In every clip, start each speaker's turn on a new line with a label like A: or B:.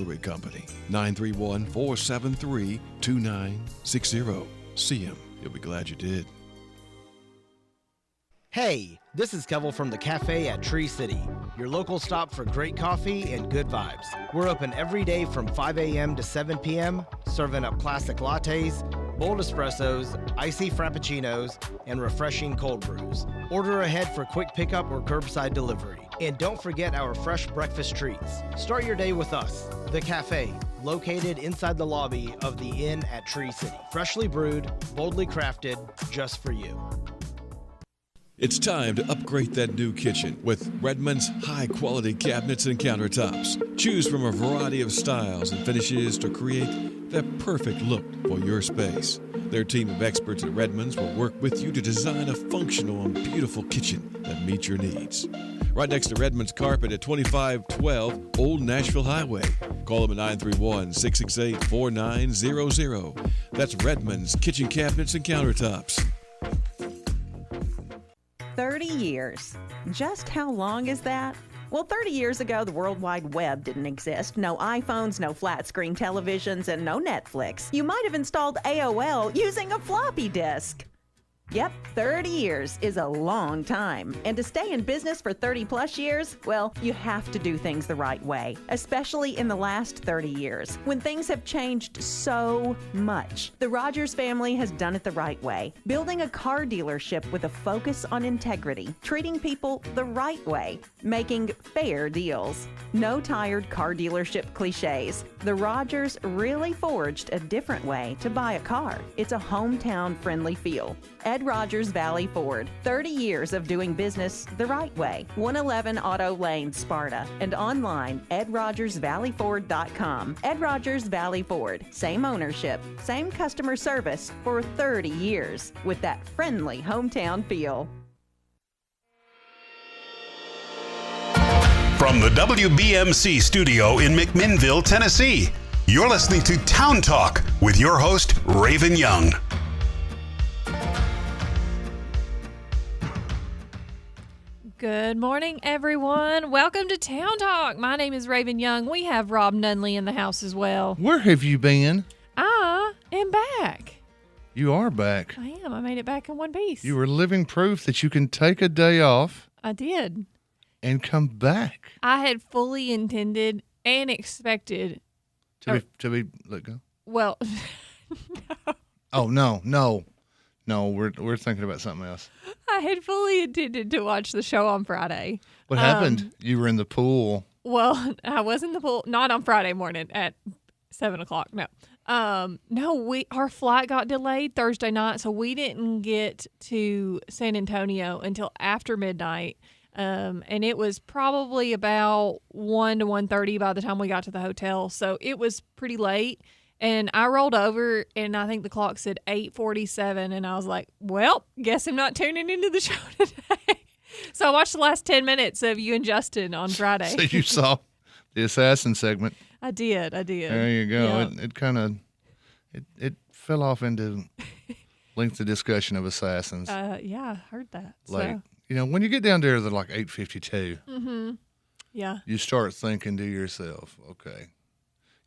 A: Brewing Company, 931-473-2960. See him. You'll be glad you did.
B: Hey, this is Kevel from the Cafe at Tree City, your local stop for great coffee and good vibes. We're open every day from 5 a.m. to 7 p.m., serving up classic lattes, bold espressos, icy frappuccinos, and refreshing cold brews. Order ahead for quick pickup or curbside delivery. And don't forget our fresh breakfast treats. Start your day with us, the Cafe, located inside the lobby of the Inn at Tree City. Freshly brewed, boldly crafted, just for you.
A: It's time to upgrade that new kitchen with Redmond's high-quality cabinets and countertops. Choose from a variety of styles and finishes to create the perfect look for your space. Their team of experts at Redmond's will work with you to design a functional and beautiful kitchen that meets your needs. Right next to Redmond's Carpet at 2512 Old Nashville Highway. Call them at 931-668-4900. That's Redmond's Kitchen Cabinets and Countertops.
C: 30 years. Just how long is that? Well, 30 years ago, the World Wide Web didn't exist. No iPhones, no flat-screen televisions, and no Netflix. You might have installed AOL using a floppy disk. Yep, 30 years is a long time. And to stay in business for 30 plus years, well, you have to do things the right way, especially in the last 30 years, when things have changed so much. The Rogers family has done it the right way, building a car dealership with a focus on integrity, treating people the right way, making fair deals. No tired car dealership cliches. The Rogers really forged a different way to buy a car. It's a hometown-friendly feel. Ed Rogers Valley Ford, 30 years of doing business the right way. 111 Auto Lane, Sparta, and online, edrogersvalleyford.com. Ed Rogers Valley Ford, same ownership, same customer service for 30 years with that friendly hometown feel.
D: From the WBMC studio in McMinnville, Tennessee, you're listening to Town Talk with your host, Raven Young.
E: Good morning, everyone. Welcome to Town Talk. My name is Raven Young. We have Rob Nunley in the house as well.
F: Where have you been?
E: I am back.
F: You are back.
E: I am. I made it back in one piece.
F: You were living proof that you can take a day off.
E: I did.
F: And come back.
E: I had fully intended and expected
F: to be let go.
E: Well,
F: no. Oh no. We're thinking about something else.
E: I had fully intended to watch the show on Friday.
F: What happened? You were in the pool.
E: Well, I was in the pool, not on Friday morning at 7:00. No. Our flight got delayed Thursday night, so we didn't get to San Antonio until after midnight. And it was probably about 1 to 1:30 by the time we got to the hotel. So it was pretty late. And I rolled over, and I think the clock said 8:47, and I was like, well, guess I'm not tuning into the show today. So I watched the last 10 minutes of you and Justin on Friday.
F: So you saw the assassin segment.
E: I did.
F: There you go.
E: Yeah.
F: It kind of it fell off into lengthy discussion of assassins.
E: Yeah, I heard that.
F: Like,
E: so.
F: When you get down there to like 8:52,
E: Yeah.
F: you start thinking to yourself, okay.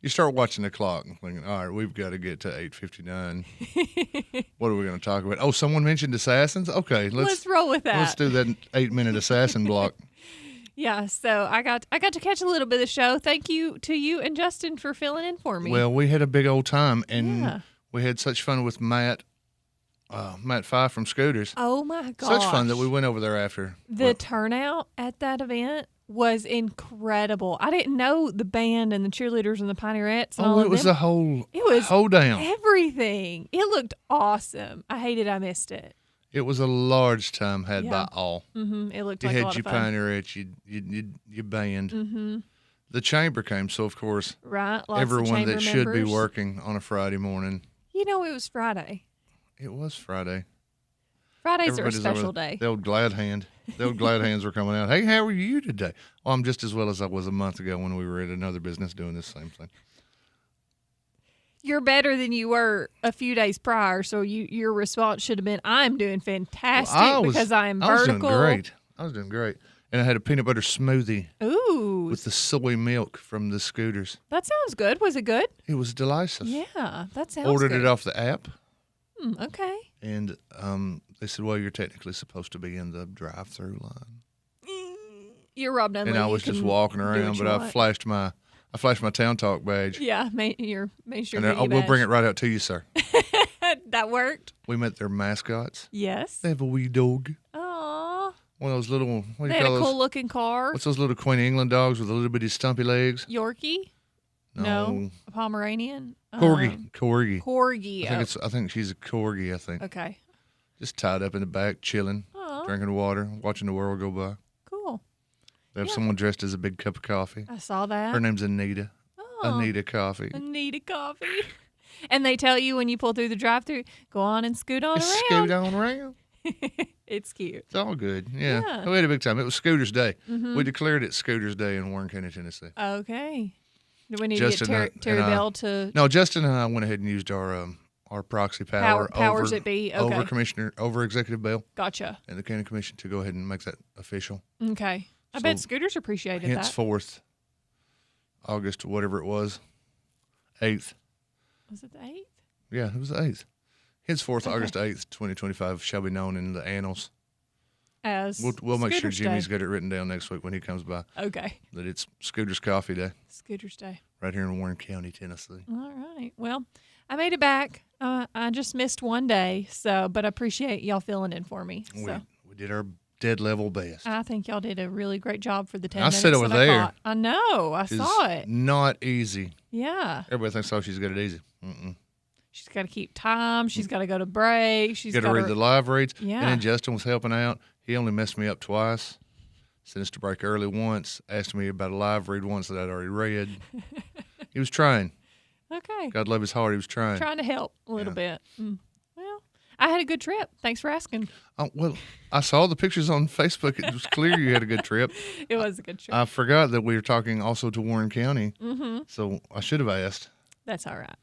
F: You start watching the clock and thinking, all right, we've got to get to 8:59. What are we going to talk about? Oh, someone mentioned assassins? Okay,
E: let's roll with that.
F: Let's do that 8-minute assassin block.
E: Yeah, so I got to catch a little bit of the show. Thank you to you and Justin for filling in for me.
F: Well, we had a big old time, and we had such fun with Matt Fife from Scooters.
E: Oh, my gosh.
F: Such fun that we went over there after.
E: The turnout at that event was incredible. I didn't know the band and the cheerleaders and the Pioneerettes. And
F: it was a whole down.
E: Everything. It looked awesome. I hated I missed it.
F: It was a large time had by all.
E: Mm-hmm. It looked like a lot of fun.
F: You had your Pioneerettes, your band. Mm-hmm. The chamber came, so of course,
E: right,
F: everyone that should be working on a Friday morning.
E: It was Friday.
F: It was Friday.
E: Fridays are a special day.
F: The old glad hands were coming out. Hey, how are you today? Well, I'm just as well as I was a month ago when we were at another business doing this same thing.
E: You're better than you were a few days prior, so your response should have been, I'm doing fantastic because I am vertical.
F: I was doing great. And I had a peanut butter smoothie
E: Ooh,
F: with the soy milk from the Scooters.
E: that sounds good. Was it good?
F: It was delicious.
E: Yeah, that sounds
F: Ordered
E: good.
F: it off the app,
E: Okay.
F: and they said, well, you're technically supposed to be in the drive-through line.
E: You're Rob Dunley.
F: And I
E: you
F: was just
E: can
F: walking
E: do
F: around,
E: what
F: but
E: you
F: I
E: want.
F: flashed my Town Talk badge.
E: Yeah, made sure
F: And
E: you
F: we'll bring it right out to you, sir.
E: That worked.
F: We met their mascots.
E: Yes.
F: They have a wee dog.
E: Aw.
F: One of those little, what do
E: They
F: you
E: had
F: call
E: a
F: those?
E: cool looking car.
F: What's those little Queen England dogs with the little bitty stumpy legs?
E: Yorkie?
F: No.
E: A Pomeranian?
F: Corgi. Corgi.
E: Corgi.
F: I think she's a corgi, I think.
E: Okay.
F: Just tied up in the back, chilling,
E: Aw,
F: drinking water, watching the world go by.
E: cool.
F: They have
E: Yeah.
F: someone dressed as a big cup of coffee.
E: I saw that.
F: Her name's Anita.
E: Oh,
F: Anita Coffee.
E: Anita Coffee. And they tell you when you pull through the drive-thru, go on and scoot on
F: Just
E: around.
F: scoot on around.
E: It's cute.
F: It's all good. Yeah.
E: Yeah.
F: We had a big time. It was Scooters Day.
E: Mm-hmm.
F: We declared it Scooters Day in Warren County, Tennessee.
E: Okay. Do we need
F: Justin,
E: to get Terry
F: and I-
E: Bell to
F: No, Justin and I went ahead and used our proxy power
E: powers
F: over,
E: that be?
F: over
E: Okay.
F: over Executive Bell
E: Gotcha.
F: and the County Commission to go ahead and make that official.
E: Okay. I
F: So,
E: bet Scooters appreciated that.
F: Henceforth, August, whatever it was, 8th.
E: Was it the 8th?
F: Yeah, it was the 8th. Henceforth,
E: Okay.
F: August 8th, 2025 shall be known in the annals.
E: As
F: We'll make sure
E: Scooters
F: Jimmy's
E: Day.
F: got it written down next week when he comes by
E: Okay.
F: that it's Scooters Coffee Day
E: Scooters Day.
F: right here in Warren County, Tennessee.
E: All right. Well, I made it back. I just missed one day, but I appreciate y'all filling in for me. So
F: We did our dead level best.
E: I think y'all did a really great job for the 10
F: I
E: minutes
F: said over
E: that
F: there.
E: I caught. I know. I
F: It's
E: saw it.
F: not easy.
E: Yeah.
F: Everybody thinks, oh, she's got it easy. Mm-mm.
E: She's got to keep time. She's got to go to break. She's
F: You got to read the live reads.
E: Yeah.
F: And then Justin was helping out. He only messed me up twice. Sent us to break early once. Asked me about a live read once that I'd already read. He was trying.
E: Okay.
F: God love his heart. He was trying.
E: Trying to help a little bit. Well, I had a good trip. Thanks for asking.
F: Oh, well, I saw the pictures on Facebook. It was clear you had a good trip.
E: It was a good trip.
F: I forgot that we were talking also to Warren County.
E: Mm-hmm.
F: So I should have asked.
E: That's all right.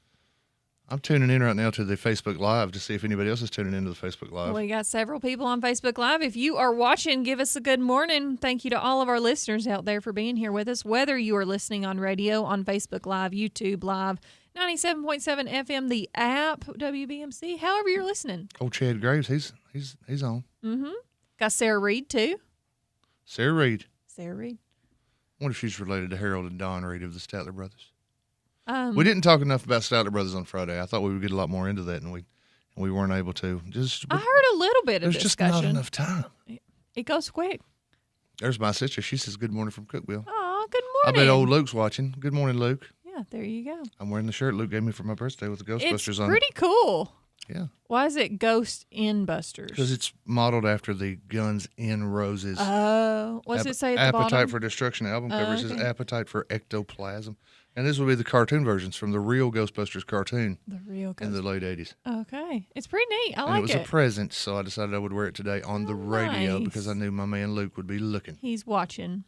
F: I'm tuning in right now to the Facebook Live to see if anybody else is tuning into the Facebook Live.
E: We got several people on Facebook Live. If you are watching, give us a good morning. Thank you to all of our listeners out there for being here with us, whether you are listening on radio, on Facebook Live, YouTube Live, 97.7 FM, the app, WBMC, however you're listening.
F: Oh, Chad Graves, he's on.
E: Mm-hmm. Got Sarah Reed, too.
F: Sarah Reed.
E: Sarah Reed.
F: I wonder if she's related to Harold and Don Reed of the Statler Brothers.
E: Um,
F: We didn't talk enough about Statler Brothers on Friday. I thought we would get a lot more into that, and we weren't able to.
E: I heard a little bit of
F: there's just
E: discussion.
F: not enough time.
E: It goes quick.
F: There's my sister. She says, good morning from Cookville.
E: Oh, good
F: I
E: morning.
F: bet old Luke's watching. Good morning, Luke.
E: Yeah, there you go.
F: I'm wearing the shirt Luke gave me for my birthday with the Ghostbusters
E: It's
F: on
E: pretty cool.
F: it. Yeah,
E: Why is it Ghost in Busters?
F: because it's modeled after the Guns N' Roses.
E: Oh, what's it say at the
F: Appetite
E: bottom?
F: for Destruction album cover. It says
E: okay.
F: Appetite for Ectoplasm. And this will be the cartoon versions from the real Ghostbusters cartoon
E: The real
F: in
E: Ghost.
F: the late 80s.
E: Okay. It's pretty neat. I
F: And
E: like
F: it was a present, so I decided I would wear it today on the radio
E: nice.
F: because I knew my man Luke would be looking.
E: He's watching.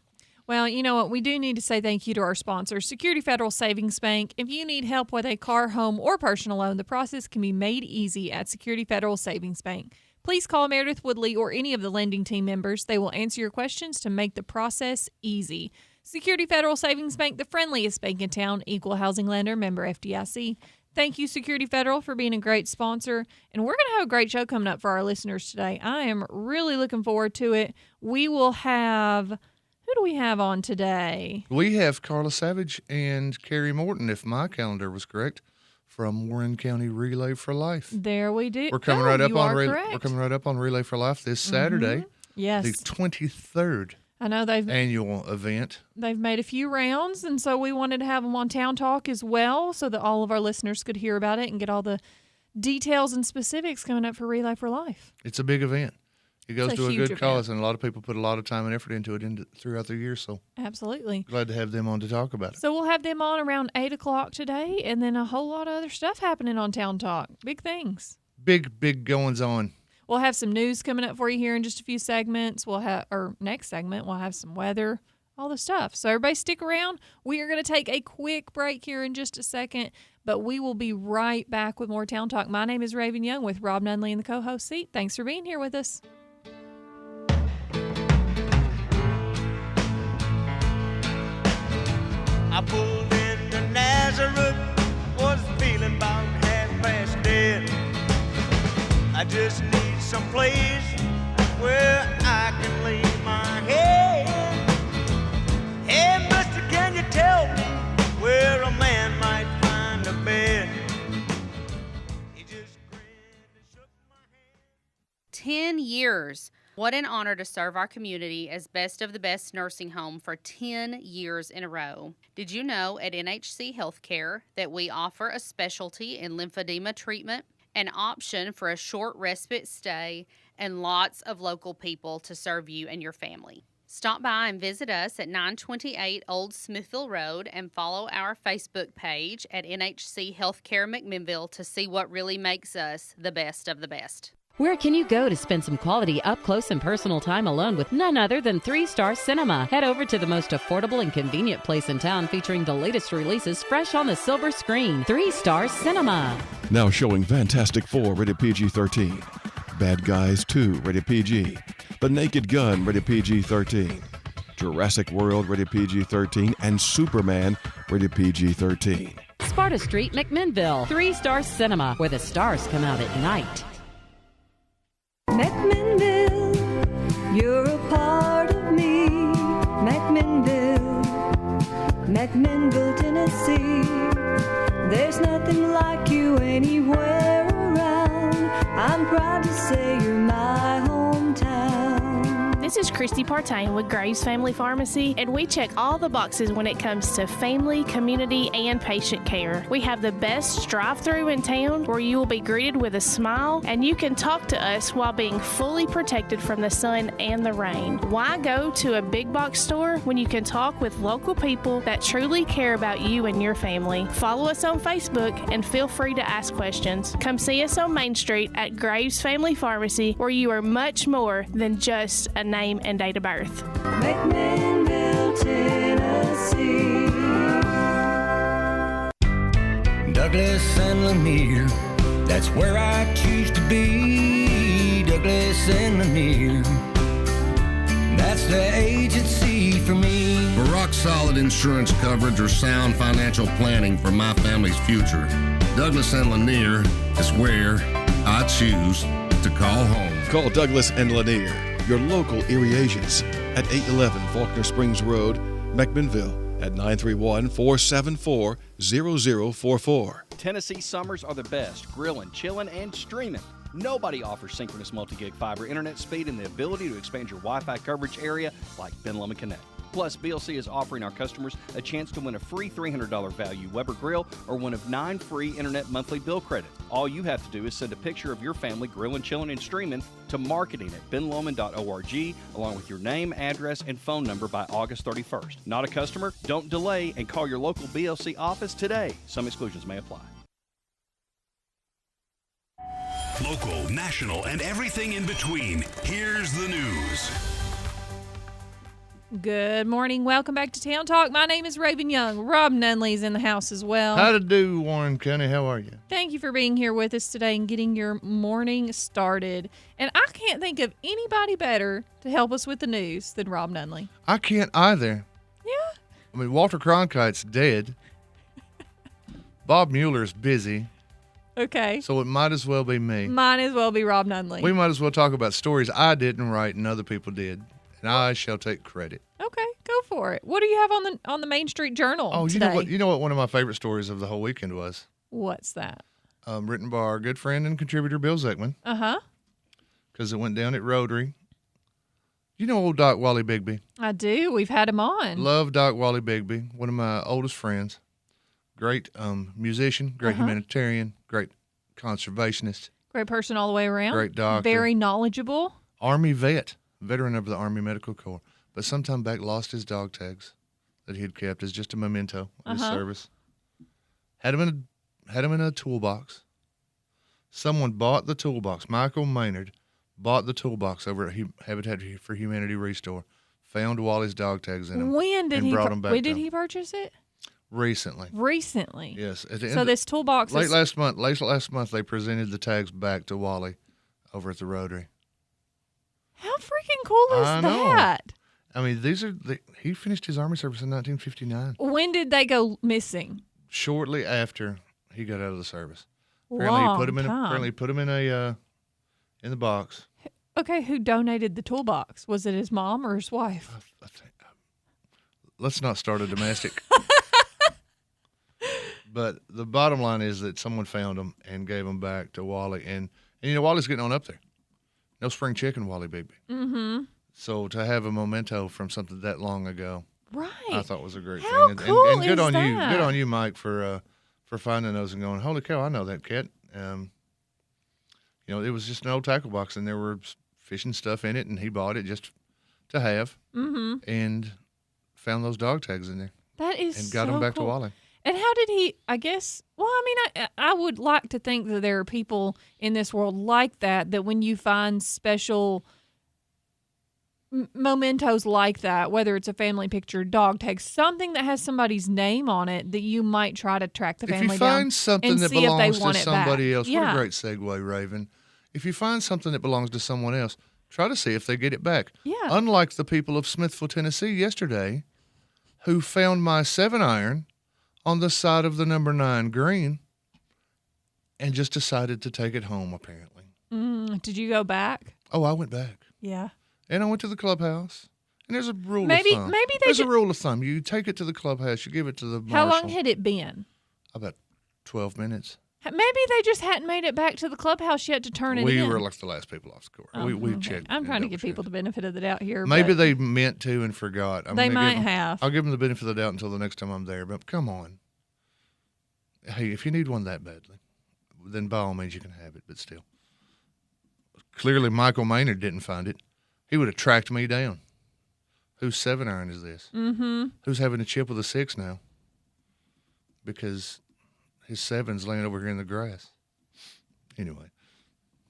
E: Well, you know what? We do need to say thank you to our sponsor, Security Federal Savings Bank. If you need help with a car, home, or personal loan, the process can be made easy at Security Federal Savings Bank. Please call Meredith Woodley or any of the lending team members. They will answer your questions to make the process easy. Security Federal Savings Bank, the friendliest bank in town, equal housing lender, member FDIC. Thank you, Security Federal, for being a great sponsor. And we're going to have a great show coming up for our listeners today. I am really looking forward to it. We will have, who do we have on today?
F: We have Carla Savage and Carrie Morton, if my calendar was correct, from Warren County Relay for Life.
E: There we do.
F: We're coming
E: Oh,
F: right up
E: you
F: on
E: are
F: Relay.
E: correct.
F: We're coming right up on Relay for Life this Saturday,
E: Yes.
F: the 23rd
E: I know they've
F: annual event.
E: made a few rounds, and so we wanted to have them on Town Talk as well so that all of our listeners could hear about it and get all the details and specifics coming up for Relay for Life.
F: It's a big event. It goes
E: It's a
F: to a
E: huge
F: good
E: event.
F: cause, and a lot of people put a lot of time and effort into it throughout the year. So
E: Absolutely.
F: glad to have them on to talk about it.
E: So we'll have them on around 8 o'clock today, and then a whole lot of other stuff happening on Town Talk. Big things.
F: Big goings on.
E: We'll have some news coming up for you here in just a few segments. Next segment, we'll have some weather, all the stuff. So everybody stick around. We are going to take a quick break here in just a second, but we will be right back with more Town Talk. My name is Raven Young with Rob Nunley in the co-host seat. Thanks for being here with us.
G: place where I can lay my head. Hey, mister, can you tell me where a man might find a bed? He just grinned and shook my hand.
H: 10 years. What an honor to serve our community as Best of the Best nursing home for 10 years in a row. Did you know at NHC Healthcare that we offer a specialty in lymphedema treatment, an option for a short respite stay, and lots of local people to serve you and your family? Stop by and visit us at 928 Old Smithville Road and follow our Facebook page at NHC Healthcare McMinnville to see what really makes us the best of the best.
I: Where can you go to spend some quality up-close and personal time alone with none other than 3 Star Cinema? Head over to the most affordable and convenient place in town featuring the latest releases fresh on the silver screen. 3 Star Cinema.
A: Now showing Fantastic Four, rated PG-13. Bad Guys 2, rated PG. The Naked Gun, rated PG-13. Jurassic World, rated PG-13. And Superman, rated PG-13.
I: Sparta Street, McMinnville. 3 Star Cinema, where the stars come out at night.
J: McMinnville, you're a part of me. McMinnville, McMinnville, Tennessee. There's nothing like you anywhere around. I'm proud to say you're my hometown.
K: This is Christy Partain with Graves Family Pharmacy, and we check all the boxes when it comes to family, community, and patient care. We have the best drive-thru in town where you will be greeted with a smile, and you can talk to us while being fully protected from the sun and the rain. Why go to a big box store when you can talk with local people that truly care about you and your family? Follow us on Facebook and feel free to ask questions. Come see us on Main Street at Graves Family Pharmacy, where you are much more than just a name and date of birth.
J: McMinnville, Tennessee.
G: Douglas and Lanier, that's where I choose to be. Douglas and Lanier, that's the agency for me.
L: For rock-solid insurance coverage or sound financial planning for my family's future, Douglas and Lanier is where I choose to call home.
A: Call Douglas and Lanier, your local Erie agents, at 811 Faulkner Springs Road, McMinnville, at 931-474-0044.
M: Tennessee summers are the best, grilling, chilling, and streaming. Nobody offers synchronous multi-gig fiber internet speed and the ability to expand your Wi-Fi coverage area like Ben Lomond Connect. Plus, BLC is offering our customers a chance to win a free $300 value Weber grill or one of 9 free internet monthly bill credits. All you have to do is send a picture of your family grilling, chilling, and streaming to marketing at benlomond.org along with your name, address, and phone number by August 31st. Not a customer? Don't delay and call your local BLC office today. Some exclusions may apply.
D: Local, national, and everything in between. Here's the news.
E: Good morning. Welcome back to Town Talk. My name is Raven Young. Rob Nunley's in the house as well.
F: How to do, Warren County? How are you?
E: Thank you for being here with us today and getting your morning started. And I can't think of anybody better to help us with the news than Rob Nunley.
F: I can't either.
E: Yeah.
F: I mean, Walter Cronkite's dead. Bob Mueller's busy.
E: Okay.
F: So it might as well be me.
E: Might as well be Rob Nunley.
F: We might as well talk about stories I didn't write and other people did. And I shall take credit.
E: Okay, go for it. What do you have on the Main Street Journal today?
F: You know what one of my favorite stories of the whole weekend was?
E: What's that?
F: Written by our good friend and contributor Bill Zeckman.
E: Uh-huh.
F: Because it went down at Rotary. You know old Doc Wally Bigby?
E: I do. We've had him on.
F: Love Doc Wally Bigby, one of my oldest friends. Great musician, great humanitarian, great conservationist.
E: Great person all the way around.
F: Great doctor.
E: Very knowledgeable.
F: Army vet. Veteran of the Army Medical Corps, but sometime back lost his dog tags that he had kept as just a memento of his service. Had him in a toolbox. Someone bought the toolbox. Michael Maynard bought the toolbox over at Habitat for Humanity Restore. Found Wally's dog tags in him.
E: When did he purchase it?
F: Recently.
E: Recently.
F: Yes.
E: So this toolbox.
F: Late last month, they presented the tags back to Wally over at the Rotary.
E: How freaking cool is that?
F: I mean, he finished his Army service in 1959.
E: When did they go missing?
F: Shortly after he got out of the service.
E: Apparently,
F: he put him in the box.
E: Okay, who donated the toolbox? Was it his mom or his wife?
F: Let's not start a domestic. But the bottom line is that someone found them and gave them back to Wally. And Wally's getting on up there. No spring chicken, Wally Bigby.
E: Mm-hmm.
F: So to have a memento from something that long ago,
E: right,
F: I thought was a great
E: How
F: thing.
E: Cool
F: and good
E: is
F: on you.
E: that?
F: Good on you, Mike, for finding those and going, holy cow, I know that cat. It was just an old tackle box, and there were fishing stuff in it, and he bought it just to have, and found those dog tags in there.
E: That is
F: and got
E: so
F: them back
E: cool.
F: to Wally.
E: And how did he? I guess. Well, I mean, I would like to think that there are people in this world like that. That when you find special mementos like that, whether it's a family picture, dog tag, something that has somebody's name on it, that you might try to track the family down.
F: If you find something
E: and
F: that
E: see if they
F: belongs
E: want
F: to
E: it back.
F: somebody else,
E: Yeah.
F: what a great segue, Raven. If you find something that belongs to someone else, try to see if they get it back.
E: Yeah.
F: Unlike the people of Smithville, Tennessee yesterday, who found my 7-iron on the side of the number 9 green and just decided to take it home, apparently.
E: Did you go back?
F: Oh, I went back.
E: Yeah.
F: And I went to the clubhouse. And there's a rule
E: Maybe
F: of thumb.
E: they
F: There's a rule of thumb. You take it to the clubhouse, you give it to the marshal.
E: How long had it been?
F: About 12 minutes.
E: Maybe they just hadn't made it back to the clubhouse yet to turn it in.
F: We were like the last people off the court.
E: Oh,
F: we
E: okay.
F: checked.
E: I'm
F: and
E: trying to give
F: double-checked.
E: people the benefit of the doubt here.
F: Maybe
E: but
F: they meant to and forgot.
E: They might have.
F: I'll give them the benefit of the doubt until the next time I'm there. But come on. Hey, if you need one that badly, then by all means you can have it, but still. Clearly Michael Maynard didn't find it. He would have tracked me down. Whose 7-iron is this?
E: Mm-hmm.
F: Who's having a chip with a 6 now? Because his 7's laying over here in the grass. Anyway,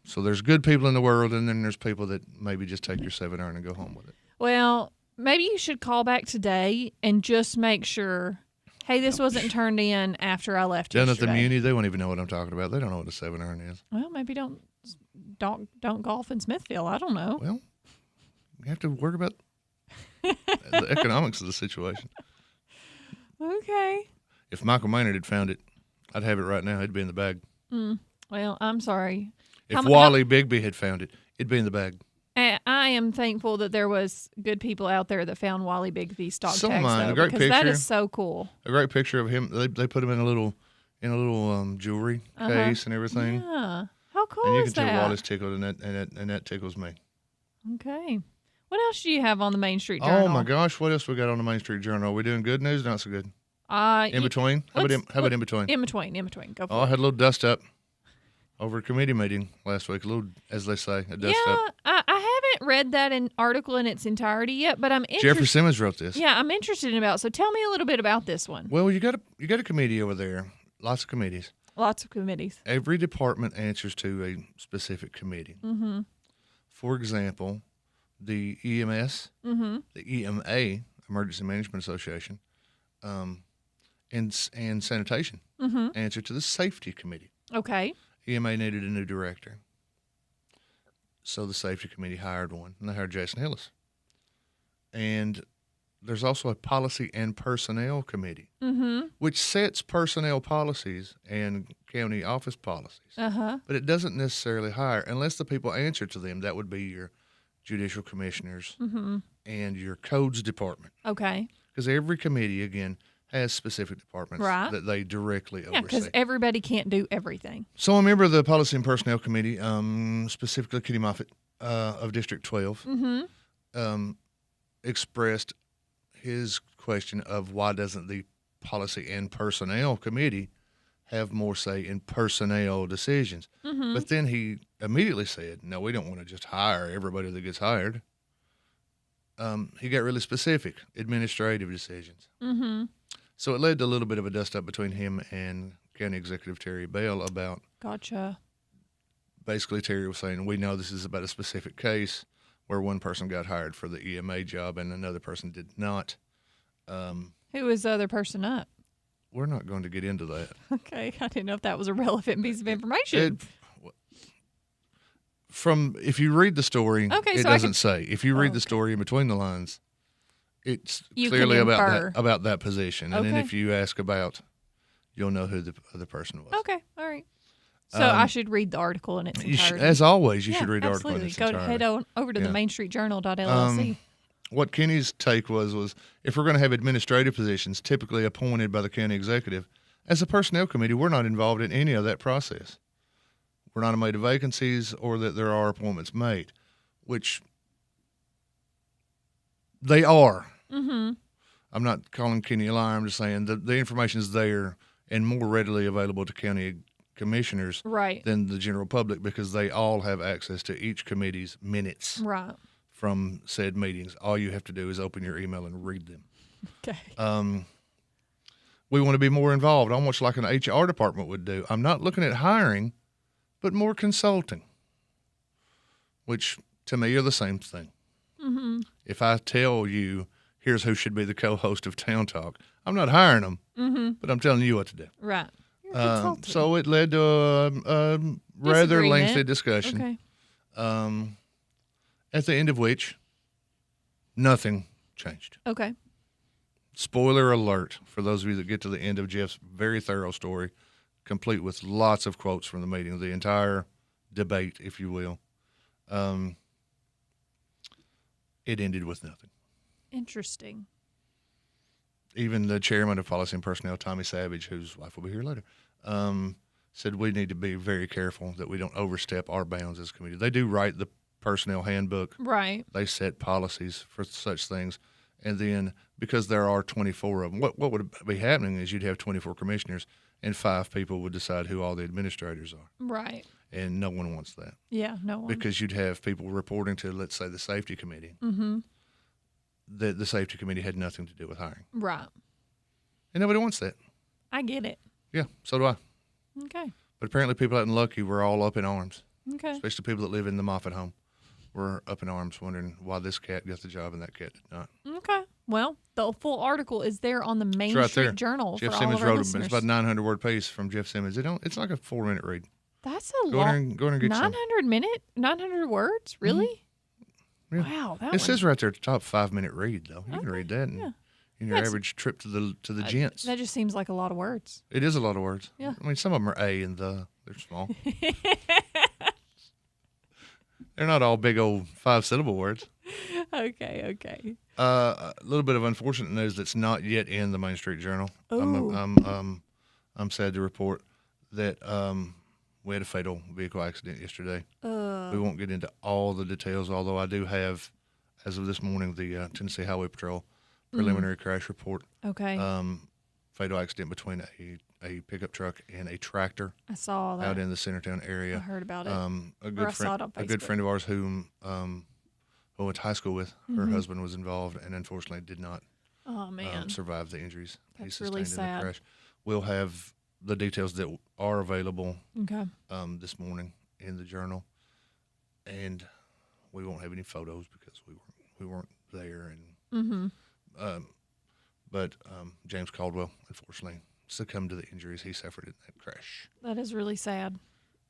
F: so there's good people in the world, and then there's people that maybe just take your 7-iron and go home with it.
E: Well, maybe you should call back today and just make sure, hey, this wasn't turned in after I left
F: Down at
E: yesterday.
F: the Muni, they won't even know what I'm talking about. They don't know what a 7-iron is.
E: Well, maybe don't golf in Smithville. I don't know.
F: Well, you have to worry about the economics of the situation.
E: Okay.
F: If Michael Maynard had found it, I'd have it right now. It'd be in the bag.
E: Well, I'm sorry.
F: If Wally Bigby had found it, it'd be in the bag.
E: I am thankful that there was good people out there that found Wally Bigby's dog
F: So
E: tags,
F: am I.
E: though,
F: A great
E: because that
F: picture.
E: is so cool.
F: A great picture of him. They put him in a little jewelry case and everything.
E: Yeah. How cool
F: And you
E: is
F: can
E: that?
F: tell Wally's tickled, and that tickles me.
E: Okay. What else do you have on the Main Street Journal?
F: Oh my gosh, what else we got on the Main Street Journal? Are we doing good news? Not so good. In between? How about in between?
E: In between. Go for
F: Oh, I
E: it.
F: had a little dust up over a committee meeting last week. A little, as they say, a dust
E: Yeah,
F: up.
E: I haven't read that article in its entirety yet, but I'm interested.
F: Jeffrey Simmons wrote this.
E: Yeah, I'm interested about. So tell me a little bit about this one.
F: Well, you got a committee over there. Lots of committees.
E: Lots of committees.
F: Every department answers to a specific committee.
E: Mm-hmm.
F: For example, the EMS, the EMA, Emergency Management Association, and sanitation answer to the safety committee.
E: Okay.
F: EMA needed a new director, so the safety committee hired one, and they hired Jason Hillis. And there's also a policy and personnel committee, which sets personnel policies and county office policies. But it doesn't necessarily hire, unless the people answer to them. That would be your judicial commissioners and your codes department.
E: Okay.
F: Because every committee, again, has specific departments
E: Right.
F: that they directly
E: Yeah, because
F: oversee.
E: everybody can't do everything.
F: So a member of the Policy and Personnel Committee, specifically Kenny Moffitt of District 12, expressed his question of why doesn't the Policy and Personnel Committee have more say in personnel decisions. But then he immediately said, no, we don't want to just hire everybody that gets hired. He got really specific, administrative decisions. So it led to a little bit of a dust-up between him and County Executive Terry Bell about,
E: Gotcha.
F: basically Terry was saying, we know this is about a specific case where one person got hired for the EMA job and another person did not.
E: Who was the other person up?
F: We're not going to get into that.
E: Okay, I didn't know if that was a relevant piece of information.
F: If you read the story,
E: Okay,
F: it
E: so I
F: doesn't
E: can-
F: say. If you read the story in between the lines, it's
E: You
F: clearly
E: can
F: about
E: infer.
F: that position. And then
E: Okay.
F: if you ask about, you'll know who the other person was.
E: Okay, all right. So I should read the article in its entirety.
F: As always, you should read the article in its
E: Absolutely.
F: entirety.
E: Head over to the mainstreetjournal.llc.
F: What Kenny's take was if we're going to have administrative positions typically appointed by the county executive, as a personnel committee, we're not involved in any of that process. We're not made of vacancies or that there are appointments made, which they are.
E: Mm-hmm.
F: I'm not calling Kenny a liar. I'm just saying the information is there and more readily available to county commissioners than the general public because they all have access to each committee's minutes from said meetings. All you have to do is open your email and read them.
E: Okay.
F: We want to be more involved, almost like an HR department would do. I'm not looking at hiring, but more consulting, which to me are the same thing.
E: Mm-hmm.
F: If I tell you, here's who should be the co-host of Town Talk, I'm not hiring them, but I'm telling you what to do.
E: Right.
F: So it led to a rather lengthy discussion.
E: Okay.
F: At the end of which, nothing changed.
E: Okay.
F: Spoiler alert for those of you that get to the end of Jeff's very thorough story, complete with lots of quotes from the meeting, the entire debate, if you will. It ended with nothing.
E: Interesting.
F: Even the chairman of Policy and Personnel, Tommy Savage, whose wife will be here later, said we need to be very careful that we don't overstep our bounds as a committee. They do write the personnel handbook.
E: Right.
F: They set policies for such things. And then because there are 24 of them, what would be happening is you'd have 24 commissioners and 5 people would decide who all the administrators are.
E: Right.
F: And no one wants that.
E: Yeah, no one.
F: Because you'd have people reporting to, let's say, the safety committee.
E: Mm-hmm.
F: The safety committee had nothing to do with hiring.
E: Right.
F: And nobody wants that.
E: I get it.
F: Yeah, so do I.
E: Okay.
F: But apparently people out in Lucky were all up in arms.
E: Okay.
F: Especially people that live in the Moffett home were up in arms wondering why this cat got the job and that cat did not.
E: Okay. Well, the full article is there on the Main
F: It's right
E: Street
F: there.
E: Journal
F: Jeff
E: for
F: Simmons
E: all of our
F: wrote
E: listeners.
F: It's about a 900-word piece from Jeff Simmons. It's like a 4-minute read.
E: That's a
F: Go
E: lot.
F: in there and get some.
E: 900 words? Really?
F: Yeah.
E: Wow. That
F: It says right there at the top, 5-minute read, though. You can read that in your
E: That's-
F: average trip to the gents.
E: That just seems like a lot of words.
F: It is a lot of words.
E: Yeah.
F: I mean, some of them are A and the. They're small. They're not all big old 5-syllable words.
E: Okay.
F: A little bit of unfortunate news that's not yet in the Main Street Journal.
E: Ooh.
F: I'm sad to report that we had a fatal vehicle accident yesterday. We won't get into all the details, although I do have, as of this morning, the Tennessee Highway Patrol preliminary crash report.
E: Okay.
F: Fatal accident between a pickup truck and a tractor.
E: I saw that.
F: Out in the Centertown area.
E: I heard about it.
F: A
E: Or
F: good
E: I saw it on
F: a good
E: Facebook.
F: friend of ours who I went to high school with, her husband was involved and unfortunately did not
E: Oh, man.
F: survive the injuries he
E: That's
F: sustained
E: really
F: in
E: sad.
F: the crash. We'll have the details that are available
E: Okay.
F: this morning in the journal, and we won't have any photos because we weren't there. And but James Caldwell unfortunately succumbed to the injuries he suffered in that crash.
E: That is really sad.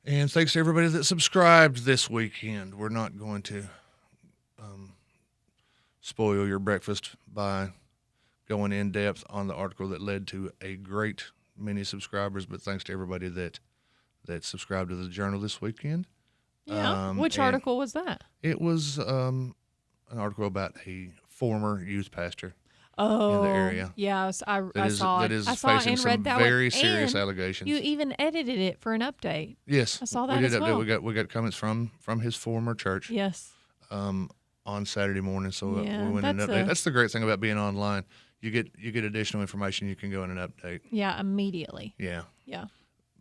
F: And thanks to everybody that subscribed this weekend. We're not going to spoil your breakfast by going in depth on the article that led to a great many subscribers, but thanks to everybody that subscribed to the journal this weekend.
E: Yeah. Which
F: and
E: article was that?
F: It was an article about a former youth pastor
E: Oh,
F: in the area.
E: Yes, I
F: That
E: saw
F: that
E: it.
F: is
E: I saw it
F: facing
E: and
F: some
E: read that
F: very
E: one.
F: serious
E: And
F: allegations.
E: You even edited it for an update.
F: Yes,
E: I saw that
F: we did
E: as well.
F: We got comments from his former church.
E: Yes.
F: On Saturday morning, so
E: Yeah,
F: we went in and
E: that's
F: update. That's the great thing about being online. You get additional information. You can go in and update.
E: Yeah, immediately.
F: Yeah,
E: Yeah.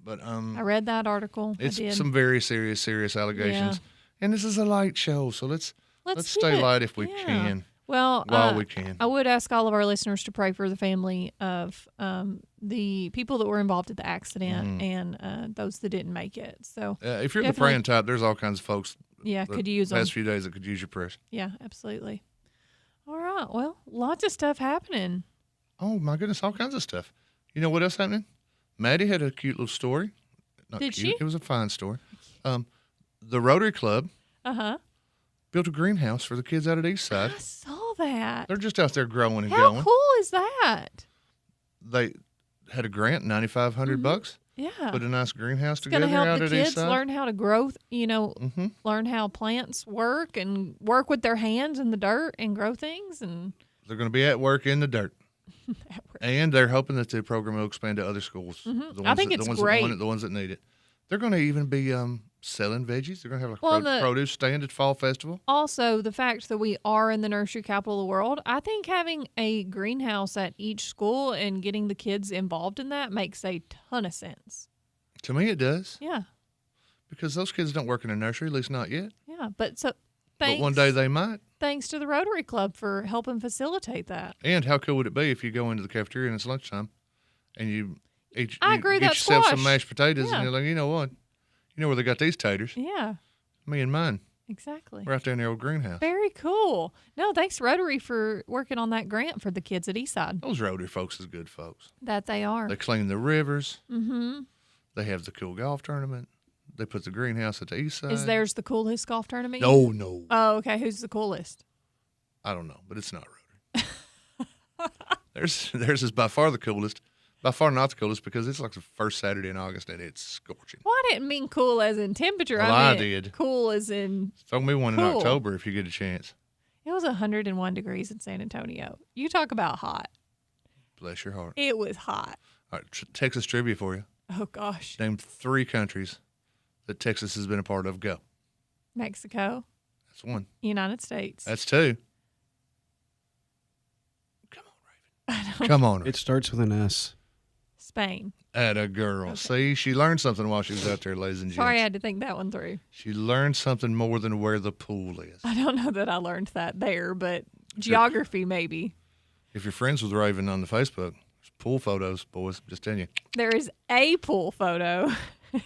F: but
E: I read that article.
F: it's
E: I did.
F: some very serious allegations, and this is a light show, so let's
E: Let's
F: stay
E: do it.
F: light if we
E: Yeah.
F: can.
E: Well,
F: while we can.
E: I would ask all of our listeners to pray for the family of the people that were involved at the accident and those that didn't make it. So
F: If you're the
E: definitely-
F: praying type, there's all kinds of folks.
E: Yeah,
F: the
E: could use them.
F: past few days that could use your prayers.
E: Yeah, absolutely. All right. Well, lots of stuff happening.
F: Oh my goodness, all kinds of stuff. You know what else happening? Maddie had a cute little story. Not
E: Did
F: cute.
E: she?
F: It was a fine story. The Rotary Club
E: Uh-huh.
F: built a greenhouse for the kids out at Eastside.
E: I saw that.
F: They're just out there growing and
E: How
F: going.
E: cool is that?
F: They had a grant, $9,500 bucks.
E: Yeah.
F: Put a nice greenhouse
E: It's going
F: together
E: to help
F: out
E: the
F: at
E: kids
F: Eastside.
E: learn how to grow, learn how plants work and work with their hands in the dirt and grow things. And
F: They're going to be at work in the dirt. And they're hoping that the program will expand to other schools.
E: Mhm. I think it's great.
F: The ones that need it. They're going to even be selling veggies. They're going to have
E: Well,
F: a produce stand at Fall Festival.
E: Also, the fact that we are in the nursery capital of the world, I think having a greenhouse at each school and getting the kids involved in that makes a ton of sense.
F: To me, it does.
E: Yeah.
F: Because those kids don't work in a nursery, at least not yet.
E: Yeah. But
F: But one day they might.
E: Thanks to the Rotary Club for helping facilitate that.
F: And how cool would it be if you go into the cafeteria and it's lunchtime and you
E: I agree,
F: get
E: that
F: yourself some
E: squash.
F: mashed potatoes
E: Yeah.
F: and you're like, you know what? You know where they got these taters?
E: Yeah.
F: Me and mine.
E: Exactly.
F: Right there in the old greenhouse.
E: Very cool. No, thanks Rotary for working on that grant for the kids at Eastside.
F: Those Rotary folks is good folks.
E: That they are.
F: They clean the rivers.
E: Mm-hmm.
F: They have the cool golf tournament. They put the greenhouse at the east side.
E: Is theirs the coolest golf tournament?
F: No.
E: Oh, okay. Who's the coolest?
F: I don't know, but it's not Rotary. Theirs is by far the coolest. By far not the coolest because it's like the first Saturday in August and it's scorching.
E: Well, I didn't mean cool as in temperature.
F: Well,
E: I
F: I
E: meant
F: did.
E: cool as in
F: Throw me one in
E: cool.
F: October if you get a chance.
E: It was 101 degrees in San Antonio. You talk about hot.
F: Bless your heart.
E: It was hot.
F: All right, Texas trivia for you.
E: Oh, gosh.
F: Name 3 countries that Texas has been a part of. Go.
E: Mexico,
F: That's 1.
E: United States.
F: That's 2. Come on, Raven.
N: It starts with an S.
E: Spain.
F: Atta girl. See, she learned something while she was out there, ladies and gents.
E: Sorry, I had to think that one through.
F: She learned something more than where the pool is.
E: I don't know that I learned that there, but geography maybe.
F: If you're friends with Raven on the Facebook, there's pool photos, boys. Just telling you.
E: There is a pool photo, and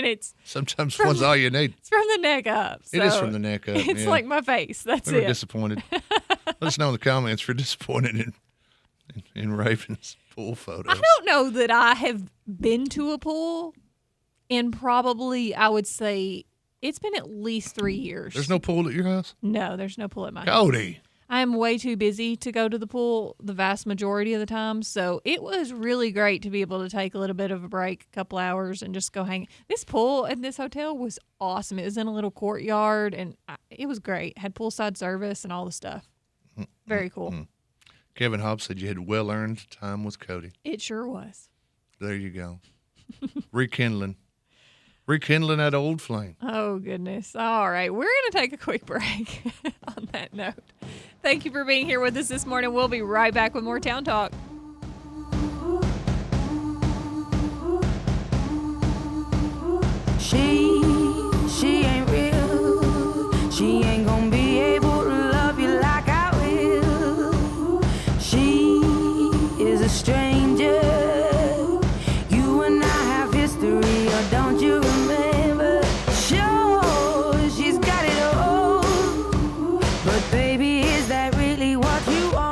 E: it's
F: Sometimes
E: from-
F: one's all you need.
E: it's from the neck up.
F: It is
E: so
F: from the neck up.
E: It's
F: yeah.
E: like my face. That's
F: We were
E: it.
F: disappointed. Let us know in the comments if you're disappointed in Raven's pool photos.
E: I don't know that I have been to a pool in probably, I would say, it's been at least 3 years.
F: There's no pool at your house?
E: No, there's no pool at my house.
F: Cody.
E: I am way too busy to go to the pool the vast majority of the time. So it was really great to be able to take a little bit of a break, a couple hours, and just go hang. This pool at this hotel was awesome. It was in a little courtyard, and it was great. Had poolside service and all the stuff. Very cool.
F: Kevin Hobbs said you had well-earned time with Cody.
E: It sure was.
F: There you go. Rekindling that old flame.
E: Oh, goodness. All right. We're going to take a quick break on that note. Thank you for being here with us this morning. We'll be right back with more Town Talk.
J: She ain't real. She ain't gonna be able to love you like I will. She is a stranger. You and I have history, or don't you remember? Sure, she's got it all. But baby, is that really what you want?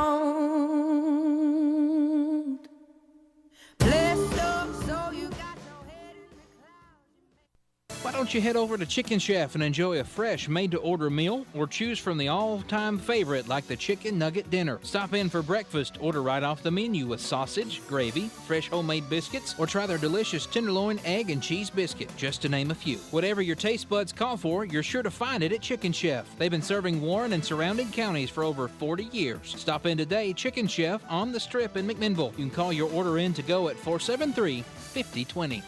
J: Blessed up so you got your head in the clouds.
O: Why don't you head over to Chicken Chef and enjoy a fresh, made-to-order meal, or choose from the all-time favorite like the Chicken Nugget Dinner. Stop in for breakfast, order right off the menu with sausage, gravy, fresh homemade biscuits, or try their delicious tenderloin, egg, and cheese biscuit, just to name a few. Whatever your taste buds call for, you're sure to find it at Chicken Chef. They've been serving Warren and surrounding counties for over 40 years. Stop in today, Chicken Chef on the Strip in McMinnville. You can call your order in to go at 473-5020.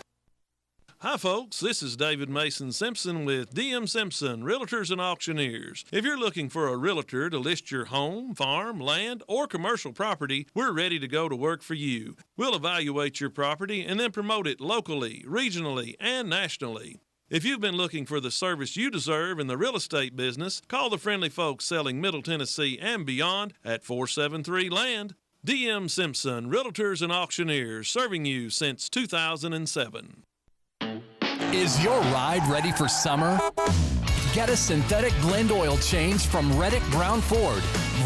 P: Hi, folks. This is David Mason Simpson with DM Simpson, Realtors and Auctioneers. If you're looking for a realtor to list your home, farm, land, or commercial property, we're ready to go to work for you. We'll evaluate your property and then promote it locally, regionally, and nationally. If you've been looking for the service you deserve in the real estate business, call the friendly folks selling Middle Tennessee and beyond at 473-LAND. DM Simpson, Realtors and Auctioneers, serving you since 2007.
Q: Is your ride ready for summer?
N: Get a synthetic blend oil change from Reddick Brown Ford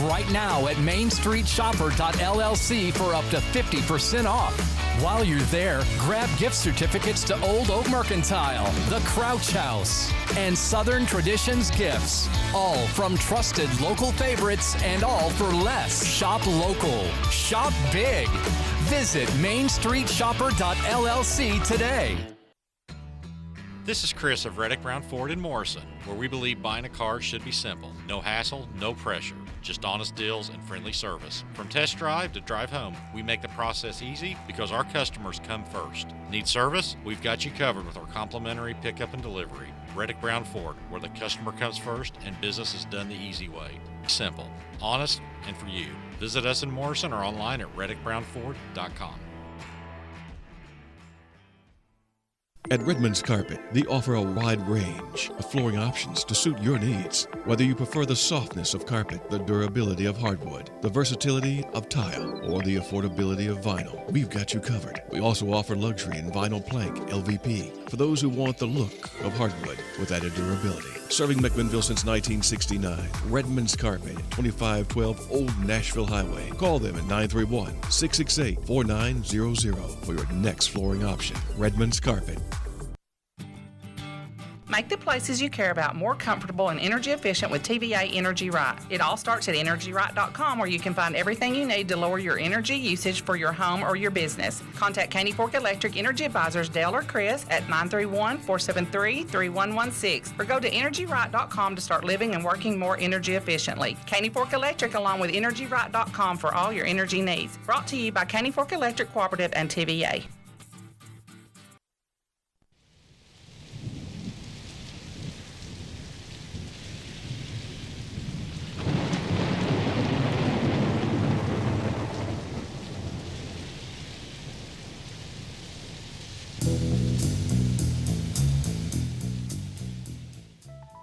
N: right now at mainstreetshopper.llc for up to 50% off. While you're there, grab gift certificates to Old Oak Mercantile, The Crouch House, and Southern Traditions Gifts. All from trusted local favorites and all for less. Shop local. Shop big. Visit mainstreetshopper.llc today.
Q: This is Chris of Reddick Brown Ford in Morrison, where we believe buying a car should be simple. No hassle, no pressure, just honest deals and friendly service. From test drive to drive home, we make the process easy because our customers come first. Need service? We've got you covered with our complimentary pickup and delivery. Reddick Brown Ford, where the customer comes first and business is done the easy way. Simple, honest, and for you. Visit us in Morrison or online at reddickbrownford.com.
A: At Redmond's Carpet, they offer a wide range of flooring options to suit your needs. Whether you prefer the softness of carpet, the durability of hardwood, the versatility of tile, or the affordability of vinyl, we've got you covered. We also offer luxury in vinyl plank LVP for those who want the look of hardwood with added durability. Serving McMinnville since 1969, Redmond's Carpet, 2512 Old Nashville Highway. Call them at 931-668-4900 for your next flooring option. Redmond's Carpet.
R: Make the places you care about more comfortable and energy efficient with TVA Energy Right. It all starts at EnergyRight.com, where you can find everything you need to lower your energy usage for your home or your business. Contact Caney Fork Electric Energy Advisors Dale or Chris at 931-473-3116 or go to EnergyRight.com to start living and working more energy efficiently. Caney Fork Electric along with EnergyRight.com for all your energy needs. Brought to you by Caney Fork Electric Cooperative and TVA.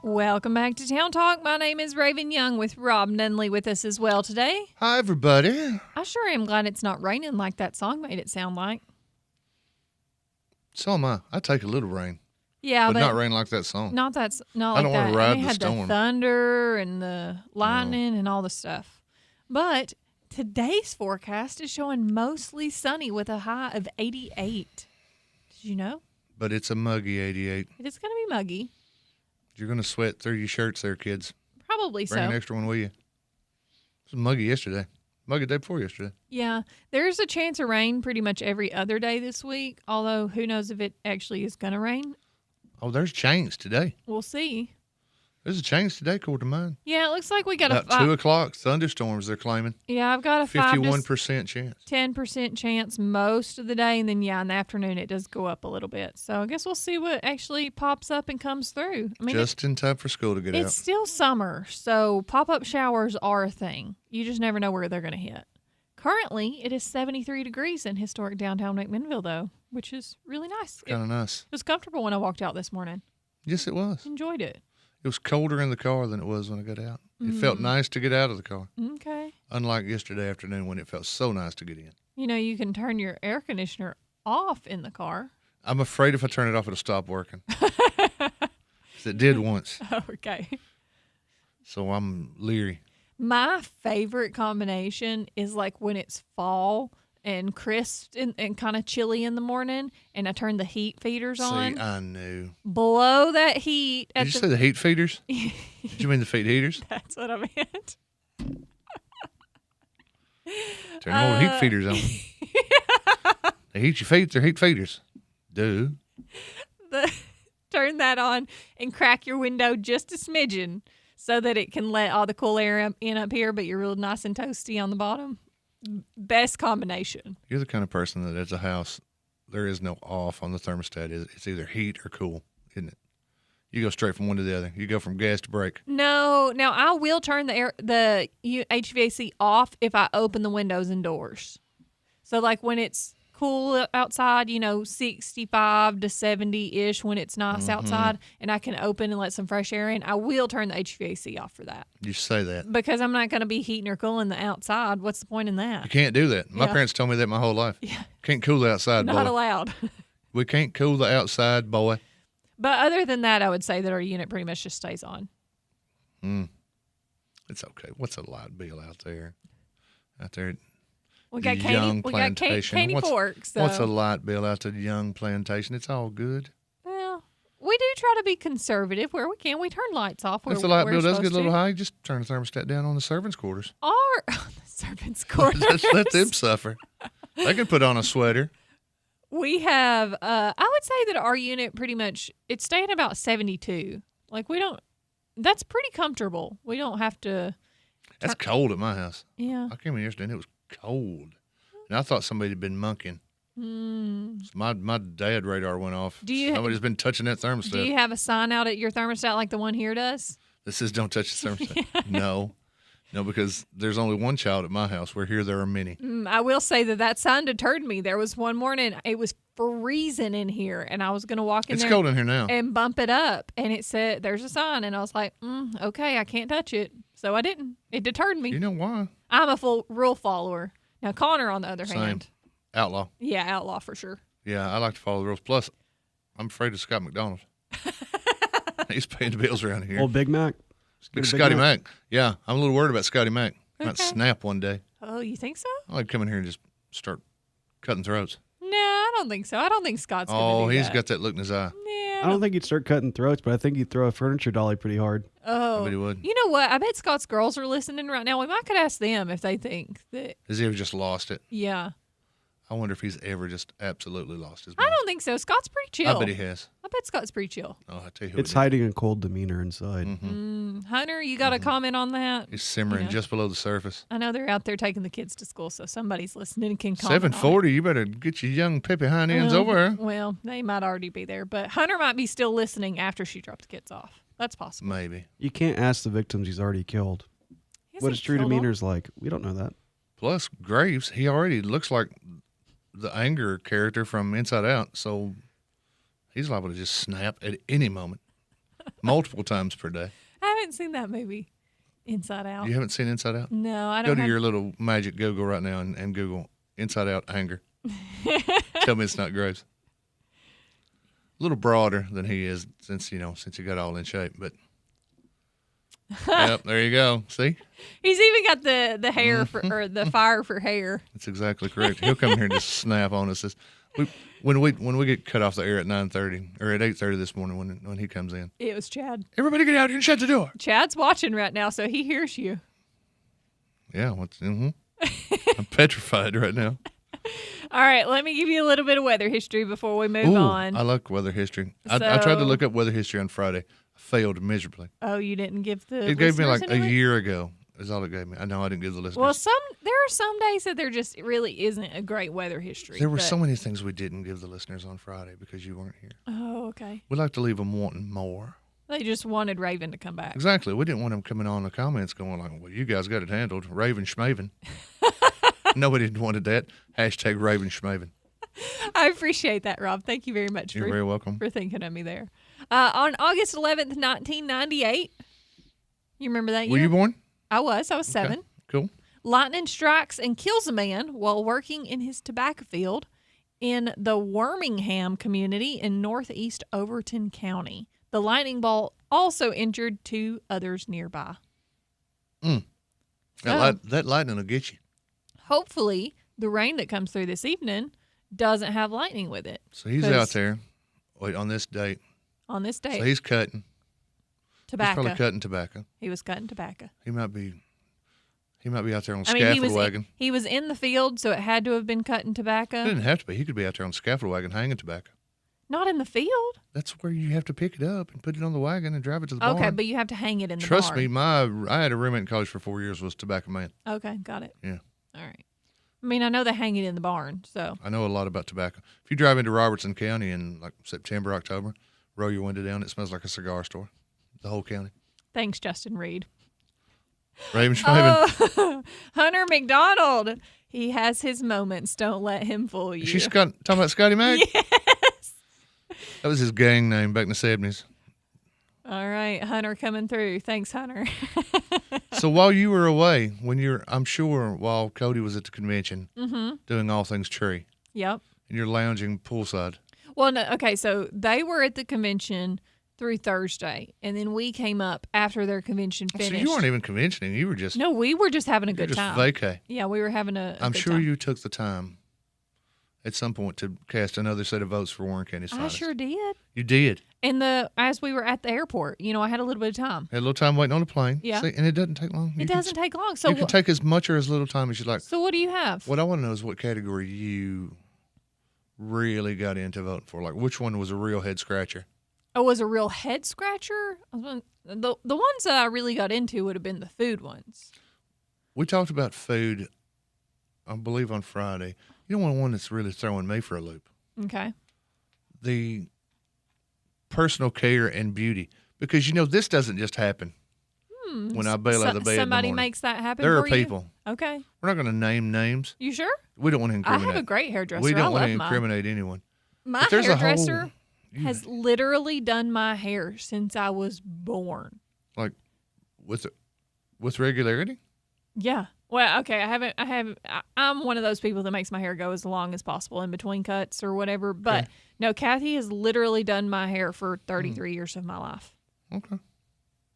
E: Welcome back to Town Talk. My name is Raven Young with Rob Nunley with us as well today.
F: Hi, everybody.
E: I sure am glad it's not raining like that song made it sound like.
F: So am I. I take a little rain.
E: Yeah,
F: but not rain like that song.
E: Not like
F: I don't
E: that.
F: want to ride
E: it
F: the
E: had
F: storm.
E: the thunder and the lightning and all the stuff. But today's forecast is showing mostly sunny with a high of 88. Did you know?
F: But it's a muggy 88.
E: It is going to be muggy.
F: You're going to sweat through your shirts there, kids.
E: Probably
F: Bring an extra one with you. It was muggy yesterday. Muggy day before yesterday.
E: Yeah, there's a chance of rain pretty much every other day this week, although who knows if it actually is going to rain.
F: Oh, there's change today.
E: We'll see.
F: There's a change today, according to mine.
E: Yeah, it looks like we got
F: About 2 o'clock, thunderstorms, they're claiming.
E: Yeah, I've got a
F: 51% chance.
E: 10% chance most of the day, and then, in the afternoon it does go up a little bit. So I guess we'll see what actually pops up and comes through. I mean,
F: Just in time for school to get out.
E: It's still summer, so pop-up showers are a thing. You just never know where they're going to hit. Currently, it is 73 degrees in historic downtown McMinnville, though, which is really nice.
F: Kind of nice.
E: It was comfortable when I walked out this morning.
F: Yes, it was.
E: Enjoyed it.
F: It was colder in the car than it was when I got out. It felt nice to get out of the car.
E: Okay.
F: Unlike yesterday afternoon when it felt so nice to get in.
E: You know, you can turn your air conditioner off in the car.
F: I'm afraid if I turn it off, it'll stop working. 'Cause it did once.
E: Okay.
F: So I'm leery.
E: My favorite combination is like when it's fall and crisp and kind of chilly in the morning, and I turn the heat feeders on.
F: See, I knew.
E: Blow that heat.
F: Did you say the heat feeders? Did you mean the feet heaters?
E: That's what I meant.
F: Turn all the heat feeders on. They heat your feet, they're heat feeders. Dude.
E: Turn that on and crack your window just a smidgen so that it can let all the cool air in up here, but you're real nice and toasty on the bottom. Best combination.
F: You're the kind of person that as a house, there is no off on the thermostat. It's either heat or cool, isn't it? You go straight from one to the other. You go from gas to brake.
E: No, now I will turn the HVAC off if I open the windows and doors. So like when it's cool outside, 65 to 70-ish when it's nice outside, and I can open and let some fresh air in, I will turn the HVAC off for that.
F: You say that.
E: Because I'm not going to be heating or cooling the outside. What's the point in that?
F: You can't do that. My parents told me that my whole life. Yeah. Can't cool the outside, boy.
E: Not allowed.
F: We can't cool the outside, boy.
E: But other than that, I would say that our unit pretty much just stays on.
F: It's okay. What's a light bill out there? Out there at
E: We got
F: the
E: Katie.
F: Young
E: We got
F: Plantation.
E: Katie Forks. So.
F: What's a light bill out to the Young Plantation? It's all good.
E: Well, we do try to be conservative where we can. We turn lights off where
F: If the light
E: we're
F: bill does get a
E: supposed
F: little
E: to.
F: high, you just turn the thermostat down on the servants' quarters.
E: Or the servants' quarters.
F: Let them suffer. They can put on a sweater.
E: We have, I would say that our unit pretty much, it's staying about 72. Like that's pretty comfortable. We don't have to.
F: That's cold at my house.
E: Yeah.
F: I came in yesterday and it was cold. And I thought somebody had been monkeying. So my dad radar went off. Nobody's been touching that thermostat.
E: Do you have a sign out at your thermostat like the one here does?
F: This says don't touch the thermostat. No, because there's only one child at my house. Where here there are many.
E: I will say that sign deterred me. There was one morning, it was freezing in here, and I was going to walk in
F: It's
E: there.
F: cold in here now.
E: And bump it up, and it said, there's a sign, and I was like, okay, I can't touch it. So I didn't. It deterred me.
F: You know why?
E: I'm a full rule follower. Now, Connor, on the other hand.
F: Outlaw.
E: Yeah, outlaw for sure.
F: Yeah, I like to follow the rules. Plus, I'm afraid of Scott McDonald. He's paying the bills around here.
S: Old Big Mac.
F: Big Scotty Mac. Yeah, I'm a little worried about Scotty Mac. Might snap one day.
E: Oh, you think so?
F: I'd come in here and just start cutting throats.
E: No, I don't think so. I don't think Scott's going to do
F: He's
E: that.
F: got that look in his eye.
S: I don't think he'd start cutting throats, but I think he'd throw a furniture dolly pretty hard.
E: Oh,
F: I bet he would.
E: You know what? I bet Scott's girls are listening right now. We might could ask them if they think that.
F: Has he ever just lost it?
E: Yeah.
F: I wonder if he's ever just absolutely lost his
E: I
F: mind.
E: don't think so. Scott's pretty chill.
F: I bet he has.
E: I bet Scott's pretty chill.
F: Oh, I tell you who
S: It's
F: it is.
S: hiding a cold demeanor inside.
E: Hunter, you got a comment on that?
F: He's simmering
E: You know.
F: just below the surface.
E: I know they're out there taking the kids to school, so somebody's listening and can comment.
F: 740, you better get your young peppy hind ends
E: Well,
F: over there.
E: Well, they might already be there, but Hunter might be still listening after she dropped the kids off. That's possible.
F: Maybe.
S: You can't ask the victims he's already killed. What his true demeanor's like. We don't know that.
F: Plus, Graves, he already looks like the anger character from Inside Out, so he's liable to just snap at any moment, multiple times per day.
E: I haven't seen that movie, Inside Out.
F: You haven't seen Inside Out?
E: No, I
F: Go
E: don't.
F: to
E: have...
F: your little magic Google right now and Google Inside Out anger. Tell me it's not Graves. A little broader than he is since he got all in shape, but yep, there you go. See?
E: He's even got the hair for or the fire for hair.
F: That's exactly correct. He'll come here and just snap on us. When we get cut off the air at 9:30 or at 8:30 this morning when he comes in.
E: It was Chad.
F: Everybody get out here and shut the door.
E: Chad's watching right now, so he hears you.
F: Yeah, I'm petrified right now.
E: All right, let me give you a little bit of weather history before we move
F: Ooh,
E: on.
F: I like weather history. I tried to look up weather history on Friday. I failed miserably.
E: Oh, you didn't give the
F: It gave me
E: listeners
F: like a
E: any?
F: year ago is all it gave me. I know I didn't give the listeners.
E: Well, there are some days that there just really isn't a great weather history.
F: There were
E: but-
F: so many things we didn't give the listeners on Friday because you weren't here.
E: Oh, okay.
F: We like to leave them wanting more.
E: They just wanted Raven to come back.
F: Exactly. We didn't want them coming on in the comments going like, well, you guys got it handled. Raven Schmaven. Nobody wanted that. Hashtag Raven Schmaven.
E: I appreciate that, Rob. Thank you very much.
F: You're very welcome.
E: For thinking of me there. On August 11th, 1998, you remember that year?
F: Were you born?
E: I was 7.
F: Okay, cool.
E: Lightning strikes and kills a man while working in his tobacco field in the Wormingham community in northeast Overton County. The lightning bolt also injured 2 others nearby.
F: That lightning will get you.
E: Hopefully, the rain that comes through this evening doesn't have lightning with it.
F: So he's out there on this date.
E: On this date.
F: So he's cutting.
E: Tobacco.
F: He's probably cutting tobacco.
E: He was cutting tobacco.
F: He might be out there on the
E: I mean,
F: scaffold wagon.
E: he was in the field, so it had to have been cutting tobacco.
F: It didn't have to be. He could be out there on the scaffold wagon hanging tobacco.
E: Not in the field.
F: That's where you have to pick it up and put it on the wagon and drive it to the barn.
E: Okay, but you have to hang it in the
F: Trust
E: barn.
F: me, I had a roommate in college for 4 years was tobacco man.
E: Okay, got it.
F: Yeah.
E: All right. I mean, I know they hang it in the barn, so.
F: I know a lot about tobacco. If you drive into Robertson County in like September, October, roll your window down, it smells like a cigar store. The whole county.
E: Thanks, Justin Reed.
F: Raven Schmaven.
E: Oh, Hunter McDonald. He has his moments. Don't let him fool you.
F: She's talking about Scotty Mac?
E: Yes.
F: That was his gang name back in the 70s.
E: All right, Hunter coming through. Thanks, Hunter.
F: So while you were away, I'm sure while Cody was at the convention
E: Mm-hmm.
F: doing all things tree,
E: Yep.
F: and you're lounging poolside.
E: Well, no, okay, so they were at the convention through Thursday, and then we came up after their convention finished.
F: So you weren't even conventioning. You were just
E: No, we were just having a good
F: just
E: time.
F: vacay.
E: Yeah, we were having a
F: I'm
E: good
F: sure
E: time.
F: you took the time at some point to cast another set of votes for Warren County's
E: I
F: finest.
E: sure did.
F: You did.
E: And as we were at the airport, I had a little bit of time.
F: Had a little time waiting on the plane.
E: Yeah.
F: See, and it doesn't take long.
E: It doesn't take long. So
F: you can take as much or as little time as you like.
E: So what do you have?
F: What I want to know is what category you really got into voting for. Like, which one was a real head scratcher?
E: Oh, was a real head scratcher? The ones that I really got into would have been the food ones.
F: We talked about food, I believe, on Friday. You don't want one that's really throwing me for a loop.
E: Okay.
F: The personal care and beauty. Because, this doesn't just happen when I bail out of the bed in the
E: Somebody
F: morning.
E: makes that happen
F: There
E: for
F: are
E: you?
F: people.
E: Okay.
F: We're not going to name names.
E: You sure?
F: We don't want to
E: I
F: incriminate.
E: have a great hairdresser.
F: We
E: I
F: don't want to
E: love mine.
F: incriminate anyone.
E: My
F: But there's a whole-
E: hairdresser has literally done my hair since I was born.
F: Like, with regularity?
E: Yeah. Well, okay. I'm one of those people that makes my hair go as long as possible in between cuts or whatever. But no, Kathy has literally done my hair for 33 years of my life.
F: Okay.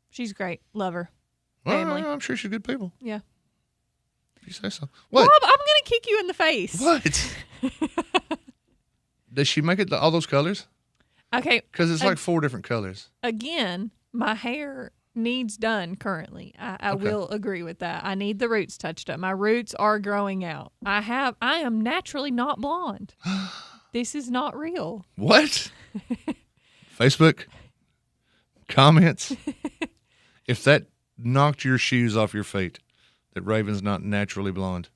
E: She's great. Love her.
F: Well,
E: Family.
F: I'm sure she's good people.
E: Yeah.
F: If you say so. What?
E: Bob, I'm going to kick you in the face.
F: What? Does she make it all those colors?
E: Okay.
F: Because it's like 4 different colors.
E: Again, my hair needs done currently. I will agree with that. I need the roots touched up. My roots are growing out. I am naturally not blonde. This is not real.
F: What? Facebook comments. If that knocked your shoes off your feet, that Raven's not naturally blonde,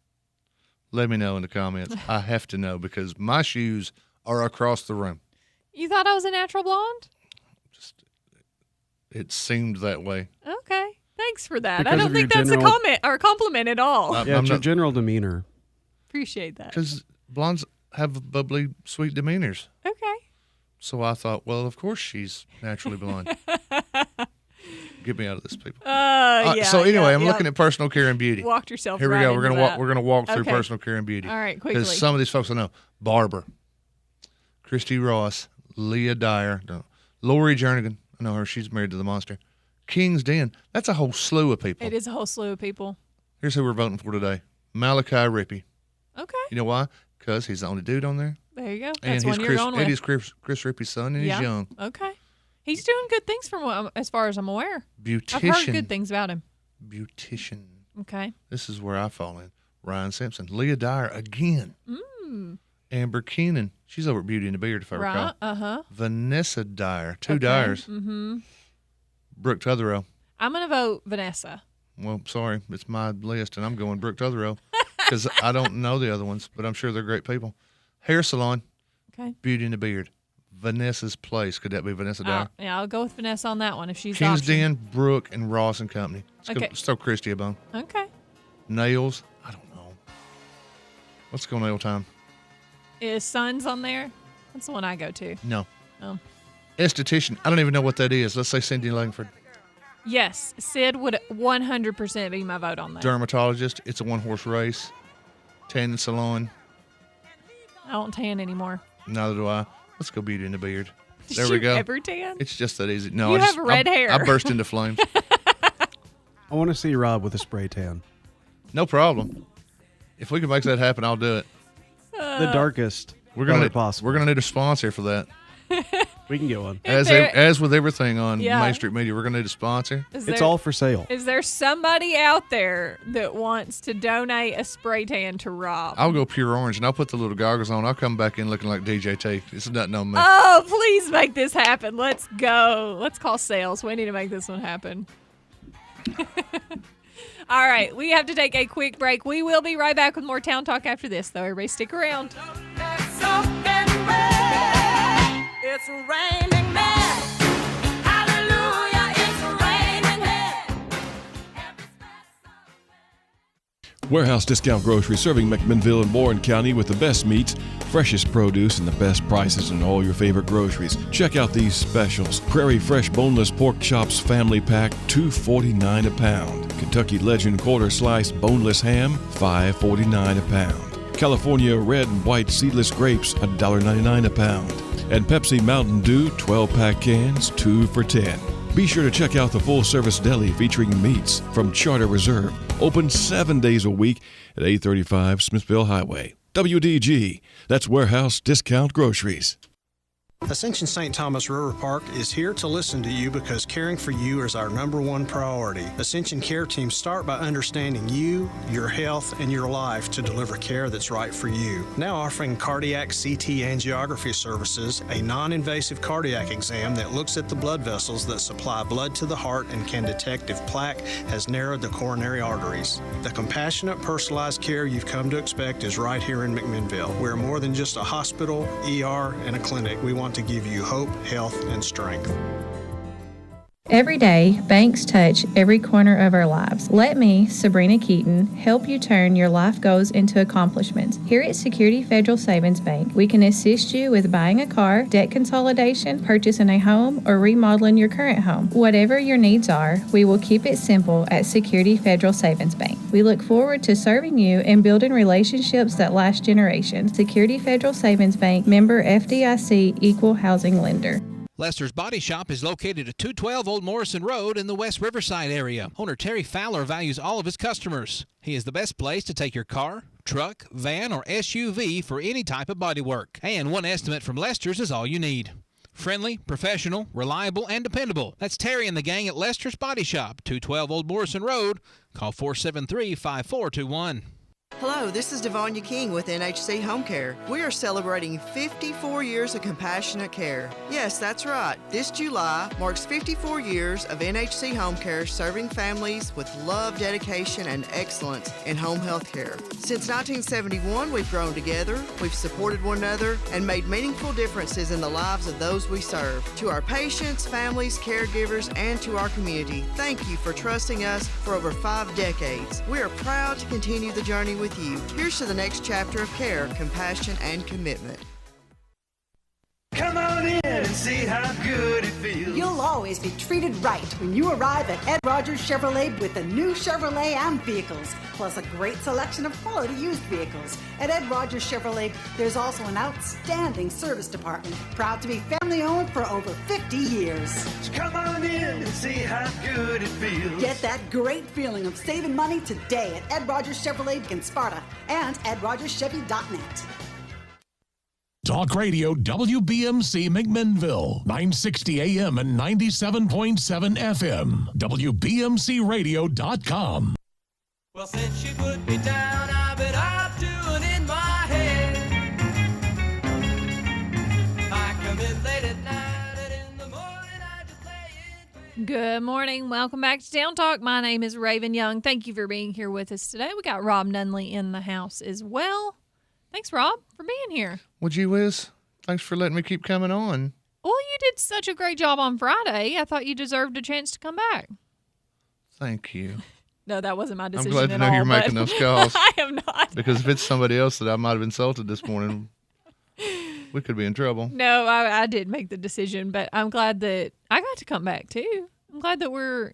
F: let me know in the comments. I have to know because my shoes are across the room.
E: You thought I was a natural blonde?
F: It seemed that way.
E: Okay. Thanks for that.
S: Because
E: I don't
S: of your
E: think that's
S: general-
E: a comment or a compliment at all.
S: Yeah, it's your general demeanor.
E: Appreciate that.
F: Because blondes have bubbly, sweet demeanors.
E: Okay.
F: So I thought, well, of course she's naturally blonde. Get me out of this, people.
E: Yeah.
F: So anyway, I'm
E: yeah.
F: looking at personal care and beauty.
E: Walked yourself
F: Here we
E: right
F: go. We're
E: into
F: gonna walk.
E: that.
F: We're gonna walk through
E: Okay.
F: personal care and beauty.
E: All right, quickly.
F: Because some of these folks I know: Barbara, Christy Ross, Leah Dyer, Lori Jernigan. I know her. She's married to the monster. King's Den. That's a whole slew of people.
E: It is a whole slew of people.
F: Here's who we're voting for today: Malachi Rippey.
E: Okay.
F: You know why? Because he's the only dude on there.
E: There you go.
F: And
E: That's
F: he's
E: one you're going with.
F: Chris Rippey's son, and
E: Yeah.
F: he's young.
E: Okay. He's doing good things from as far as I'm aware. I've heard
F: Beautician.
E: good things about him.
F: Beautician.
E: Okay.
F: This is where I fall in. Ryan Simpson. Leah Dyer again. Amber Keenan. She's over at Beauty and the Beard, if I recall.
E: Right. Uh-huh.
F: Vanessa Dyer. Two
E: Okay.
F: Dyers.
E: Mm-hmm.
F: Brooke Tutherell.
E: I'm going to vote Vanessa.
F: Well, sorry. It's my list, and I'm going Brooke Tutherell because I don't know the other ones, but I'm sure they're great people. Hair salon.
E: Okay.
F: Beauty and the Beard. Vanessa's Place. Could that be Vanessa Dyer?
E: Yeah, I'll go with Vanessa on that one if she's
F: King's
E: option.
F: Den, Brooke, and Ross and Company.
E: Okay.
F: Let's throw Christy a bone.
E: Okay.
F: Nails. I don't know. Let's go nail time.
E: Is Sons on there? That's the one I go to.
F: No.
E: Oh.
F: Esthetician. I don't even know what that is. Let's say Cindy Langford.
E: Yes, Sid would 100% be my vote on that.
F: Dermatologist. It's a one-horse race. Tanning salon.
E: I don't tan anymore.
F: Neither do I. Let's go Beauty and the Beard.
E: Did
F: There
E: you
F: we go.
E: ever tan?
F: It's just that easy. No,
E: You
F: I
E: have red hair.
F: I burst into flames.
S: I want to see Rob with a spray tan.
F: No problem. If we can make that happen, I'll do it.
S: The darkest
F: We're gonna
S: color
F: need,
S: possible.
F: We're gonna need a sponsor for that.
S: We can get one.
F: As with everything on
E: Yeah.
F: Main Street Media, we're gonna need a sponsor.
S: It's all for sale.
E: Is there somebody out there that wants to donate a spray tan to Rob?
F: I'll go pure orange and I'll put the little goggles on. I'll come back in looking like DJT. It's nothing on me.
E: Oh, please make this happen. Let's go. Let's call sales. We need to make this one happen. All right, we have to take a quick break. We will be right back with more Town Talk after this, though. Everybody stick around.
J: It's raining men. Hallelujah, it's raining men.
A: Warehouse Discount Grocery serving McMinnville and Warren County with the best meats, freshest produce, and the best prices on all your favorite groceries. Check out these specials. Prairie Fresh Boneless Pork Chops Family Pack, $2.49 a pound. Kentucky Legend Quarter Slice Boneless Ham, $5.49 a pound. California Red and White Seedless Grapes, $1.99 a pound. And Pepsi Mountain Dew 12-pack cans, 2 for $10. Be sure to check out the full-service deli featuring meats from Charter Reserve. Open 7 days a week at 835 Smithville Highway. WDG, that's Warehouse Discount Groceries.
T: Ascension St. Thomas River Park is here to listen to you because caring for you is our #1 priority. Ascension Care Teams start by understanding you, your health, and your life to deliver care that's right for you. Now offering cardiac CT angiography services, a non-invasive cardiac exam that looks at the blood vessels that supply blood to the heart and can detect if plaque has narrowed the coronary arteries. The compassionate, personalized care you've come to expect is right here in McMinnville. We're more than just a hospital, ER, and a clinic. We want to give you hope, health, and strength.
U: Every day, banks touch every corner of our lives. Let me, Sabrina Keaton, help you turn your life goals into accomplishments. Here at Security Federal Savings Bank, we can assist you with buying a car, debt consolidation, purchasing a home, or remodeling your current home. Whatever your needs are, we will keep it simple at Security Federal Savings Bank. We look forward to serving you and building relationships that last generations. Security Federal Savings Bank, member FDIC, equal housing lender.
O: Lester's Body Shop is located at 212 Old Morrison Road in the West Riverside area. Owner Terry Fowler values all of his customers. He is the best place to take your car, truck, van, or SUV for any type of body work. And one estimate from Lester's is all you need. Friendly, professional, reliable, and dependable. That's Terry and the gang at Lester's Body Shop, 212 Old Morrison Road. Call 473-5421.
V: Hello, this is Devonia King with NHC Home Care. We are celebrating 54 years of compassionate care. Yes, that's right. This July marks 54 years of NHC Home Care serving families with love, dedication, and excellence in home health care. Since 1971, we've grown together, we've supported one another, and made meaningful differences in the lives of those we serve. To our patients, families, caregivers, and to our community, thank you for trusting us for over 5 decades. We are proud to continue the journey with you. Here's to the next chapter of care, compassion, and commitment.
G: Come on in and see how good it feels.
W: You'll always be treated right when you arrive at Ed Rogers Chevrolet with the new Chevrolet Am vehicles, plus a great selection of quality used vehicles. At Ed Rogers Chevrolet, there's also an outstanding service department, proud to be family-owned for over 50 years.
G: So come on in and see how good it feels.
W: Get that great feeling of saving money today at Ed Rogers Chevrolet in Sparta and EdRogersChevy.net.
X: Talk Radio WBMC McMinnville, 960 AM and 97.7 FM. WBMCRadio.com.
G: Well, since you put me down, I've been out doing in my head. I come in late at night and in the morning I just lay in.
E: Good morning. Welcome back to Town Talk. My name is Raven Young. Thank you for being here with us today. We got Rob Nunley in the house as well. Thanks, Rob, for being here.
F: Well, gee whiz, thanks for letting me keep coming on.
E: Well, you did such a great job on Friday. I thought you deserved a chance to come back.
F: Thank you.
E: No, that wasn't my decision.
F: I'm glad to know you're making those calls.
E: I am not.
F: Because if it's somebody else that I might have insulted this morning, we could be in trouble.
E: No, I did make the decision, but I'm glad that I got to come back too. I'm glad that we're,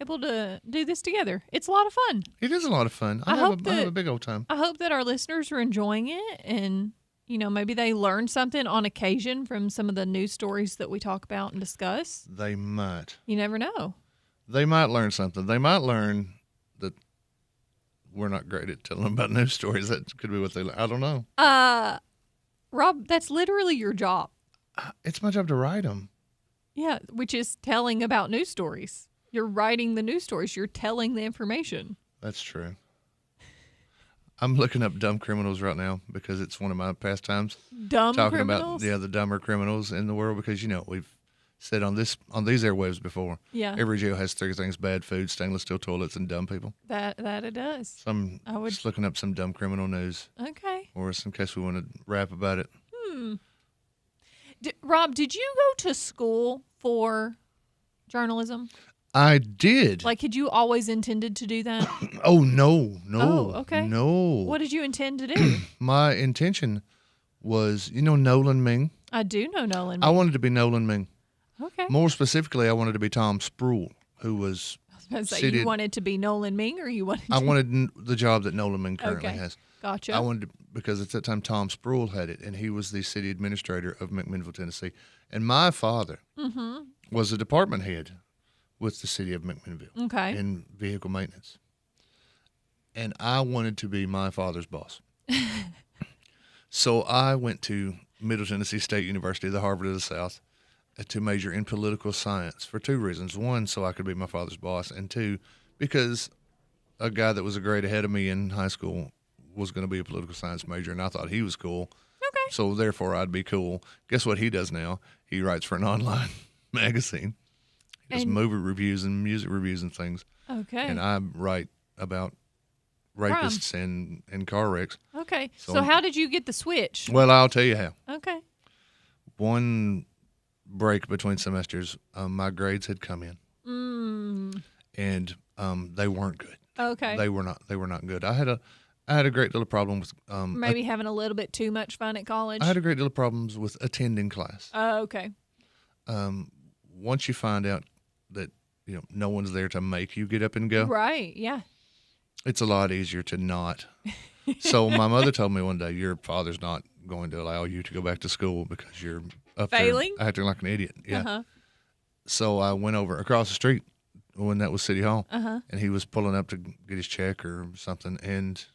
E: able to do this together. It's a lot of fun.
F: It is a lot of fun. I have a big old time.
E: I hope that our listeners are enjoying it and, maybe they learn something on occasion from some of the news stories that we talk about and discuss.
F: They might.
E: You never know.
F: They might learn something. They might learn that we're not great at telling them about news stories. That could be what they learn. I don't know.
E: Rob, that's literally your job.
F: It's my job to write them.
E: Yeah, which is telling about news stories. You're writing the news stories. You're telling the information.
F: That's true. I'm looking up dumb criminals right now because it's one of my pastimes.
E: Dumb
F: talking
E: criminals?
F: about the dumber criminals in the world because we've said on these airwaves before.
E: Yeah.
F: Every jail has 3 things: bad food, stainless steel toilets, and dumb people.
E: That it does.
F: So I'm just looking up some dumb criminal news.
E: Okay.
F: Or in case we want to rap about it.
E: Rob, did you go to school for journalism?
F: I did.
E: Like, had you always intended to do that?
F: Oh, no.
E: Oh, okay.
F: No.
E: What did you intend to do?
F: My intention was, Nolan Ming?
E: I do know Nolan Ming.
F: I wanted to be Nolan Ming.
E: Okay.
F: More specifically, I wanted to be Tom Sproul, who was
E: you wanted to be Nolan Ming, or you wanted to...
F: I wanted the job that Nolan Ming currently has.
E: Gotcha.
F: I wanted to because at that time Tom Spruill had it, and he was the city administrator of McMinnville, Tennessee. And my father was a department head with the city of McMinnville
E: Okay.
F: in vehicle maintenance. And I wanted to be my father's boss. So I went to Middle Tennessee State University, the Harvard of the South, to major in political science for two reasons. One, so I could be my father's boss, and two, because a guy that was a grade ahead of me in high school was going to be a political science major, and I thought he was cool.
E: Okay.
F: So therefore, I'd be cool. Guess what he does now? He writes for an online magazine. He does
E: And-
F: movie reviews and music reviews and things.
E: Okay.
F: And I write about rapists and car wrecks.
E: Okay. So how did you get the switch?
F: Well, I'll tell you how.
E: Okay.
F: One break between semesters, my grades had come in, and they weren't good.
E: Okay.
F: They were not good. I had a great deal of problem with
E: Maybe having a little bit too much fun at college.
F: I had a great deal of problems with attending class.
E: Oh, okay.
F: Once you find out that no one's there to make you get up and go,
E: Right. Yeah.
F: it's a lot easier to not. So my mother told me one day, your father's not going to allow you to go back to school because you're up
E: Failing?
F: there acting like an idiot. Yeah.
E: Uh-huh.
F: So I went over across the street when that was City Hall,
E: Uh-huh.
F: and he was pulling up to get his check or something, and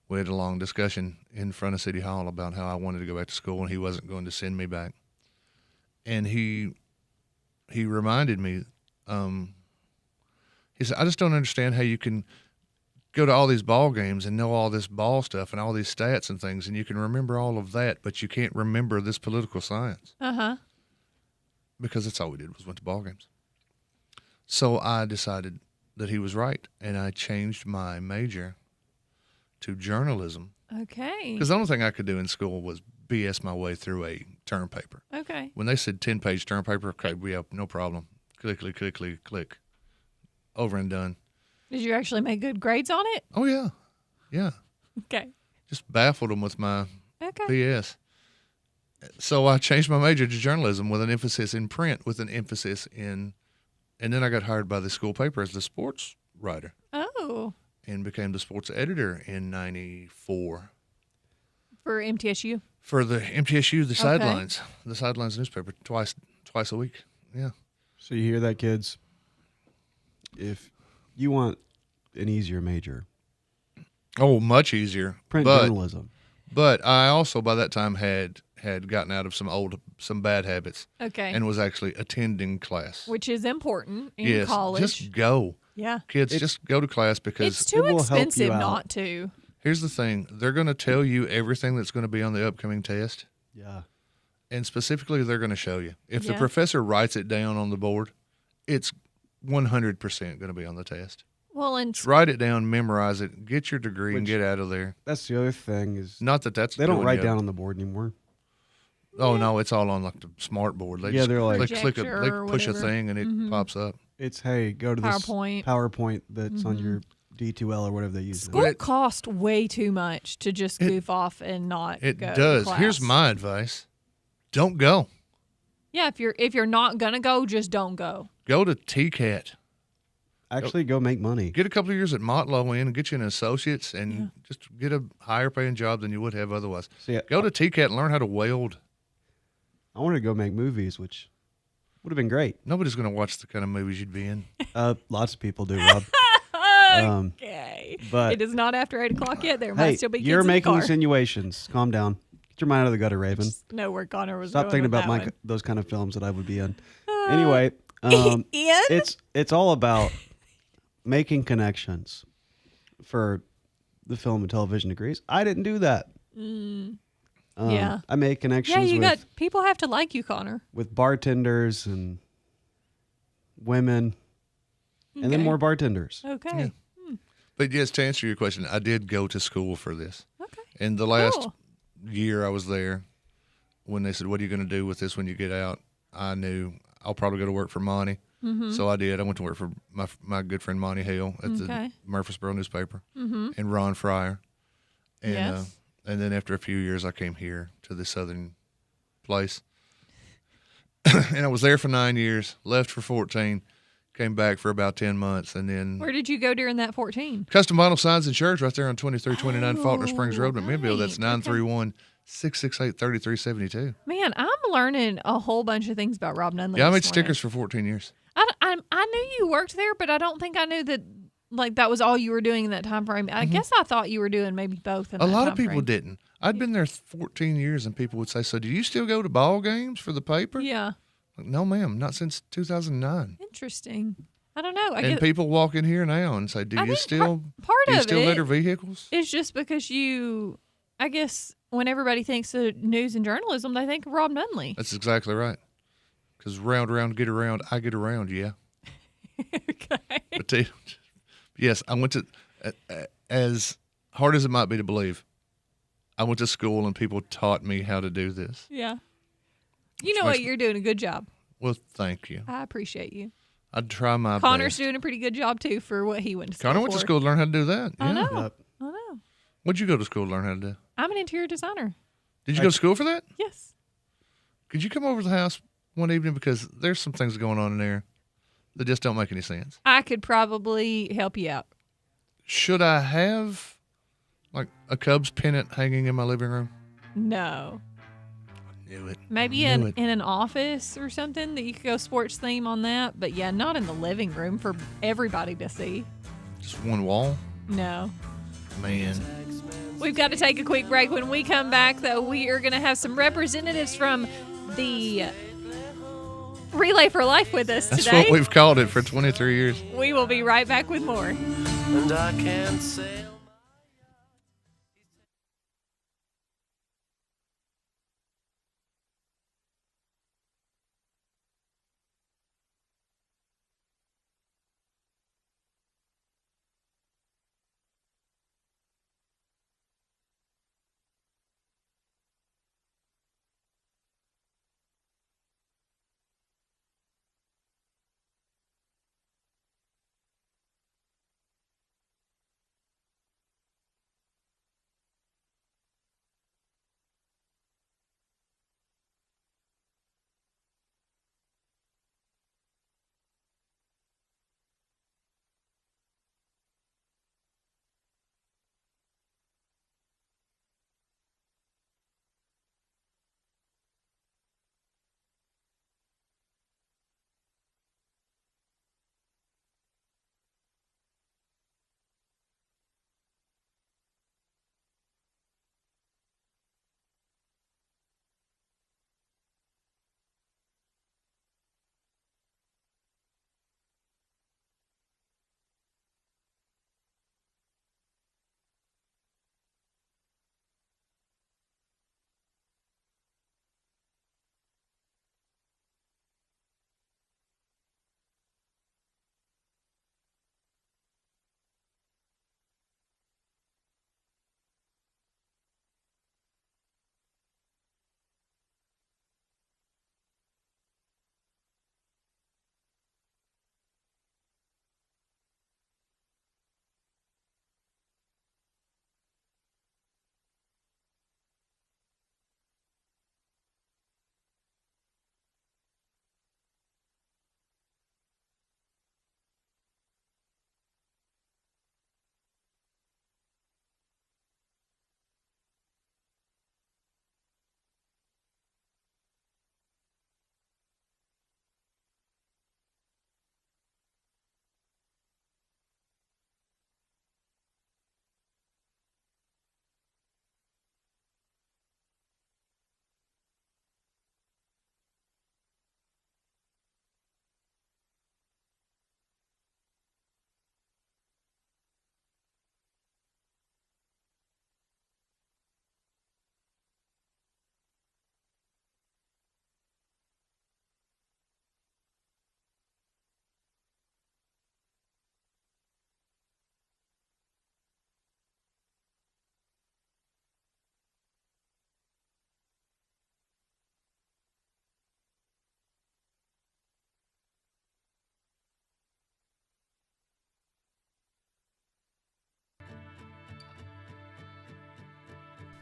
F: we had a long discussion in front of City Hall about how I wanted to go back to school, and he wasn't going to send me back. And he reminded me, he said, I just don't understand how you can go to all these ball games and know all this ball stuff and all these stats and things, and you can remember all of that, but you can't remember this political science.
E: Uh-huh.
F: Because that's all we did was went to ball games. So I decided that he was right, and I changed my major to journalism.
E: Okay.
F: Because the only thing I could do in school was BS my way through a term paper.
E: Okay.
F: When they said 10-page term paper, okay, we have no problem. Click, click, click, click, click. Over and done.
E: Did you actually make good grades on it?
F: Oh, yeah. Yeah.
E: Okay.
F: Just baffled them with my
E: Okay.
F: BS. So I changed my major to journalism with an emphasis in print, with an emphasis in, and then I got hired by the school paper as the sports writer
E: Oh.
F: and became the sports editor in '94
E: For MTSU?
F: for the MTSU,
E: Okay.
F: the sidelines newspaper twice a week. Yeah.
S: So you hear that, kids? If you want an easier major,
F: Oh, much easier.
S: print
F: but,
S: journalism.
F: But I also by that time had gotten out of some bad habits.
E: Okay.
F: And was actually attending class.
E: Which is important in
F: Yes,
E: college.
F: just go.
E: Yeah.
F: Kids, just go to class because
E: It's too expensive not to.
F: Here's the thing. They're going to tell you everything that's going to be on the upcoming test.
S: Yeah.
F: And specifically, they're going to show you. If the
E: Yeah.
F: professor writes it down on the board, it's 100% going to be on the test.
E: Well, and
F: Just write it down, memorize it, get your degree, and get out of there.
S: That's the other thing is
F: Not that that's
S: they don't
F: doing
S: write
F: you-
S: down on the board anymore.
F: Oh, no, it's all on like the smart board. They
S: Yeah,
F: just
S: they're like-
F: they click
E: Projector
F: they
E: or
F: push a
E: whatever.
F: thing and it
E: Mhm.
F: pops up.
S: It's, hey, go to this
E: PowerPoint.
S: PowerPoint that's on
E: Mhm.
S: your D2L or whatever they use. now.
E: School costs way too much to just goof off and not
F: It
E: go to
F: does.
E: class.
F: Here's my advice. Don't go.
E: Yeah, if you're not gonna go, just don't go.
F: Go to TCAT.
S: Actually, go make money.
F: Get a couple of years at Motlow in and get you an associate's and just get a higher paying job than you would have otherwise.
S: See,
F: Go to TCAT and learn how to weld.
S: I wanted to go make movies, which would have been great.
F: Nobody's going to watch the kind of movies you'd be in.
S: Lots of people do, Rob.
E: Okay.
S: but
E: it is not after 8 o'clock yet. There might
S: hey,
E: still be kids
S: you're
E: in the
S: making
E: car.
S: insinuations. Calm down. Get your mind out of the gutter, Raven.
E: Know where Connor was
S: Stop
E: going
S: thinking
E: with
S: about
E: that one.
S: those kind of films that I would be in. Anyway,
E: Ian?
S: it's all about making connections for the film and television degrees. I didn't do that.
E: Yeah.
S: I made connections
E: Yeah, you
S: with,
E: got people have to like you, Connor.
S: with bartenders and women, and then
E: Okay.
S: more bartenders.
E: Okay.
F: But yes, to answer your question, I did go to school for this. Okay. And the last
E: Cool.
F: year I was there, when they said, "What are you going to do with this when you get out?" I knew I'll probably go to work for Monty.
E: Mhm.
F: So I did. I went to work for my good friend Monty Hale at
E: Okay.
F: the Murfreesboro newspaper,
E: Mhm.
F: and Ron Fryer. And,
E: Yes.
F: And then after a few years, I came here to the southern place. And I was there for 9 years, left for 14, Came back for about 10 months, and then
E: Where did you go during that 14?
F: Custom Vinyl Signs and Shirts right there on 2329 Faulkner Springs Road, McMinnville. That's
E: right.
F: 931-668-3372.
E: Man, I'm learning a whole bunch of things about Rob Nunley.
F: Yeah, I
E: this
F: made
E: morning.
F: stickers for 14 years.
E: I knew you worked there, but I don't think I knew that like that was all you were doing in that time frame. I guess I thought you were doing maybe both. In
F: A
E: that
F: lot
E: time
F: of people
E: frame.
F: didn't. I'd been there 14 years, and people would say, "So, do you still go to ball games for the paper?"
E: Yeah.
F: Like, no, ma'am, not since 2009.
E: Interesting. I don't know. I
F: And
E: guess
F: people walk in here now and say, "Do you still
E: part
F: do you
E: of
F: still
E: it
F: litter vehicles?"
E: It's just because you, I guess, when everybody thinks of news and journalism, they think of Rob Nunley.
F: That's exactly right. Because round, get around, I get around, yeah. But yes, I went to, as hard as it might be to believe, I went to school and people taught me how to do this.
E: Yeah. You know what? You're doing a good job.
F: Well, thank you.
E: I appreciate you.
F: I'd try my
E: Connor's
F: best.
E: doing a pretty good job, too, for what he went to school
F: Connor went to
E: for.
F: school to learn how to do that.
E: I
F: Yeah.
E: know. I know.
F: What'd you go to school to learn how to do?
E: I'm an interior designer.
F: Did you go to school for that?
E: Yes.
F: Could you come over to the house one evening? Because there's some things going on in there that just don't make any sense.
E: I could probably help you out.
F: Should I have like a Cubs pennant hanging in my living room?
E: No.
F: Knew it.
E: Maybe
F: Knew
E: in
F: it.
E: an office or something that you could go sports theme on that. But yeah, not in the living room for everybody to see.
F: Just one wall?
E: No.
F: Man.
E: We've got to take a quick break. When we come back, though, we are going to have some representatives from the Relay for Life with us
F: That's
E: today.
F: what we've called it for 23 years.
E: We will be right back with more.
G: And I can't say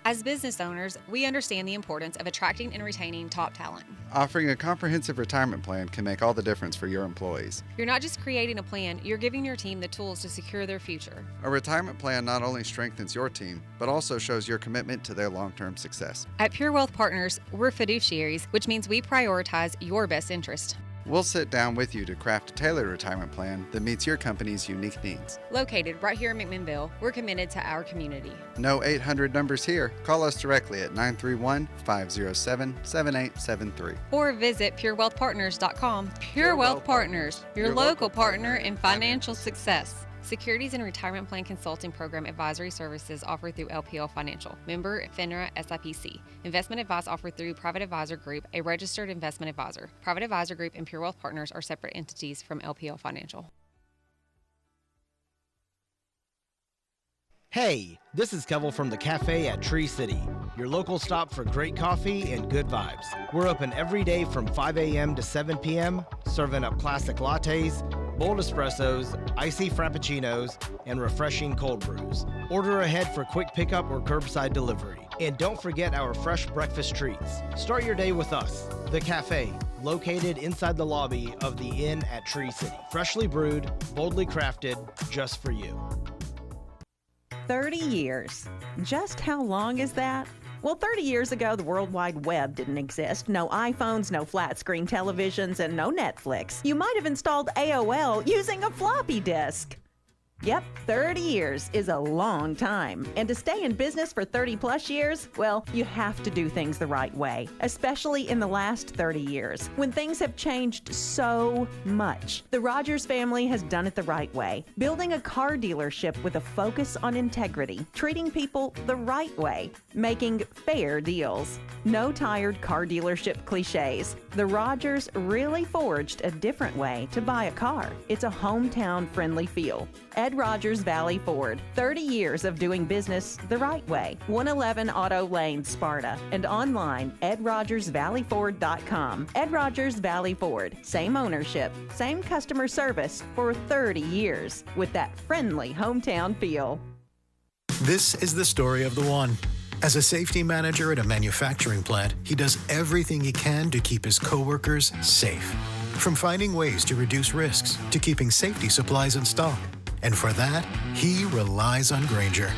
B: As business owners, we understand the importance of attracting and retaining top talent.
C: Offering a comprehensive retirement plan can make all the difference for your employees.
B: You're not just creating a plan, you're giving your team the tools to secure their future.
C: A retirement plan not only strengthens your team, but also shows your commitment to their long-term success.
B: At Pure Wealth Partners, we're fiduciaries, which means we prioritize your best interest.
C: We'll sit down with you to craft a tailored retirement plan that meets your company's unique needs.
B: Located right here in McMinnville, we're committed to our community.
C: No 800 numbers here. Call us directly at 931-507-7873.
B: Or visit purewealthpartners.com. Pure Wealth Partners, your local partner in financial success. Securities and Retirement Plan Consulting Program advisory services offered through LPL Financial. Member FINRA SIPC. Investment advice offered through Private Advisor Group, a registered investment advisor. Private Advisor Group and Pure Wealth Partners are separate entities from LPL Financial.
H: Hey, this is Kevel from the Cafe at Tree City, your local stop for great coffee and good vibes. We're open every day from 5 a.m. to 7 p.m., serving up classic lattes, bold espressos, icy frappuccinos, and refreshing cold brews. Order ahead for quick pickup or curbside delivery. And don't forget our fresh breakfast treats. Start your day with us, The Cafe, located inside the lobby of the Inn at Tree City. Freshly brewed, boldly crafted, just for you.
I: 30 years. Just how long is that? Well, 30 years ago, the World Wide Web didn't exist. No iPhones, no flat screen televisions, and no Netflix. You might have installed AOL using a floppy disk. Yep, 30 years is a long time. And to stay in business for 30 plus years, well, you have to do things the right way, especially in the last 30 years, when things have changed so much. The Rogers family has done it the right way, building a car dealership with a focus on integrity, treating people the right way, making fair deals. No tired car dealership cliches. The Rogers really forged a different way to buy a car. It's a hometown-friendly feel. Ed Rogers Valley Ford. 30 years of doing business the right way. 111 Auto Lane, Sparta. And online, edrogersvalleyford.com. Ed Rogers Valley Ford. Same ownership, same customer service for 30 years with that friendly hometown feel.
Y: This is the story of the one. As a safety manager at a manufacturing plant, he does everything he can to keep his coworkers safe. From finding ways to reduce risks to keeping safety supplies in stock. And for that, he relies on Grainger.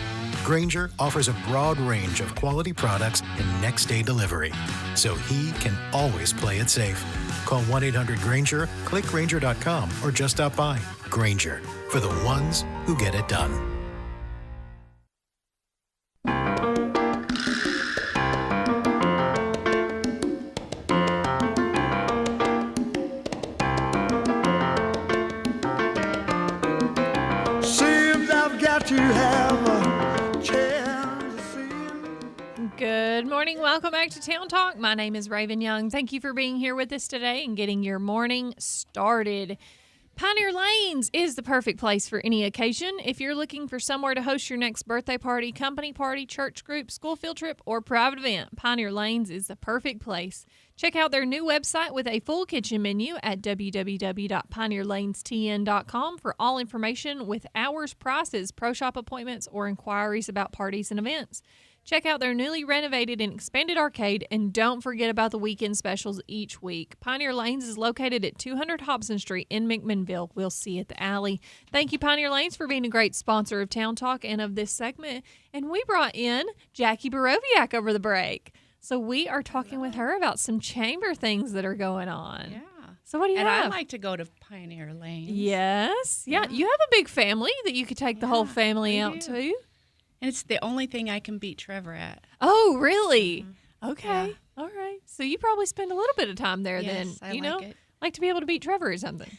Y: Grainger offers a broad range of quality products and next-day delivery, so he can always play it safe. Call 1-800-GRAINGER, click Grainger.com, or just stop by. Grainger, for the ones who get it done.
E: Good morning. Welcome back to Town Talk. My name is Raven Young. Thank you for being here with us today and getting your morning started. Pioneer Lanes is the perfect place for any occasion. If you're looking for somewhere to host your next birthday party, company party, church group, school field trip, or private event, Pioneer Lanes is the perfect place. Check out their new website with a full kitchen menu at www.pioneerlanestn.com for all information with hours, prices, pro shop appointments, or inquiries about parties and events. Check out their newly renovated and expanded arcade, and don't forget about the weekend specials each week. Pioneer Lanes is located at 200 Hobson Street in McMinnville. We'll see you at the alley. Thank you, Pioneer Lanes, for being a great sponsor of Town Talk and of this segment. And we brought in Jackie Borowiak over the break. So we are talking with her about some chamber things that are going on.
Z: Yeah.
E: So what do you
Z: and
E: have?
Z: I like to go to Pioneer Lanes.
E: Yes. Yeah. You have a big family that you could take the whole family out to.
Z: And it's the only thing I can beat Trevor at.
E: Oh, really? Okay. Yeah. All right. So you probably spend a little bit of time there then.
Z: I
E: you
Z: like
E: know,
Z: it.
E: Like to be able to beat Trevor or something.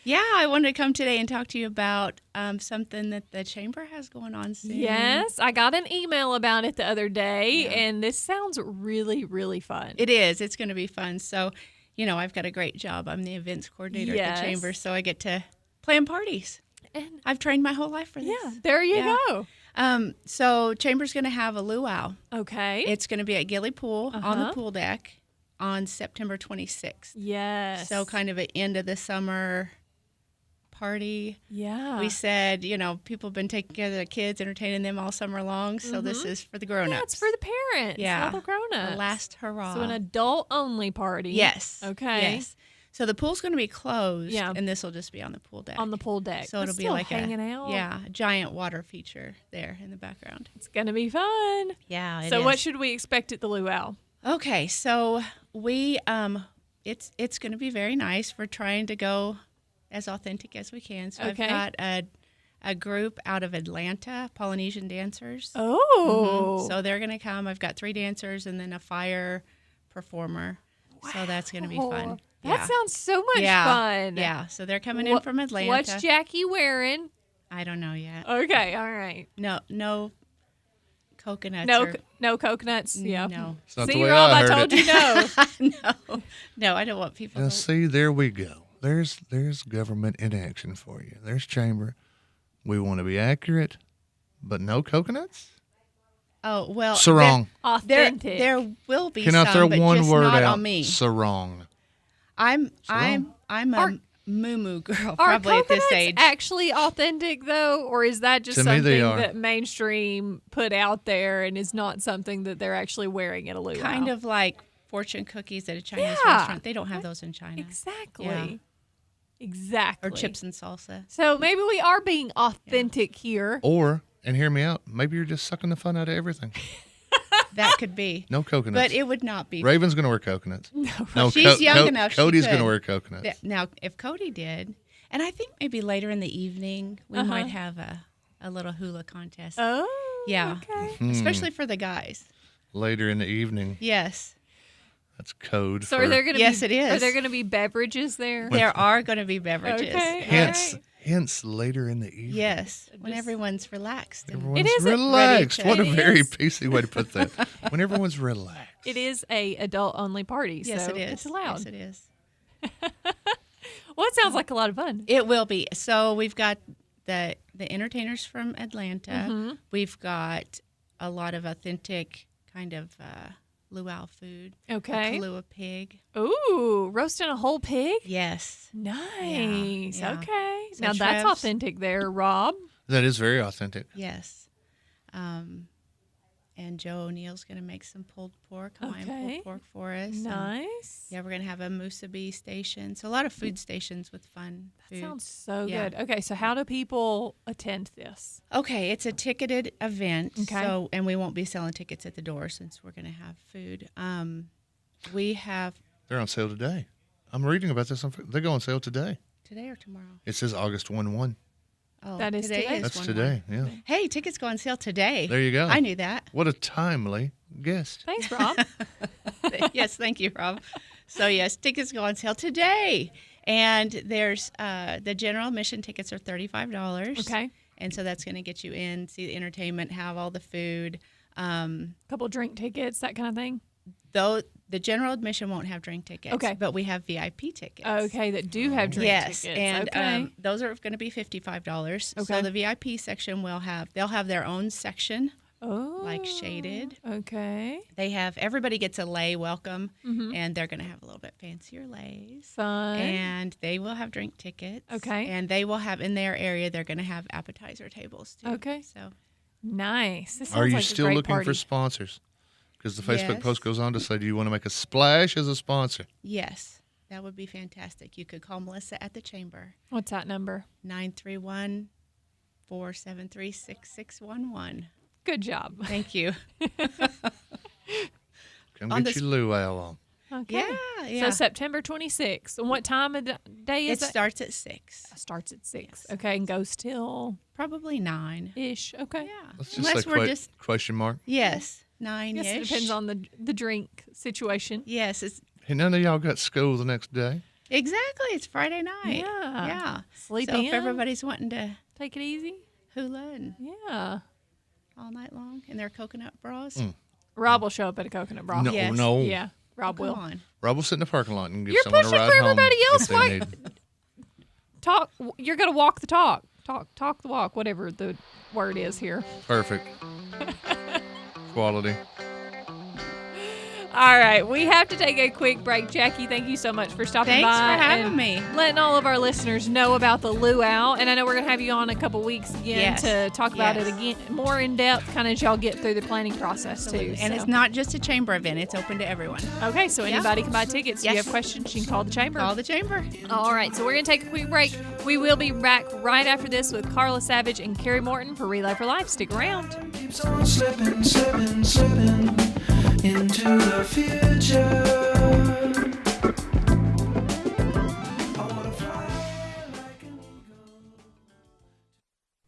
Z: Yeah, I wanted to come today and talk to you about something that the chamber has going on soon.
E: Yes, I got an email about it the other day, and this sounds really, really fun.
Z: It is. It's going to be fun. So, you know, I've got a great job. I'm the events coordinator at the chamber, so I get to plan parties. And I've trained my whole life for this.
E: Yeah, there you go.
Z: So Chamber's going to have a luau.
E: Okay.
Z: It's going to be at Gilly Pool on the pool deck on September 26th.
E: Yes.
Z: So kind of an end of the summer party.
E: Yeah.
Z: We said, people have been taking care of their kids, entertaining them all summer long. So this is for the grown-ups.
E: Yeah, it's for the parents.
Z: Yeah.
E: All the grown-ups.
Z: The last hurrah.
E: So an adult-only party.
Z: Yes.
E: Okay.
Z: Yes. So the pool's going to be closed,
E: Yeah.
Z: and this will just be on the pool deck.
E: On the pool deck.
Z: So
E: But
Z: it'll be
E: still
Z: like
E: hanging out.
Z: a giant water feature there in the background.
E: It's going to be fun.
Z: Yeah, it
E: So
Z: is.
E: what should we expect at the Luau?
Z: Okay, so we it's going to be very nice. We're trying to go as authentic as we can. So
E: Okay.
Z: I've got a group out of Atlanta, Polynesian dancers.
E: Oh.
Z: So they're going to come. I've got 3 dancers and then a fire performer. So that's going to be fun.
E: That sounds so much
Z: Yeah.
E: fun.
Z: Yeah, so they're coming in from Atlanta.
E: What's Jackie wearing?
Z: I don't know yet.
E: Okay, all right.
Z: No coconuts.
E: No coconuts. Yeah.
Z: No.
F: It's not the
E: See,
F: way
E: Rob,
F: I
E: I
F: heard
E: told
F: it.
E: you no.
Z: No, I don't want people.
F: Now, see, there we go. There's government in action for you. There's chamber. We want to be accurate, but no coconuts?
Z: Oh, well.
F: Sarong.
E: Authentic.
Z: There will be
F: Can I
Z: some,
F: throw
Z: but
F: one
Z: just
F: word
Z: not
F: out?
Z: on me.
F: Sarong.
Z: I'm a moo girl probably
E: Are
Z: at this
E: coconuts
Z: age.
E: actually authentic though, or is that just
F: To me, they
E: something
F: are.
E: that mainstream put out there and is not something that they're actually wearing at a luau?
Z: Kind of like fortune cookies at a Chinese
E: Yeah.
Z: restaurant. They don't have those in China.
E: Exactly.
Z: Yeah.
E: Exactly.
Z: Or chips and salsa.
E: So maybe we are being authentic here.
F: Or, and hear me out, maybe you're just sucking the fun out of everything.
Z: That could be.
F: No coconuts.
Z: But it would not be.
F: Raven's going to wear coconuts. No,
Z: she's young enough.
F: Cody's
Z: she
F: going to
Z: could.
F: wear coconuts.
Z: Now, if Cody did, and I think maybe later in the evening we might have a little hula contest.
E: Oh,
Z: yeah.
E: okay.
Z: Especially for the guys.
F: Later in the evening.
Z: Yes.
F: That's code
E: So
F: for...
E: are there going to
Z: Yes,
E: be?
Z: it is.
E: Are there going to be beverages there?
Z: There are going to be beverages.
E: Okay.
F: Hence, later in the evening.
Z: Yes, when everyone's relaxed. And
F: Everyone's
E: is
F: relaxed.
Z: ready
F: What a
Z: to-
F: very
Z: It
F: PC way to put that. When everyone's relaxed.
E: It is a adult only party.
Z: Yes,
E: so
Z: it is.
E: It's allowed.
Z: Yes, it is.
E: Well, it sounds like a lot of fun.
Z: It will be. So we've got the entertainers from Atlanta.
E: Mhm.
Z: We've got a lot of authentic kind of luau food.
E: Okay.
Z: A Kahlua pig.
E: Ooh, roasting a whole pig?
Z: Yes.
E: Nice.
Z: Yeah.
E: Okay.
Z: So
E: Now that's
Z: Trev's-
E: authentic there, Rob.
F: That is very authentic.
Z: Yes. And Joe O'Neill's going to make some pulled pork, Hawaiian
E: Okay.
Z: pulled pork for us. And,
E: Nice.
Z: yeah, we're going to have a musubi station. So a lot of food stations with fun food.
E: Sounds so
Z: Yeah.
E: good. Okay, so how do people attend this?
Z: Okay, it's a ticketed event.
E: Okay.
Z: So, and we won't be selling tickets at the door since we're going to have food. We have
F: They're on sale today. I'm reading about this. They go on sale today.
Z: today or tomorrow.
F: It says August 1-1.
Z: Oh,
E: That is today?
Z: is
F: That's
Z: 1/1.
F: today, yeah.
Z: Hey, tickets go on sale today.
F: There you go.
Z: I knew that.
F: What a timely guest.
E: Thanks, Rob.
Z: Yes, thank you, Rob. So yes, tickets go on sale today, and there's the general admission tickets are $35.
E: Okay.
Z: And so that's going to get you in, see the entertainment, have all the food.
E: Couple drink tickets, that kind of thing.
Z: Though the general admission won't have drink tickets,
E: Okay.
Z: but we have VIP tickets.
E: Okay, that do have drink
Z: yes,
E: tickets.
Z: and
E: okay.
Z: those are going to be $55.
E: Okay.
Z: So the VIP section they'll have their own section,
E: oh,
Z: like shaded.
E: Okay.
Z: They have everybody gets a lei welcome,
E: Mhm.
Z: and they're going to have a little bit fancier leis.
E: Fun.
Z: And they will have drink tickets.
E: Okay.
Z: And they will have in their area. They're going to have appetizer tables too.
E: Okay.
Z: So
E: Nice. This
F: Are
E: sounds
F: you
E: like a
F: still
E: great
F: looking
E: party.
F: for sponsors? Because the Facebook
Z: Yes.
F: post goes on to say, do you want to make a splash as a sponsor?
Z: yes, that would be fantastic. You could call Melissa at the chamber.
E: What's that number?
Z: 931-473-6611.
E: Good job.
Z: Thank you.
F: Come
Z: On
F: get
Z: the
F: your luau on.
E: Okay.
Z: Yeah.
E: So September 26th. And what time of day is
Z: It
E: it?
Z: starts at 6.
E: Starts at 6. Okay, and goes till
Z: Probably 9.
E: ish. Okay.
Z: Yeah.
F: Let's just
Z: Unless
F: say
Z: we're just
F: question mark.
Z: yes, 9ish.
E: Yes, it depends on the drink situation.
Z: Yes, it's
F: Hey, none of y'all got school the next day.
Z: exactly. It's Friday night.
E: Yeah.
Z: Yeah.
E: Sleep
Z: so
E: in.
Z: if everybody's wanting to
E: Take it easy.
Z: hula and
E: Yeah.
Z: all night long in their coconut bras.
F: Mm.
E: Rob will show up at a coconut bra.
F: No,
Z: Yes.
F: no.
E: Yeah, Rob
Z: Come
E: will.
Z: on.
F: Rob will sit in the parking lot and give
E: You're
F: someone a
E: pushing
F: ride
E: for
F: home
E: everybody
F: if
E: else.
F: they
E: Why-
F: need.
E: Talk. You're gonna walk the talk. Talk the walk. Whatever the word is here.
F: Perfect. Quality.
E: All right, we have to take a quick break. Jackie, thank you so much for stopping
Z: Thanks
E: by.
Z: for having
E: and
Z: me.
E: Letting all of our listeners know about the luau. And I know we're going to have you on a couple weeks again
Z: Yes.
E: to talk about it
Z: Yes.
E: again, more in depth, kind of as y'all get through the planning process too.
Z: And it's not just a chamber event, it's open to everyone.
E: Okay, so
Z: Yeah.
E: anybody can buy tickets. If you
Z: Yes.
E: have questions, you can call the chamber.
Z: Call the chamber.
E: All right, so we're going to take a quick break. We will be back right after this with Carla Savage and Carrie Morton for Relay for Life. Stick around.
D: Keeps on slipping, slipping, slipping into the future.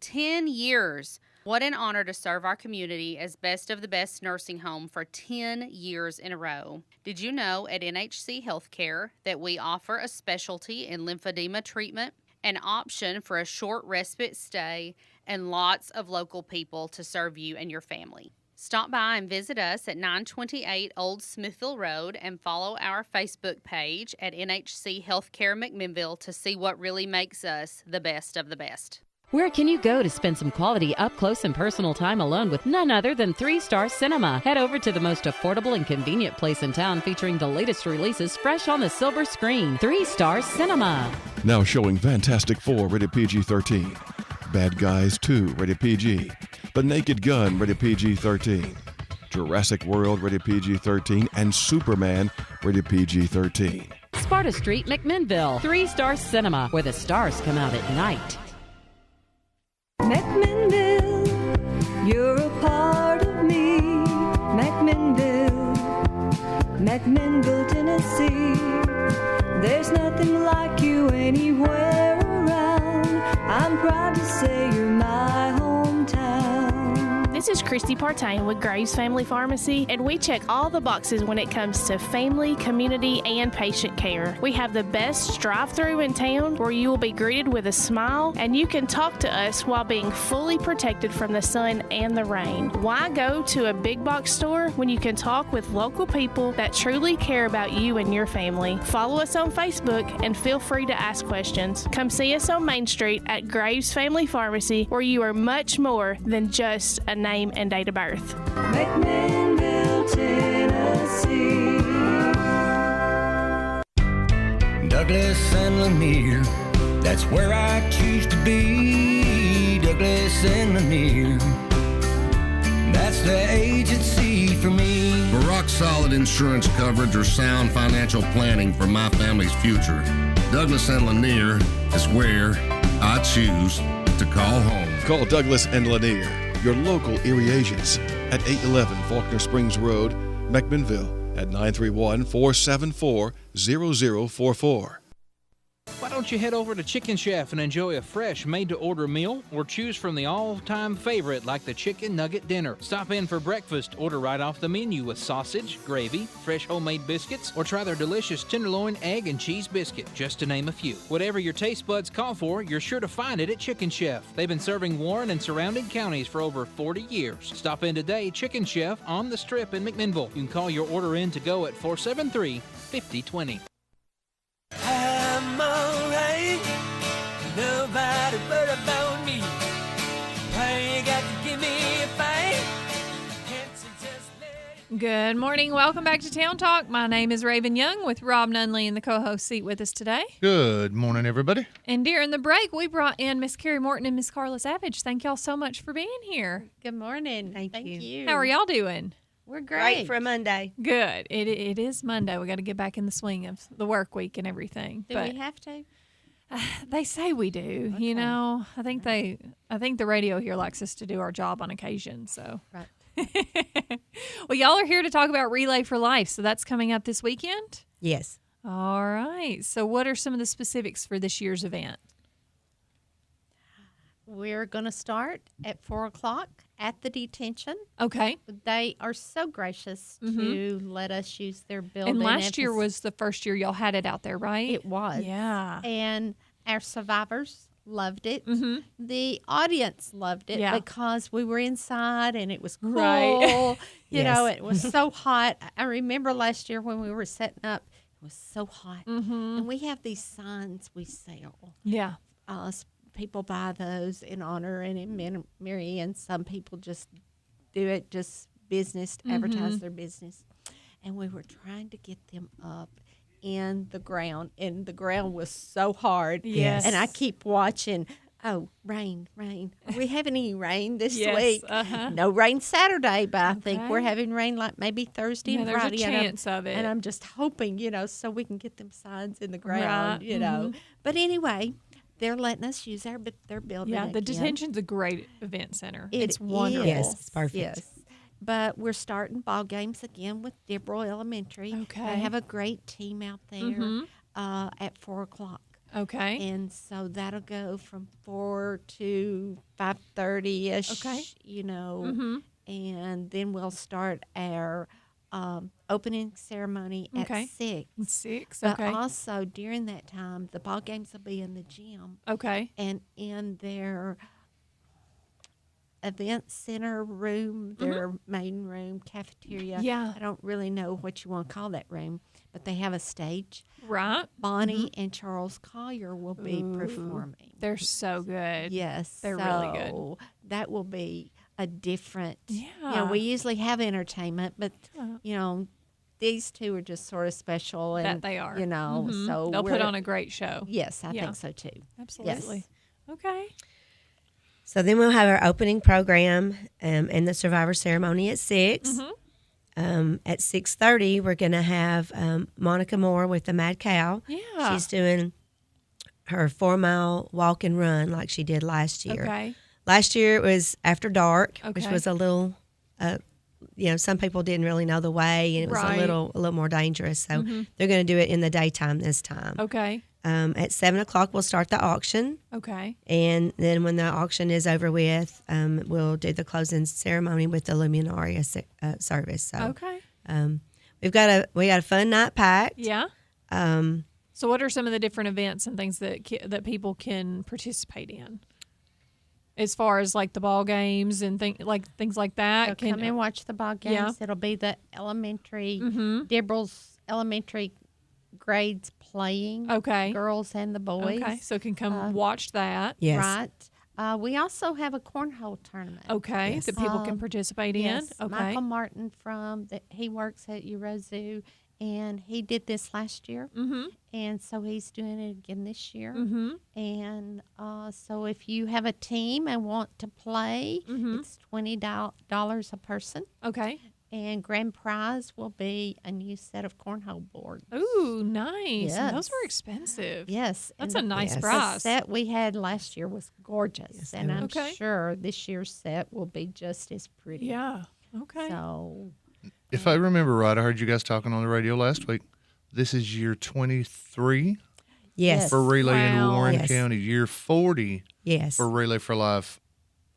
K: 10 years. What an honor to serve our community as Best of the Best Nursing Home for 10 years in a row. Did you know at NHC Healthcare that we offer a specialty in lymphedema treatment, an option for a short respite stay, and lots of local people to serve you and your family? Stop by and visit us at 928 Old Smithville Road and follow our Facebook page at NHC Healthcare McMinnville to see what really makes us the best of the best.
L: Where can you go to spend some quality up-close and personal time alone with none other than 3 Star Cinema? Head over to the most affordable and convenient place in town featuring the latest releases fresh on the silver screen. 3 Star Cinema.
A: Now showing Fantastic Four rated PG-13, Bad Guys 2 rated PG, The Naked Gun rated PG-13, Jurassic World rated PG-13, and Superman rated PG-13.
L: Sparta Street, McMinnville. 3 Star Cinema, where the stars come out at night.
J: McMinnville, you're a part of me. McMinnville, McMinnville, Tennessee. There's nothing like you anywhere around. I'm proud to say you're my hometown.
M: This is Christy Partain with Graves Family Pharmacy, and we check all the boxes when it comes to family, community, and patient care. We have the best drive-through in town where you will be greeted with a smile, and you can talk to us while being fully protected from the sun and the rain. Why go to a big box store when you can talk with local people that truly care about you and your family? Follow us on Facebook and feel free to ask questions. Come see us on Main Street at Graves Family Pharmacy, where you are much more than just a name and date of birth.
J: McMinnville, Tennessee.
D: Douglas and Lanier, that's where I choose to be. Douglas and Lanier, that's the agency for me.
N: For rock solid insurance coverage or sound financial planning for my family's future, Douglas and Lanier is where I choose to call home.
A: Call Douglas and Lanier, your local Erie agents, at 811 Faulkner Springs Road, McMinnville, at 931-474-0044.
O: Why don't you head over to Chicken Chef and enjoy a fresh made-to-order meal, or choose from the all-time favorite like the Chicken Nugget Dinner. Stop in for breakfast, order right off the menu with sausage, gravy, fresh homemade biscuits, or try their delicious tenderloin, egg, and cheese biscuit, just to name a few. Whatever your taste buds call for, you're sure to find it at Chicken Chef. They've been serving Warren and surrounding counties for over 40 years. Stop in today, Chicken Chef on the Strip in McMinnville. You can call your order in to go at 473-5020.
D: I'm alright, nobody but about me. Why you got to give me a fight? Can't you just let
E: Good morning. Welcome back to Town Talk. My name is Raven Young with Rob Nunley in the co-host seat with us today.
F: Good morning, everybody.
E: And during the break, we brought in Miss Carrie Morton and Miss Carla Savage. Thank y'all so much for being here.
Z: Good morning. Thank you.
E: How are y'all doing?
Z: We're great
P: for a Monday.
E: Good. It is Monday. We got to get back in the swing of the work week and everything.
Z: Do we have to?
E: They say we do. You know, I think the radio here likes us to do our job on occasion. So,
Z: right.
E: Well, y'all are here to talk about Relay for Life. So that's coming up this weekend.
P: Yes.
E: All right. So, what are some of the specifics for this year's event?
Z: We're going to start at 4 o'clock at the detention.
E: Okay.
Z: They are so gracious to let us use their building.
E: And last year was the first year y'all had it out there, right?
Z: It was.
E: Yeah.
Z: And our survivors loved it. The audience loved it because we were inside and it was cool.
E: Right.
Z: You know, it was so hot. I remember last year when we were setting up, it was so hot. And we have these signs we sell.
E: Yeah.
Z: People buy those in honor and in memory, and some people just do it just business to advertise their business.
P: and we were trying to get them up in the ground, and the ground was so hard.
E: Yes.
P: And I keep watching. Oh, rain. Are we having any rain this
E: Yes,
P: week?
E: uh-huh.
P: No rain Saturday, but I think
E: Okay.
P: we're having rain like maybe Thursday
E: Yeah,
P: and
E: there's a
P: Friday. and I'm-
E: chance of it.
P: And I'm just hoping, so we can get them signs in the ground,
E: Right,
P: you know. But anyway, they're letting us use their building.
E: Yeah, the
P: again.
E: detention's a great event center.
P: It
E: It's wonderful.
P: is.
Q: it's perfect.
P: Yes. But we're starting ball games again with Dibrow Elementary.
E: Okay.
P: They have a great team out there
E: Mhm.
P: at 4 o'clock.
E: Okay.
P: And so that'll go from 4 to 5:30-ish,
E: Okay. Mhm.
P: And then we'll start our opening ceremony
E: Okay.
P: at 6.
E: 6,
P: But
E: okay.
P: also during that time, the ball games will be in the gym.
E: Okay.
P: And in their event center room, their main room, cafeteria.
E: Yeah.
P: I don't really know what you want to call that room, but they have a stage.
E: Right.
P: Bonnie and Charles Collier will be performing.
E: They're so good.
P: Yes.
E: They're really good.
P: so That will be a different.
E: Yeah.
P: We usually have entertainment, but,
E: Uh-huh.
P: these two are just sort of special. And,
E: That they are.
P: So
E: they'll put
P: we're-
E: on a great show.
P: Yes, I
E: Yeah.
P: think so too.
E: Absolutely.
P: Yes.
E: Okay.
Q: So then we'll have our opening program and the survivor ceremony at 6. At 6:30, we're going to have Monica Moore with the Mad Cow.
E: Yeah.
Q: She's doing her 4-mile walk and run like she did last year.
E: Okay.
Q: Last year it was after dark, which
E: Okay.
Q: was a little, some people didn't really know the way, and it was
E: Right.
Q: a little more dangerous. So
E: Mhm.
Q: they're going to do it in the daytime this time.
E: Okay.
Q: At 7 o'clock, we'll start the auction.
E: Okay.
Q: And then when the auction is over with, we'll do the closing ceremony with the Luminaria service. So,
E: Okay.
Q: we got a fun night packed.
E: Yeah.
Q: Um,
E: So, what are some of the different events and things that that people can participate in? As far as like the ball games and things like that,
P: They'll come and watch the ball games.
E: Yeah.
P: It'll be the elementary,
E: Mhm.
P: Dibrow's elementary grades playing.
E: Okay.
P: Girls and the boys.
E: Okay, so can come watch that.
P: Right. We also have a cornhole tournament.
E: Okay, that people can participate in.
P: Yes.
E: Okay.
P: Michael Martin he works at Eurozoo, and he did this last year.
E: Mm-hmm.
P: And so he's doing it again this year.
E: Mhm.
P: And so if you have a team and want to play, it's $20 a person.
E: Okay.
P: And grand prize will be a new set of cornhole boards.
E: Ooh, nice. And those
P: Yes.
E: were expensive.
P: Yes.
E: That's
P: and
E: a nice
P: the
E: prize.
P: set we had last year was gorgeous. and I'm
E: Okay.
P: sure this year's set will be just as pretty.
E: Yeah. Okay.
P: So
F: If I remember right, I heard you guys talking on the radio last week. This is year 23
Q: Yes.
F: for Relay in
Q: Wow.
F: Warren
Q: Yes.
F: County, year 40
Q: Yes.
F: for Relay for Life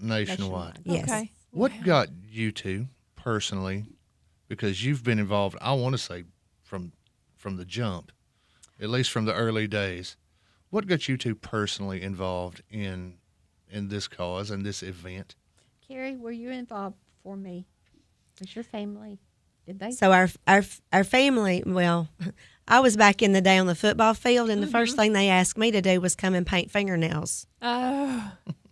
F: nationwide.
Q: Yes. Okay.
F: What got you two personally, because you've been involved, I want to say from the jump, at least from the early days, what got you two personally involved in this cause and this event?
P: Carrie, were you involved before me? Was your family? Did they?
Q: So our family, well, I was back in the day on the football field, and the first thing they asked me to do was come and paint fingernails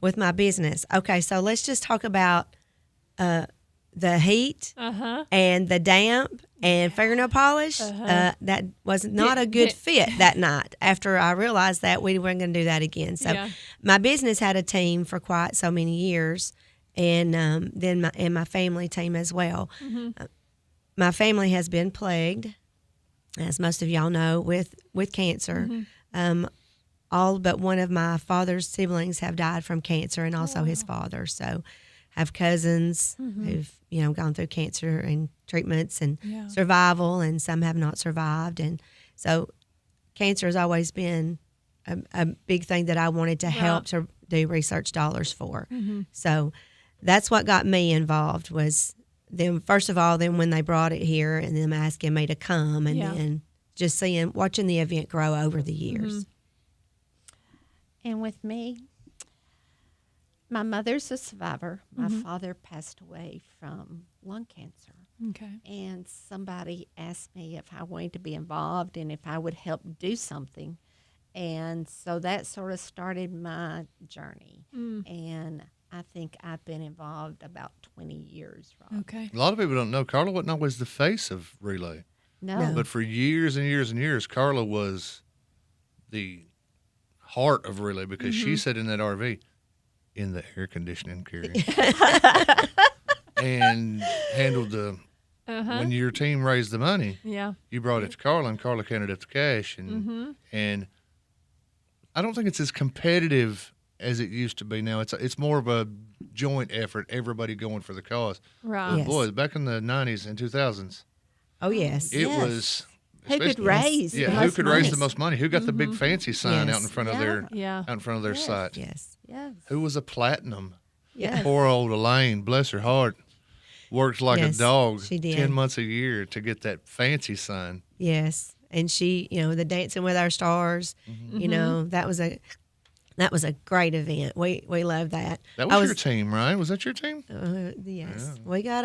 Q: with my business. Okay, so let's just talk about the heat and the damp and fingernail polish. That was not a good fit that night. After I realized that, we weren't going to do that again. So
E: Yeah.
Q: my business had a team for quite so many years, and then my family team as well. My family has been plagued, as most of y'all know, with cancer. All but one of my father's siblings have died from cancer, and also his father. So, I have cousins who've gone through cancer and treatments and survival, and some have not survived. And so, cancer has always been a big thing that I wanted to help to do research dollars for. So, that's what got me involved was. Then first of all, then when they brought it here and them asking me to come, and then just watching the event grow over the years.
P: And with me, my mother's a survivor. My father passed away from lung cancer.
E: Okay.
P: And somebody asked me if I wanted to be involved and if I would help do something. And so that sort of started my journey. And I think I've been involved about 20 years, Rob.
E: Okay.
F: A lot of people don't know Carla wasn't always the face of relay.
P: No.
F: But for years and years and years, Carla was the heart of relay because she sat in that RV in the air conditioning carrier and handled the. When your team raised the money, you brought it to Carla, and Carla counted up the cash, and I don't think it's as competitive as it used to be now. It's more of a joint effort, everybody going for the cause.
E: Right.
F: But
Q: Yes.
F: boy, back in the 90s and 2000s,
Q: Oh, yes.
F: it was.
P: Who could
F: especially-
P: raise the
F: who
P: most
F: could
P: money?
F: raise the most money? Who got the big fancy sign out in front of their
E: Yeah.
F: out in front of their site?
Q: Yes.
P: Yes.
F: Who was a platinum?
P: Yes.
F: Poor old Elaine, bless her heart, worked like
Q: Yes,
F: a dog
Q: she did.
F: 10 months a year to get that fancy sign.
Q: Yes. And she, the Dancing with Our Stars, that was a great event. We loved that.
F: That was your team, right? Was that your team?
Q: Yes. We got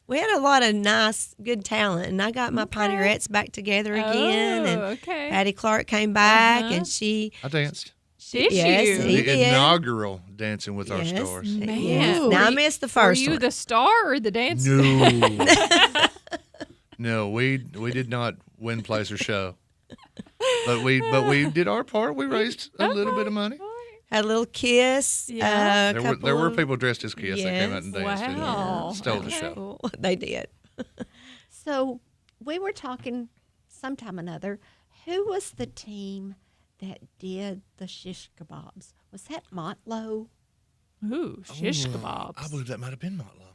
Q: we had a lot of nice, good talent, and I got my Pioneerettes back together again, and
E: okay.
Q: Patty Clark came back, and she.
F: I danced.
E: Did
Q: Yes,
E: you?
Q: he
F: The
Q: did.
F: inaugural Dancing with Our
Q: Yes.
F: Stars.
E: Man.
Q: Yes. Now I missed the first
E: Were you
Q: one.
E: the star or the dancer?
F: No. No, we did not win, place, or show. But we did our part. We raised a little bit of money.
Q: Had a little kiss.
E: Yeah.
F: There were people dressed as kids that came out and
Q: Yes.
F: danced
E: Wow.
F: and stole the show.
Q: They did.
P: So we were talking sometime or another. Who was the team that did the shish kebabs? Was that Motlow?
E: Ooh, shish kebabs.
F: I believe that might have been Motlow.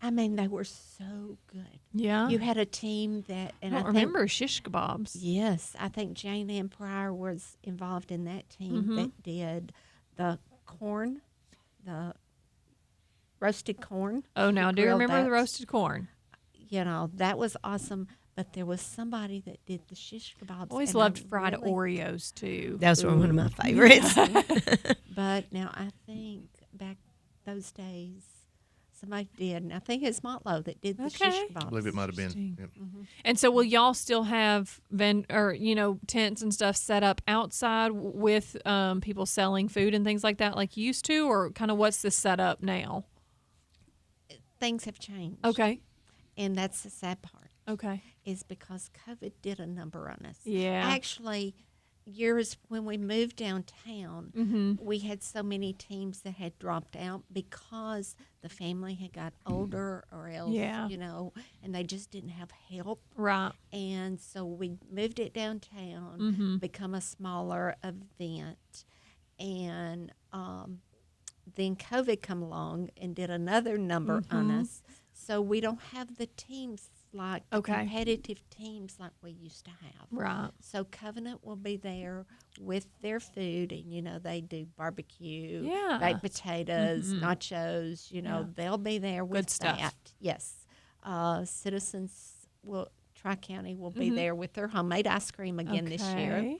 P: I mean, they were so good.
E: Yeah.
P: You had a team that,
E: I
P: and
E: don't
P: I think,
E: remember shish kebabs.
P: Yes, I think Jane Ann Pryor was involved in that team
E: Mm-hmm.
P: that did the corn, the roasted corn.
E: Oh, now I
P: She
E: do
P: grilled
E: remember the
P: that.
E: roasted corn.
P: That was awesome. But there was somebody that did the shish kebabs.
E: Always
P: and I
E: loved fried
P: really-
E: Oreos too.
Q: Those were one of my favorites.
P: But now I think back those days, somebody did, and I think it's Motlow that did the shish
E: Okay.
P: kebabs.
F: I believe it might have been. Yep.
E: And so, will y'all still have tents and stuff set up outside with people selling food and things like that, like you used to, or kind of what's the setup now?
P: Things have changed.
E: Okay.
P: And that's the sad part.
E: Okay.
P: Is because COVID did a number on us.
E: Yeah.
P: Actually, years when we moved downtown,
E: Mm-hmm.
P: we had so many teams that had dropped out because the family had got older or else,
E: Yeah.
P: and they just didn't have help.
E: Right.
P: And so we moved it downtown,
E: Mm-hmm.
P: become a smaller event. And then COVID come along and did another number on
E: Mhm.
P: us. So we don't have the teams like the
E: Okay.
P: competitive teams like we used to have.
E: Right.
P: So Covenant will be there with their food, and they do barbecue,
E: Yeah.
P: baked potatoes,
E: Mhm.
P: nachos.
E: Yeah.
P: They'll be there with
E: stuff.
P: that. Yes, Citizens Tri County will be
E: Mhm.
P: there with their homemade ice cream again this year.
E: Okay.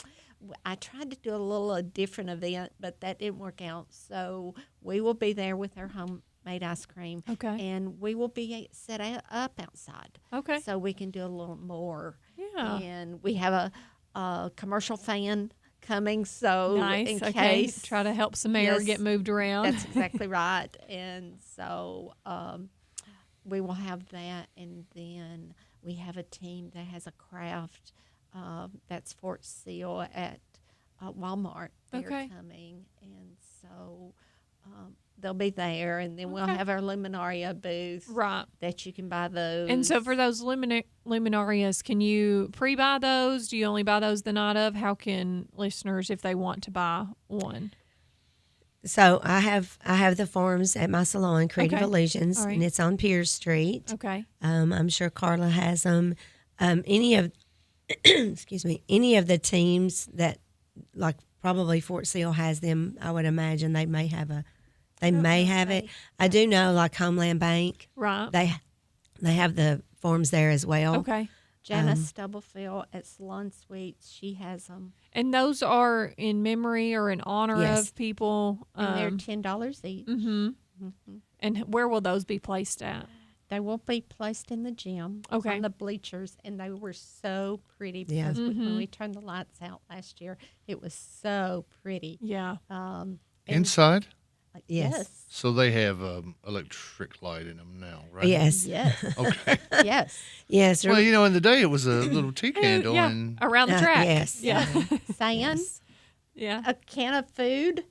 P: I tried to do a little different event, but that didn't work out. So we will be there with our homemade ice cream.
E: Okay.
P: And we will be set up outside.
E: Okay.
P: So we can do a little more.
E: Yeah.
P: And we have a commercial fan coming. So
E: Nice.
P: in
E: Okay.
P: case.
E: Try to help some air get moved around.
P: That's exactly right. And so we will have that. And then we have a team that has a craft. That's Fort Seal at Walmart. They're
E: Okay.
P: coming, and so they'll be there. And then we'll
E: Okay.
P: have our Luminaria booth,
E: Right.
P: that you can buy those.
E: And so for those luminarias, can you pre-buy those? Do you only buy those the night of? How can listeners, if they want to buy one?
Q: So I have the forms at my salon, Creative
E: Okay.
Q: Illusions,
E: All right.
Q: and it's on Pierce Street.
E: Okay.
Q: I'm sure Carla has them. Any of any of the teams that, like probably Fort Seal has them, I would imagine they may have it. I do know, like Homeland Bank,
E: Right.
Q: they have the forms there as well.
E: Okay.
P: Janice Stubblefield at Salon Suites, she has them.
E: And those are in memory or in honor
Q: Yes.
E: of people.
P: And they're $10 each.
E: Mm-hmm.
P: Mhm.
E: And where will those be placed at?
P: They will be placed in the gym,
E: Okay.
P: on the bleachers, and they were so pretty
Q: Yeah.
P: because when
E: Mhm.
P: we turned the lights out last year, it was so pretty.
E: Yeah.
P: And,
F: Inside?
Q: Yes.
F: So they have electric light in them now, right?
Q: Yes.
P: Yes.
F: Okay.
P: Yes.
Q: Yes.
F: Well, in the day it was a little tea candle
E: Yeah,
F: and
E: around the track.
Q: Yes.
E: Yeah.
P: Sand,
E: Yeah.
P: a can of food,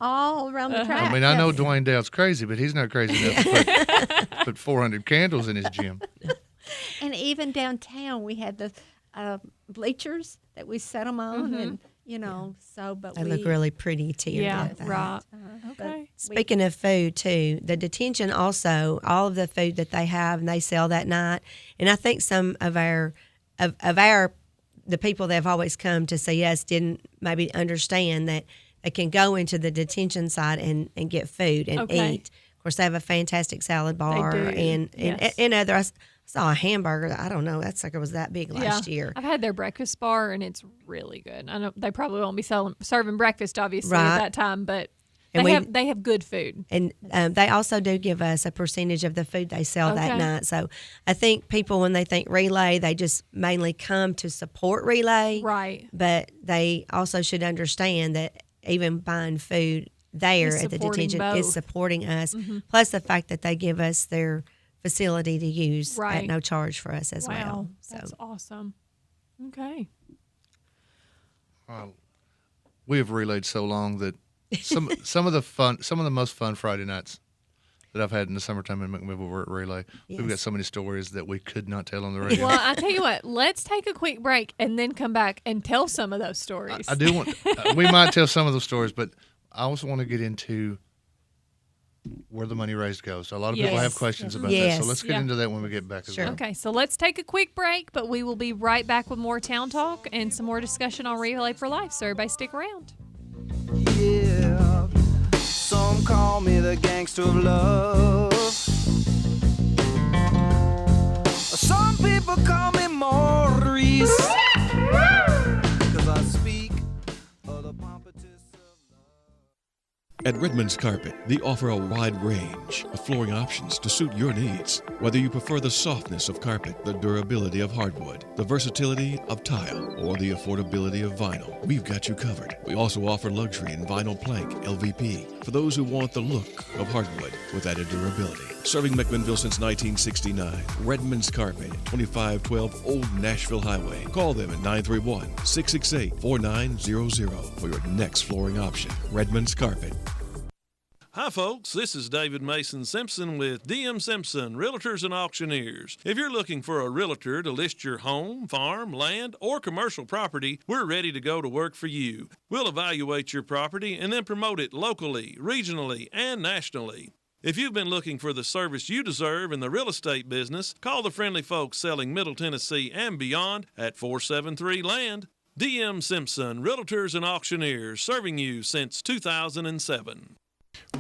P: all around the track.
F: I mean, I know
P: Yes.
F: Dwayne Dowd's crazy, but he's not crazy enough to put 400 candles in his gym.
P: And even downtown, we had the bleachers that we set them on, and but
Q: They look really pretty too.
E: Yeah,
Q: like that.
E: right.
P: But
E: Okay.
Q: Speaking of food too, the detention also, all of the food that they have and they sell that night, and I think some of our the people that have always come to see us didn't maybe understand that they can go into the detention site and get food and
E: Okay.
Q: eat. Of course, they have a fantastic salad bar
E: do,
Q: and
E: yes.
Q: other. I saw a hamburger. I don't know. That sucker was that big last year.
E: I've had their breakfast bar and it's really good. I know they probably won't be serving breakfast obviously
Q: Right.
E: at that time, but
Q: And
E: they have good food.
Q: And they also do give us a percentage of the food they sell that
E: Okay.
Q: night. So I think people, when they think Relay, they just mainly come to support Relay.
E: Right.
Q: But they also should understand that even buying food there
E: It's
Q: at the
E: supporting
Q: detention
E: both.
Q: is supporting us.
E: Mhm.
Q: Plus the fact that they give us their facility to use
E: Right.
Q: at no charge for us as
E: Wow,
Q: well. So
E: that's awesome. Okay.
F: We have relayed so long that some of the most fun Friday nights that I've had in the summertime in McMinnville were at Relay. We've got
Q: Yes.
F: so many stories that we could not tell on the radio.
E: Well, I tell you what, let's take a quick break and then come back and tell some of those stories.
F: I do want. We might tell some of those stories, but I also want to get into where the money raised goes. A lot of people
E: Yes.
F: have questions about that,
Q: Yes.
F: so let's get
E: Yeah.
F: into that when we get back as well.
E: Okay, so let's take a quick break, but we will be right back with more Town Talk and some more discussion on Relay for Life. So everybody stick around.
D: Yeah, some call me the gangster of love. Some people call me Maurice. 'Cause I speak of the pompatus.
A: At Redmond's Carpet, they offer a wide range of flooring options to suit your needs. Whether you prefer the softness of carpet, the durability of hardwood, the versatility of tile, or the affordability of vinyl, we've got you covered. We also offer luxury in vinyl plank LVP for those who want the look of hardwood with added durability. Serving McMinnville since 1969, Redmond's Carpet, 2512 Old Nashville Highway. Call them at 931-668-4900 for your next flooring option. Redmond's Carpet.
R: Hi, folks. This is David Mason Simpson with DM Simpson, Realtors and Auctioneers. If you're looking for a realtor to list your home, farm, land, or commercial property, we're ready to go to work for you. We'll evaluate your property and then promote it locally, regionally, and nationally. If you've been looking for the service you deserve in the real estate business, call the friendly folks selling Middle Tennessee and beyond at 473-LAND. DM Simpson, Realtors and Auctioneers, serving you since 2007.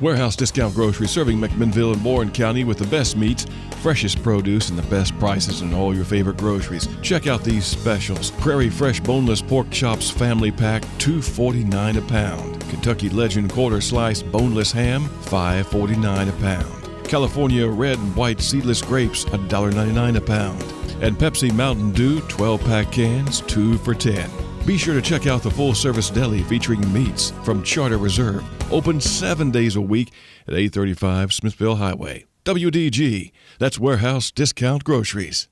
A: Warehouse Discount Grocery, serving McMinnville and Warren County with the best meats, freshest produce, and the best prices on all your favorite groceries. Check out these specials. Prairie Fresh Boneless Pork Chops Family Pack, $2.49 a pound. Kentucky Legend Quarter Slice Boneless Ham, $5.49 a pound. California Red and White Seedless Grapes, $1.99 a pound. And Pepsi Mountain Dew 12-pack cans, 2 for $10. Be sure to check out the full-service deli featuring meats from Charter Reserve. Open 7 days a week at 835 Smithville Highway. WDG, that's Warehouse Discount Groceries.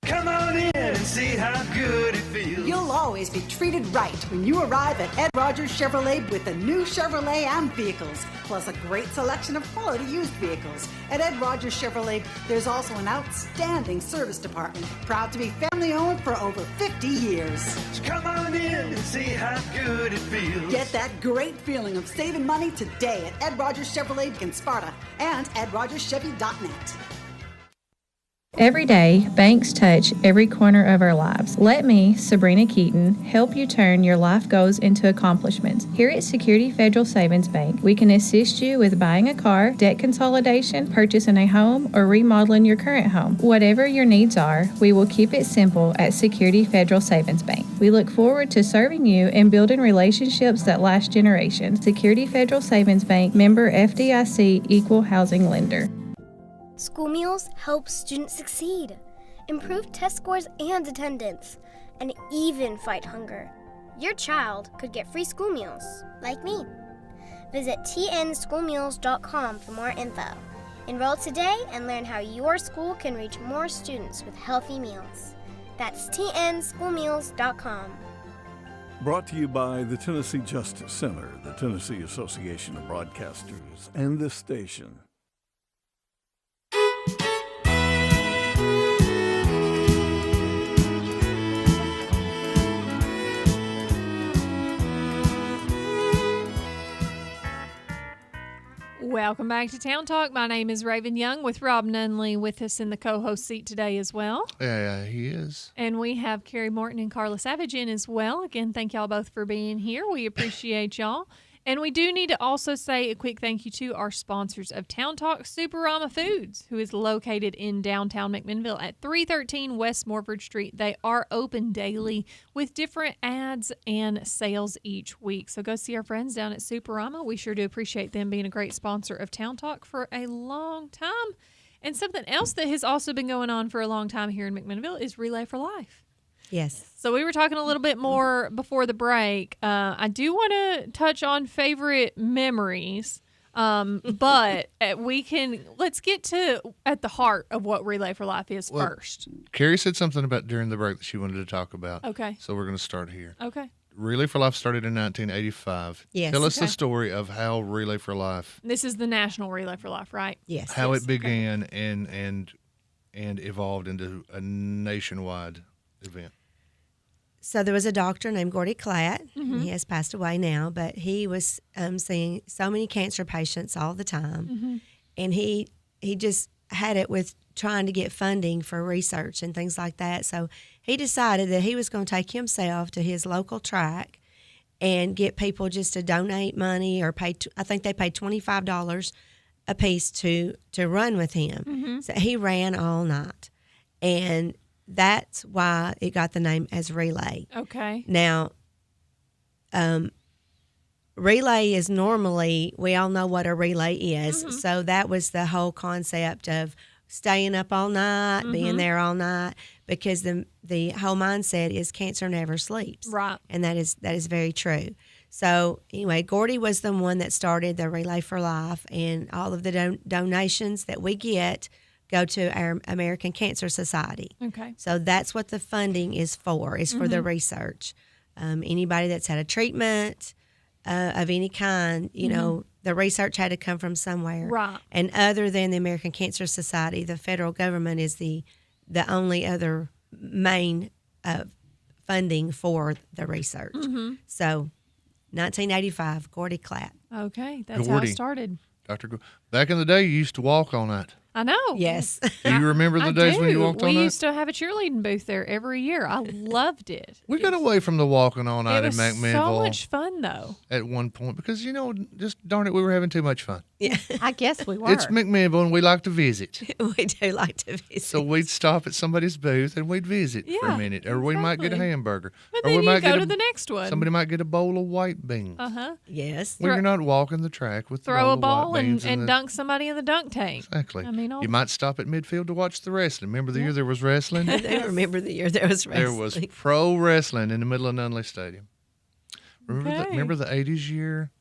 D: Come on in and see how good it feels.
T: You'll always be treated right when you arrive at Ed Rogers Chevrolet with the new Chevrolet Am vehicles, plus a great selection of quality used vehicles. At Ed Rogers Chevrolet, there's also an outstanding service department, proud to be family-owned for over 50 years.
D: So come on in and see how good it feels.
T: Get that great feeling of saving money today at Ed Rogers Chevrolet in Sparta and edrogerschevy.net.
U: Every day, banks touch every corner of our lives. Let me, Sabrina Keaton, help you turn your life goals into accomplishments. Here at Security Federal Savings Bank, we can assist you with buying a car, debt consolidation, purchasing a home, or remodeling your current home. Whatever your needs are, we will keep it simple at Security Federal Savings Bank. We look forward to serving you and building relationships that last generations. Security Federal Savings Bank, member FDIC, equal housing lender.
V: School meals help students succeed, improve test scores and attendance, and even fight hunger. Your child could get free school meals, like me. Visit tnschoolmeals.com for more info. Enroll today and learn how your school can reach more students with healthy meals. That's tnschoolmeals.com.
B: Brought to you by the Tennessee Justice Center, the Tennessee Association of Broadcasters, and this station.
E: Welcome back to Town Talk. My name is Raven Young with Rob Nunley with us in the co-host seat today as well.
F: Yeah, he is.
E: And we have Carrie Morton and Carla Savage in as well. Again, thank y'all both for being here. We appreciate y'all. And we do need to also say a quick thank you to our sponsors of Town Talk, Superama Foods, who is located in downtown McMinnville at 313 West Morford Street. They are open daily with different ads and sales each week. So go see our friends down at Superama. We sure do appreciate them being a great sponsor of Town Talk for a long time. And something else that has also been going on for a long time here in McMinnville is Relay for Life.
Q: Yes.
E: So we were talking a little bit more before the break. I do want to touch on favorite memories, but let's get to at the heart of what Relay for Life is first.
F: Carrie said something about during the break that she wanted to talk about.
E: Okay.
F: So we're going to start here.
E: Okay.
F: Relay for Life started in 1985.
E: Yes.
F: Tell us
E: Okay.
F: the story of how Relay for Life,
E: This is the National Relay for Life, right?
Q: Yes.
F: how it began and evolved into a nationwide event.
Q: So there was a doctor named Gordy Klatt.
E: Mhm.
Q: He has passed away now, but he was seeing so many cancer patients all the time.
E: Mhm.
Q: And he just had it with trying to get funding for research and things like that. So he decided that he was going to take himself to his local track and get people just to donate money or pay. I think they paid $25 a piece to run with him.
E: Mhm.
Q: So he ran all night, and that's why it got the name as Relay.
E: Okay.
Q: Now, relay is normally, we all know what a relay is.
E: Mhm.
Q: So that was the whole concept of staying up all night, being
E: Mhm.
Q: there all night, because the whole mindset is cancer never sleeps.
E: Right.
Q: And that is very true. So anyway, Gordy was the one that started the Relay for Life, and all of the donations that we get go to our American Cancer Society.
E: Okay.
Q: So that's what the funding is for the
E: Mhm.
Q: research. Anybody that's had a treatment of any kind, you know, the research had to come from somewhere.
E: Right.
Q: And other than the American Cancer Society, the federal government is the only other main funding for the research.
E: Mhm.
Q: So 1985, Gordy Klatt.
E: Okay. That's how it started.
F: Dr. Back in the day, you used to walk all night.
E: I know.
Q: Yes.
F: Do you remember the days when you walked all
E: We
F: night?
E: used to have a cheerleading booth there every year. I loved it.
F: We got away from the walking all night
E: It
F: in
E: was
F: McMinnville
E: so much fun, though.
F: at one point because, just darn it, we were having too much fun.
Q: Yeah.
P: I guess we were.
F: It's McMinnville, and we like to visit.
Q: We do like to visit.
F: So we'd stop at somebody's booth and we'd visit for
E: Yeah,
F: a minute, or we might get a
E: exactly.
F: hamburger,
E: And
F: or
E: then
F: we
E: you
F: might
E: go
F: get
E: to the next one.
F: Somebody might get a bowl of white beans.
E: Uh-huh.
Q: Yes.
F: When you're not walking the track with the
E: Throw
F: bowl
E: a
F: of
E: ball
F: white
E: and,
F: beans
E: and
F: the-
E: dunk somebody in the dunk tank.
F: Exactly.
E: I mean,
F: You might stop at midfield to watch the wrestling. Remember the year there was wrestling?
Q: I do remember the year there was
F: There
Q: wrestling.
F: was pro wrestling in the middle of Nunley Stadium.
E: Okay.
F: Remember the 80s year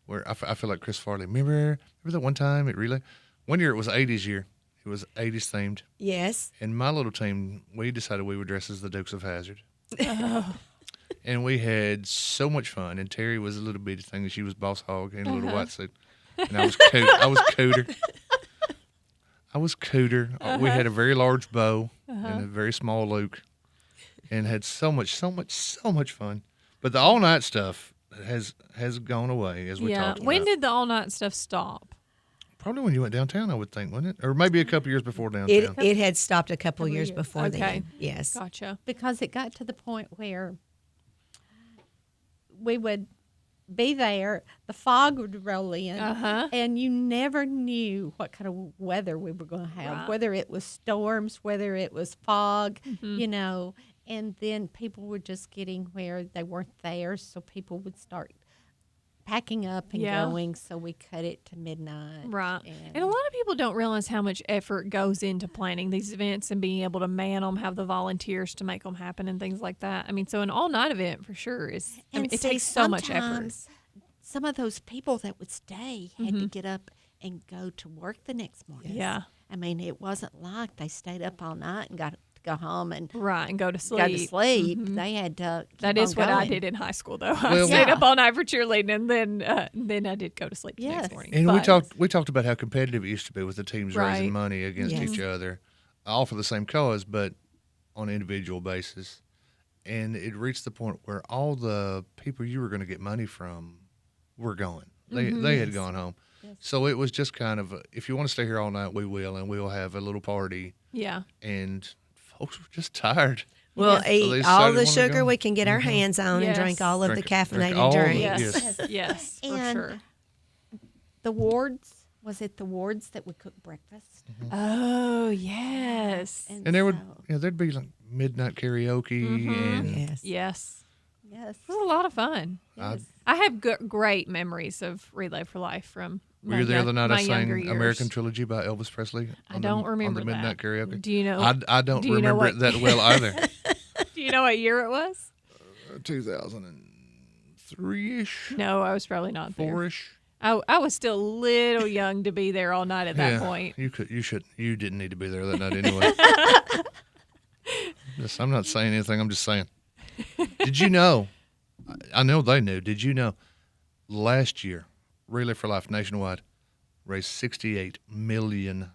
F: where I feel like Chris Farley. Remember that one time it really, one year it was 80s year. It was 80s themed.
Q: Yes.
F: And my little team, we decided we would dress as the Dukes of Hazzard.
E: Oh.
F: And we had so much fun. And Terry was a little bitty thing, and she was Boss Hog in a little
E: Uh-huh.
F: white suit. And I was Cooter. I was Cooter. We had a very large bow and a very small Luke, and had so much fun. But the all night stuff has gone away as we talked about.
E: When did the all night stuff stop?
F: Probably when you went downtown, I would think, wasn't it? Or maybe a couple years before downtown.
Q: It had stopped a couple years before
E: Okay.
Q: then. Yes.
E: Gotcha.
P: Because it got to the point where we would be there, the fog would roll in,
E: Uh-huh.
P: and you never knew what kind of weather we were going to have,
E: Right.
P: whether it was storms, whether it was fog,
E: Mhm.
P: and then people were just getting where they weren't there, so people would start packing up and
E: Yeah.
P: going, so we cut it to midnight.
E: Right. And a lot of people don't realize how much effort goes into planning these events and being able to man them, have the volunteers to make them happen and things like that. I mean, so an all night event for sure is, it takes so much effort.
P: sometimes some of those people that would stay had to get up and go to work the next morning.
E: Yeah.
P: I mean, it wasn't like they stayed up all night and got to go home and
E: and go to sleep.
P: Go to sleep. They had to. Keep
E: That is
P: on
E: what I
P: going.
E: did in high school, though. I stayed up all night for cheerleading, and then I did go to sleep the next morning.
F: And
E: But-
F: we talked about how competitive it used to be with the teams raising
E: Right.
F: money against
E: Yes.
F: each other, all for the same cause, but on an individual basis. And it reached the point where all the people you were going to get money from were gone. They had gone home.
P: Yes.
F: So it was just kind of, if you want to stay here all night, we will, and we will have a little party.
E: Yeah.
F: And folks were just tired.
Q: We'll
F: So they
Q: eat all
F: decided
Q: the
F: they wanted to
Q: sugar
F: go.
Q: we can get our hands on and drink all of the
F: Drink
Q: caffeinated
F: all of it,
Q: drinks.
F: yes.
E: Yes, for
P: And
E: sure.
P: the wards, was it the wards that would cook breakfast?
E: Oh, yes.
F: And there would, there'd be like midnight karaoke and
E: Yes.
P: Yes.
E: It was a lot of fun.
F: I-
E: I have great memories of Relay for Life from
F: Were you there the night I sang
E: younger years.
F: American Trilogy by Elvis Presley?
E: I don't remember
F: on the midnight
E: that.
F: karaoke.
E: Do you know?
F: I don't
E: do you know
F: remember it
E: what-
F: that well either.
E: Do you know what year it was?
F: 2003-ish.
E: No, I was probably not there.
F: 4-ish.
E: I was still a little young to be there all night at that point.
F: You didn't need to be there that night anyway. I'm not saying anything. I'm just saying. Did you know? I know they knew. Did you know? Last year, Relay for Life nationwide raised $68 million.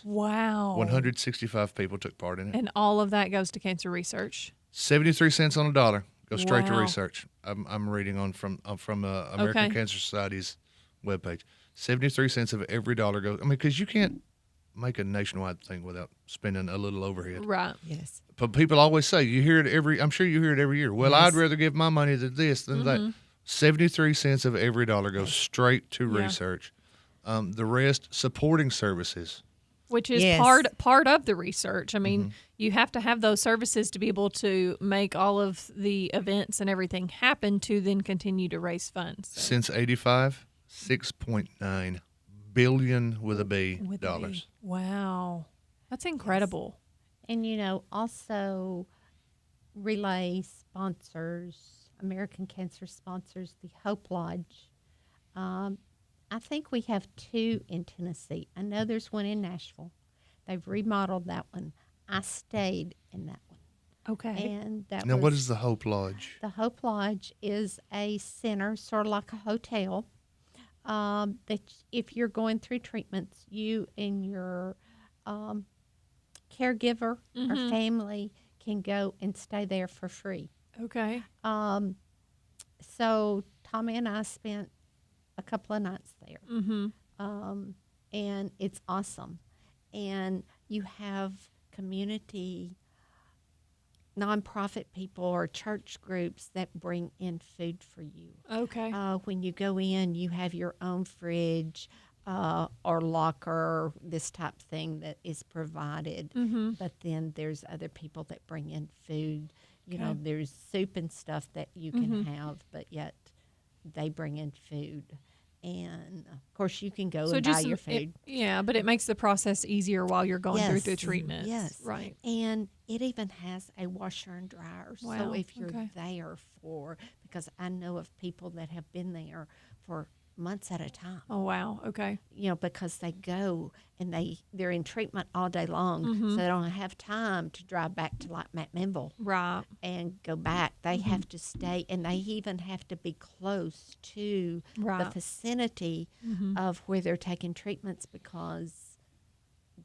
E: Wow.
F: 165 people took part in it.
E: And all of that goes to cancer research.
F: 73 cents on a dollar goes straight to
E: Wow.
F: research. I'm reading from American
E: Okay.
F: Cancer Society's webpage. 73 cents of every dollar goes. I mean, because you can't make a nationwide thing without spending a little overhead.
E: Right.
Q: Yes.
F: But people always say, you hear it I'm sure you hear it every year. Well,
Q: Yes.
F: I'd rather give my money to this than that. 73 cents of every dollar goes straight to
E: Yeah.
F: research. The rest, supporting services.
E: Which is
Q: Yes.
E: part of the research. I mean, you have to have those services to be able to make all of the events and everything happen to then continue to raise funds.
F: Since 85, $6.9 billion with a B
E: With the
F: dollars.
E: B. Wow. That's incredible.
P: And, also Relay sponsors, American Cancer sponsors the Hope Lodge. I think we have 2 in Tennessee. I know there's one in Nashville. They've remodeled that one. I stayed in that one.
E: Okay.
P: And that
F: Now,
P: was,
F: what is the Hope Lodge?
P: The Hope Lodge is a center, sort of like a hotel, that if you're going through treatments, you and your caregiver or family can go and stay there for free.
E: Okay.
P: So Tommy and I spent a couple of nights there, and it's awesome. And you have community nonprofit people or church groups that bring in food for you.
E: Okay.
P: When you go in, you have your own fridge or locker, this type of thing that is provided. But then there's other people that bring in food. You know, there's soup and stuff that you can have, but yet they bring in food. And, of course, you can go and buy your food.
E: But it makes the process easier while you're going through the
P: Yes.
E: treatment.
P: Yes.
E: Right.
P: And it even has a washer and dryer.
E: Wow,
P: So if you're
E: okay.
P: there because I know of people that have been there for months at a time.
E: Oh, wow. Okay.
P: Because they go and they're in treatment all day long, so they don't have time to drive back to like Matt Minville.
E: Right.
P: And go back. They have to stay, and they even have to be close to the
E: Right.
P: vicinity of where they're taking treatments because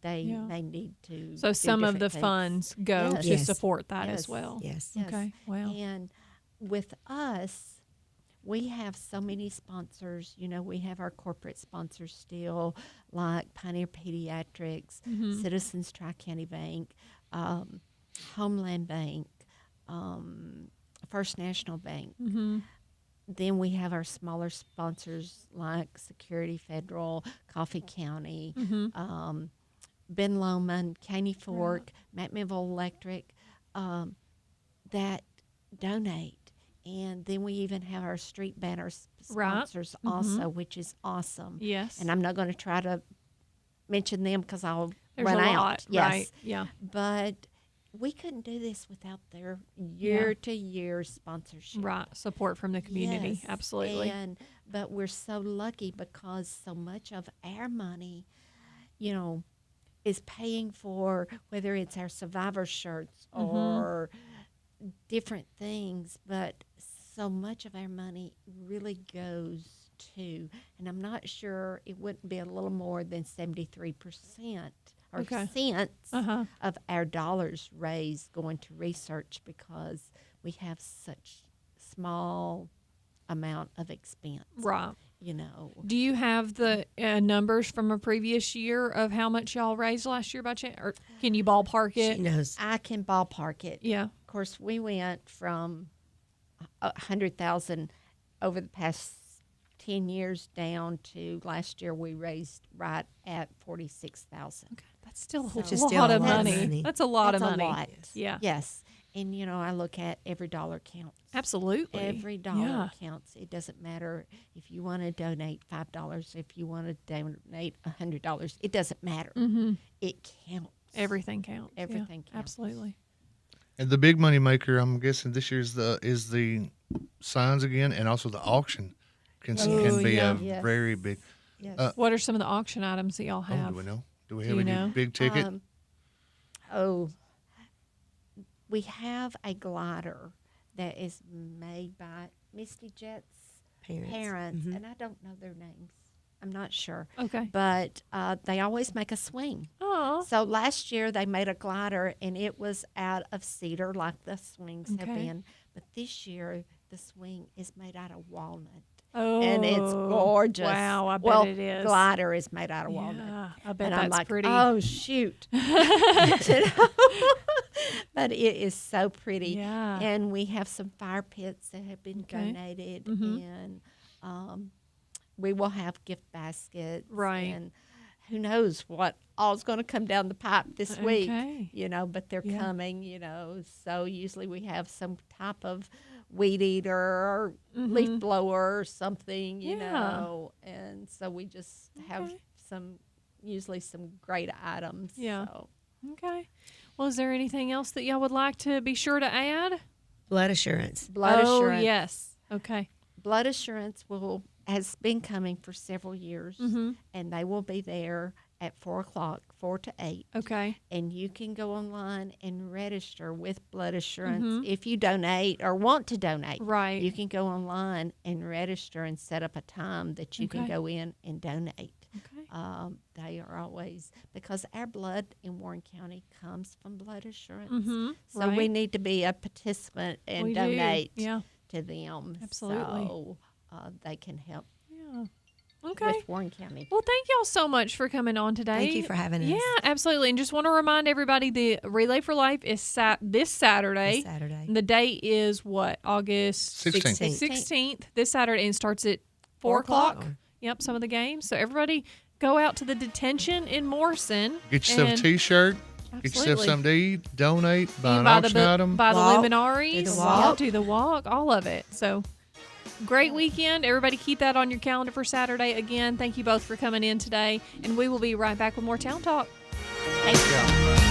P: they need to.
E: So
P: do
E: some of the
P: different things.
E: funds go
P: Yes.
E: to
P: Yes.
E: support that
P: Yes.
E: as well.
Q: Yes.
E: Okay. Wow.
P: And with us, we have so many sponsors. We have our corporate sponsors still, like Pioneer Pediatrics, Citizens Tri-County Bank, Homeland Bank, First National Bank. Then we have our smaller sponsors like Security Federal, Coffee County, Ben Lomond, Caney Fork, Matt Minville Electric, that donate. And then we even have our street banner sponsors also, which is awesome.
E: Yes.
P: And I'm not going to try to mention them because I'll
E: There's
P: run
E: a
P: out.
E: lot,
P: Yes.
E: right, yeah.
P: But we couldn't do this without their year-to-year sponsorship.
E: Right, support from the community,
P: Yes,
E: absolutely.
P: But we're so lucky because so much of our money, you know, is paying for whether it's our survivor shirts or different things, but so much of our money really goes to, and I'm not sure it wouldn't be a little more than 73% or cents of our dollars raised going to research because we have such small amount of expense.
E: Right.
P: You know.
E: Do you have the numbers from a previous year of how much y'all raised last year by chance? Or can you ballpark it?
P: She knows. I can ballpark it.
E: Yeah.
P: Of course, we went from 100,000 over the past 10 years down to last year we raised right at 46,000. Okay.
E: That's still a
P: Which is
E: lot
P: still
E: of
P: a lot of
E: money.
P: money.
E: That's a lot
P: That's
E: of money.
P: a lot.
E: Yeah.
P: Yes. And, you know, I look at every dollar counts.
E: Absolutely.
P: Every dollar counts. It doesn't matter if you want to donate $5, if you want to donate $100. It doesn't matter. It counts.
E: Everything counts.
P: Everything counts.
E: Absolutely.
F: And the big money maker, I'm guessing this year is the signs again, and also the auction can be a very big.
P: Yes.
E: What are some of the auction items that y'all have?
F: Do we know? Do we have any big ticket?
P: We have a glider that is made by Misty Jet's parents, and I don't know their names. I'm not sure.
E: Okay.
P: But they always make a swing.
E: Oh.
P: So last year they made a glider, and it was out of cedar like the swings have been. But this year the swing is made out of walnut.
E: Oh.
P: And it's gorgeous.
E: Wow, I bet it is.
P: Glider is made out of walnut.
E: Yeah, I bet
P: and
E: that's
P: I'm like,
E: pretty.
P: Oh, shoot. But it is so pretty.
E: Yeah.
P: And we have some fire pits that have been donated. And we will have gift baskets.
E: Right.
P: And who knows what all's going to come down the pipe this week,
E: Okay.
P: you know, but they're coming, you know. So usually we have some type of weed eater or leaf blower or something, you know. And so we just have usually some great items.
E: Yeah.
P: So.
E: Okay. Well, is there anything else that y'all would like to be sure to add?
Q: Blood assurance.
P: Blood assurance.
E: Oh, yes. Okay.
P: Blood assurance has been coming for several years, and they will be there at 4 o'clock, 4 to 8.
E: Okay.
P: And you can go online and register with Blood Assurance. If you donate or want to donate,
E: right,
P: you can go online and register and set up a time that you can go in and donate.
E: Okay.
P: They are always, because our blood in Warren County comes from Blood Assurance. So we need to be a participant and donate to them.
E: Absolutely.
P: So they can help.
E: Yeah. Okay.
P: With Warren County.
E: Well, thank y'all so much for coming on today.
Q: Thank you for having us.
E: Yeah, absolutely. And just want to remind everybody the Relay for Life is this Saturday.
Q: This Saturday.
E: And the date is what? August
F: 16th.
E: 16th. This Saturday, and starts at 4 o'clock. Yep, some of the games. So everybody go out to the detention in Morrison.
F: Get yourself a T-shirt. Get yourself something to eat. Donate. Buy an auction item.
E: Buy the
Q: Walk.
E: luminaries.
Q: Do the walk.
E: Do the walk. All of it. So great weekend. Everybody keep that on your calendar for Saturday. Again, thank you both for coming in today. And we will be right back with more Town Talk.
P: Thank you.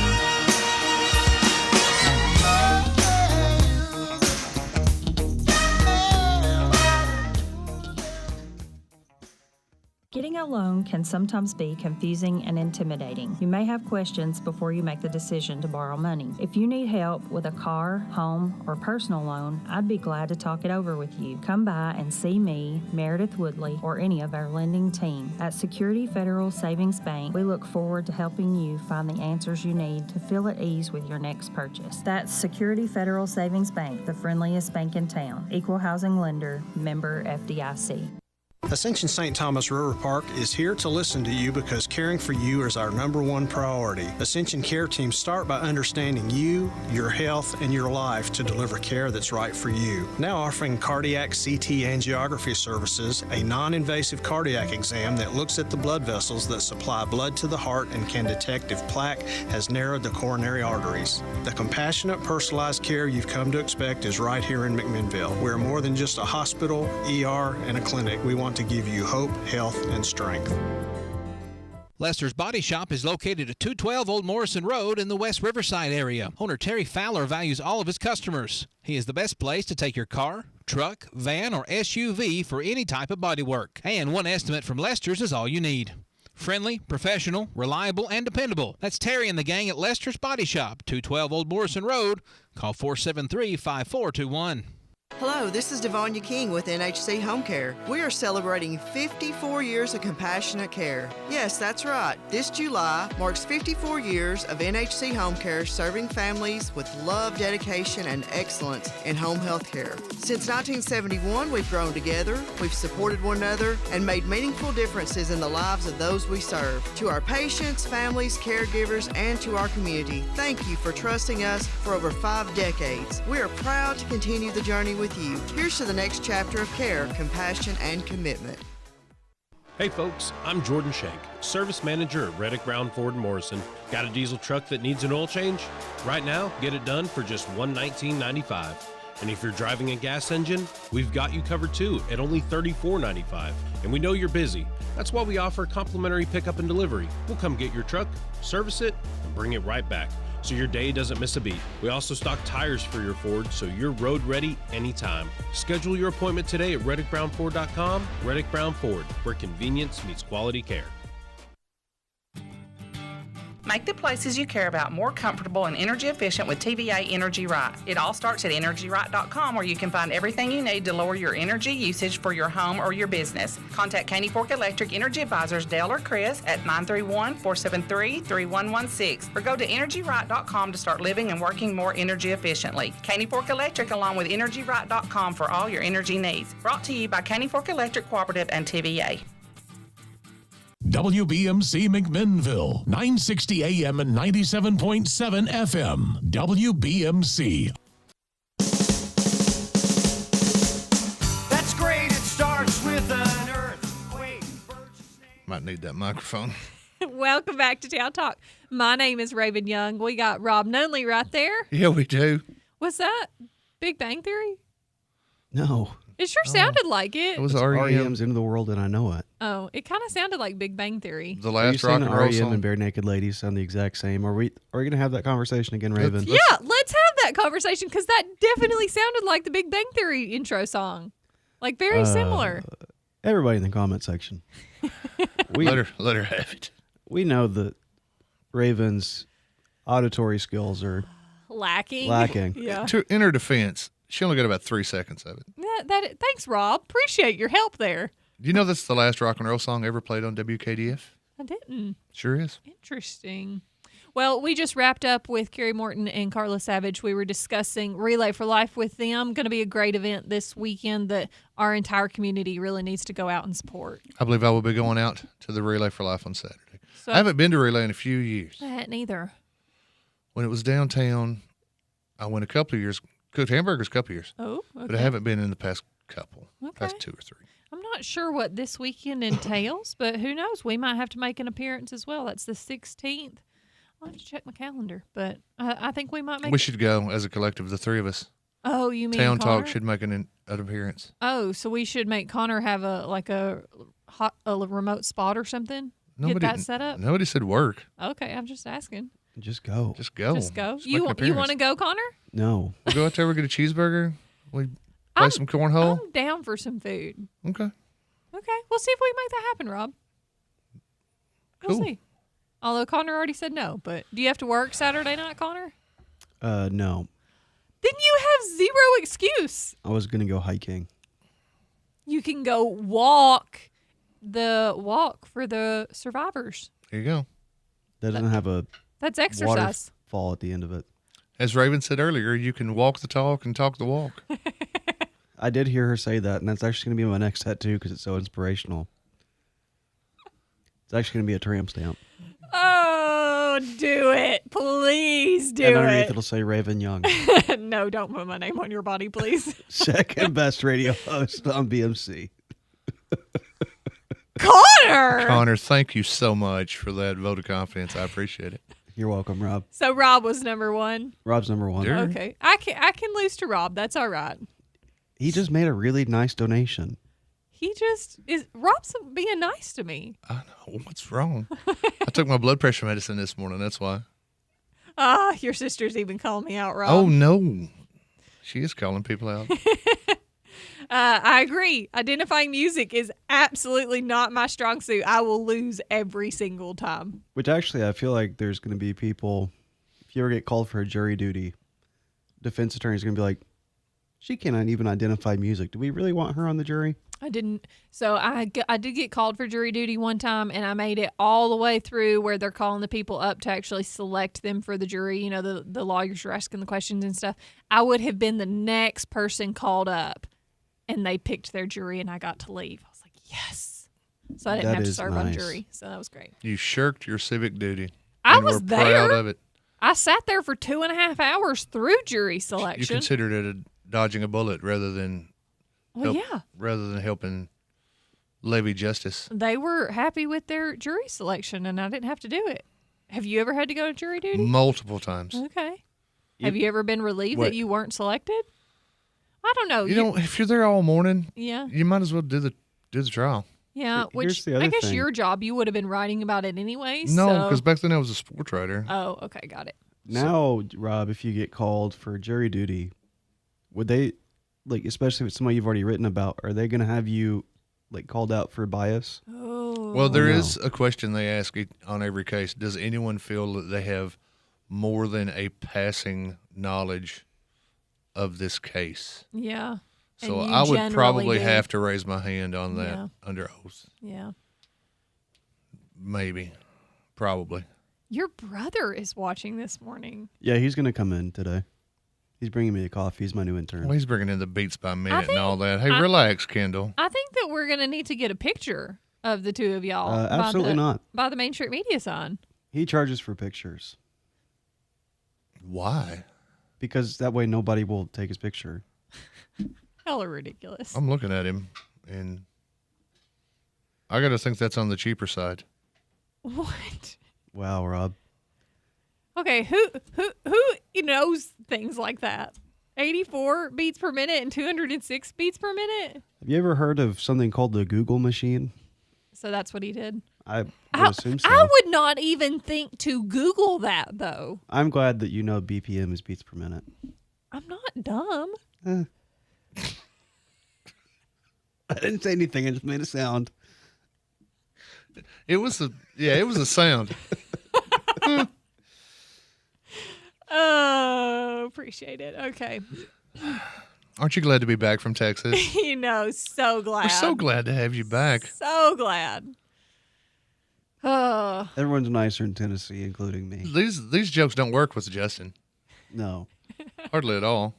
C: Getting a loan can sometimes be confusing and intimidating. You may have questions before you make the decision to borrow money. If you need help with a car, home, or personal loan, I'd be glad to talk it over with you. Come by and see me, Meredith Woodley, or any of our lending team. At Security Federal Savings Bank, we look forward to helping you find the answers you need to feel at ease with your next purchase. That's Security Federal Savings Bank, the friendliest bank in town. Equal housing lender, member FDIC.
G: Ascension St. Thomas River Park is here to listen to you because caring for you is our #1 priority. Ascension care teams start by understanding you, your health, and your life to deliver care that's right for you. Now offering cardiac CT angiography services, a non-invasive cardiac exam that looks at the blood vessels that supply blood to the heart and can detect if plaque has narrowed the coronary arteries. The compassionate, personalized care you've come to expect is right here in McMinnville. We're more than just a hospital, ER, and a clinic. We want to give you hope, health, and strength.
O: Lester's Body Shop is located at 212 Old Morrison Road in the West Riverside area. Owner Terry Fowler values all of his customers. He is the best place to take your car, truck, van, or SUV for any type of body work. And one estimate from Lester's is all you need. Friendly, professional, reliable, and dependable. That's Terry and the gang at Lester's Body Shop, 212 Old Morrison Road. Call 473-5421.
H: Hello, this is Devonia King with NHC Home Care. We are celebrating 54 years of compassionate care. Yes, that's right. This July marks 54 years of NHC Home Care serving families with love, dedication, and excellence in home health care. Since 1971, we've grown together, we've supported one another, and made meaningful differences in the lives of those we serve. To our patients, families, caregivers, and to our community, thank you for trusting us for over 5 decades. We are proud to continue the journey with you. Here's to the next chapter of care, compassion, and commitment.
I: Hey folks, I'm Jordan Shank, Service Manager at Reddick Brown Ford & Morrison. Got a diesel truck that needs an oil change? Right now, get it done for just $119.95. And if you're driving a gas engine, we've got you covered too at only $34.95. And we know you're busy. That's why we offer complimentary pickup and delivery. We'll come get your truck, service it, and bring it right back, so your day doesn't miss a beat. We also stock tires for your Ford, so you're road ready anytime. Schedule your appointment today at ReddickBrownFord.com. Reddick Brown Ford, where convenience meets quality care.
S: Make the places you care about more comfortable and energy efficient with TVA Energy Right. It all starts at EnergyRight.com, where you can find everything you need to lower your energy usage for your home or your business. Contact Caney Fork Electric Energy Advisors Dale or Chris at 931-473-3116 or go to EnergyRight.com to start living and working more energy efficiently. Caney Fork Electric along with EnergyRight.com for all your energy needs. Brought to you by Caney Fork Electric Cooperative and TVA.
W: WBMC McMinnville, 960 AM and 97.7 FM. WBMC.
D: That's great. It starts with an earthquake.
F: Might need that microphone.
E: Welcome back to Town Talk. My name is Raven Young. We got Rob Nunley right there.
F: Yeah, we do.
E: What's that? Big Bang Theory?
X: No.
E: It sure sounded like it.
F: It was
X: It's
F: REM.
X: REM's Into the World, and I know it.
E: Oh, it kind of sounded like Big Bang Theory.
F: The
X: Are you
F: last
X: saying
F: rock and roll
X: REM
F: song.
X: and Bare Naked Ladies sound the exact same? Are we going to have that conversation again, Raven?
E: Yeah, let's have that conversation because that definitely sounded like the Big Bang Theory intro song. Like very similar.
X: Everybody in the comment section.
F: Let her have it.
X: We know that Raven's auditory skills are
E: Lacking. Yeah.
F: In her defense, she only got about 3 seconds of it.
E: Thanks, Rob. Appreciate your help there.
F: Do you know that's the last rock and roll song ever played on WKDF?
E: I didn't.
F: Sure is.
E: Interesting. Well, we just wrapped up with Carrie Morton and Carla Savage. We were discussing Relay for Life with them. Going to be a great event this weekend that our entire community really needs to go out and support.
F: I believe I will be going out to the Relay for Life on Saturday.
E: So,
F: I haven't been to Relay in a few years.
E: I hadn't either.
F: When it was downtown, I went a couple of years, cooked hamburgers a couple of years.
E: Oh, okay.
F: But I haven't been in the past couple, past 2 or 3.
E: I'm not sure what this weekend entails, but who knows? We might have to make an appearance as well. That's the 16th. I'll have to check my calendar, but I think we might make
F: We should go as a collective, the 3 of us.
E: Oh, you mean
F: Town
E: Connor?
F: Talk should make an appearance.
E: Oh, so we should make Connor have a remote spot or something? Get that set up?
F: Nobody said work.
E: Okay, I'm just asking.
X: Just go.
F: Just go.
E: Just go.
F: Just
E: You
F: make an
E: want to go, Connor?
X: No.
F: We'll go out there, we'll get a cheeseburger. We play some cornhole.
E: I'm down for some food.
F: Okay.
E: Okay, we'll see if we can make that happen, Rob. We'll
F: Cool.
E: see. Although Connor already said no, but do you have to work Saturday night, Connor?
X: No.
E: Then you have zero excuse.
X: I was going to go hiking.
E: You can go walk for the survivors.
F: There you go.
X: That doesn't have a
E: That's exercise.
X: waterfall at the end of it.
F: As Raven said earlier, you can walk the talk and talk the walk.
X: I did hear her say that, and that's actually going to be my next tattoo because it's so inspirational. It's actually going to be a tramp stamp.
E: Oh, do it. Please do
X: And underneath
E: it.
X: it'll say Raven Young.
E: No, don't put my name on your body, please.
X: Second best radio host on BMC.
E: Connor,
F: thank you so much for that vote of confidence. I appreciate it.
X: You're welcome, Rob.
E: So Rob was number one.
X: Rob's number one.
E: Okay, I can lose to Rob. That's all right.
X: He just made a really nice donation.
E: He just is. Rob's being nice to me.
F: I know. What's wrong? I took my blood pressure medicine this morning. That's why.
E: Your sister's even calling me out, Rob.
F: Oh, no. She is calling people out.
E: I agree. Identifying music is absolutely not my strong suit. I will lose every single time.
X: Which actually, I feel like there's going to be people, if you ever get called for a jury duty, defense attorney's going to be like, she cannot even identify music. Do we really want her on the jury?
E: I didn't. So I did get called for jury duty one time, and I made it all the way through where they're calling the people up to actually select them for the jury. You know, the lawyers are asking the questions and stuff. I would have been the next person called up, and they picked their jury, and I got to leave. I was like, yes. So I didn't have to serve on jury. So that was great.
F: You shirked your civic duty.
E: I
F: and
E: was
F: were
E: there.
F: proud of it.
E: I sat there for 2.5 hours through jury selection.
F: You considered it dodging a bullet rather than helping levy justice.
E: They were happy with their jury selection, and I didn't have to do it. Have you ever had to go to jury duty?
F: Multiple times.
E: Okay. Have you ever been relieved that you weren't selected? I don't know.
F: You know, if you're there all morning,
E: Yeah.
F: you might as well do the trial.
E: Yeah, which
X: the other
E: I guess
X: thing.
E: your job, you would have been writing about it anyway.
F: No,
E: so-
F: because back then I was a sports writer.
E: Oh, okay, got it.
X: Now, Rob, if you get called for jury duty, would they, like, especially if it's somebody you've already written about, are they going to have you, like, called out for bias?
E: Oh.
F: Well, there is a question they ask on every case. Does anyone feel that they have more than a passing knowledge of this case?
E: Yeah.
F: So
E: And you
F: I would
E: generally
F: probably
E: do.
F: have to raise my hand on that
E: Yeah.
F: under oath.
E: Yeah.
F: Maybe. Probably.
E: Your brother is watching this morning.
X: Yeah, he's going to come in today. He's bringing me a coffee. He's my new intern.
F: Well, he's bringing in the beats by minute and all that. Hey,
E: I-
F: relax, Kendall.
E: I think that we're going to need to get a picture of the two of y'all.
X: Absolutely not.
E: By the Main Street Media sign.
X: He charges for pictures.
F: Why?
X: Because that way nobody will take his picture.
E: Y'all are ridiculous.
F: I'm looking at him, and I got to think that's on the cheaper side.
E: What?
X: Wow, Rob.
E: Okay, who knows things like that? 84 beats per minute and 206 beats per minute?
X: Have you ever heard of something called the Google machine?
E: So that's what he did.
X: I would assume so.
E: I would not even think to Google that, though.
X: I'm glad that you know BPM is beats per minute.
E: I'm not dumb.
X: I didn't say anything. I just made a sound.
F: It was a sound.
E: Oh, appreciate it. Okay.
F: Aren't you glad to be back from Texas?
E: So glad.
F: We're so glad to have you back.
E: So glad. Oh.
X: Everyone's nicer in Tennessee, including me.
F: These jokes don't work with Justin.
X: No.
F: Hardly at all.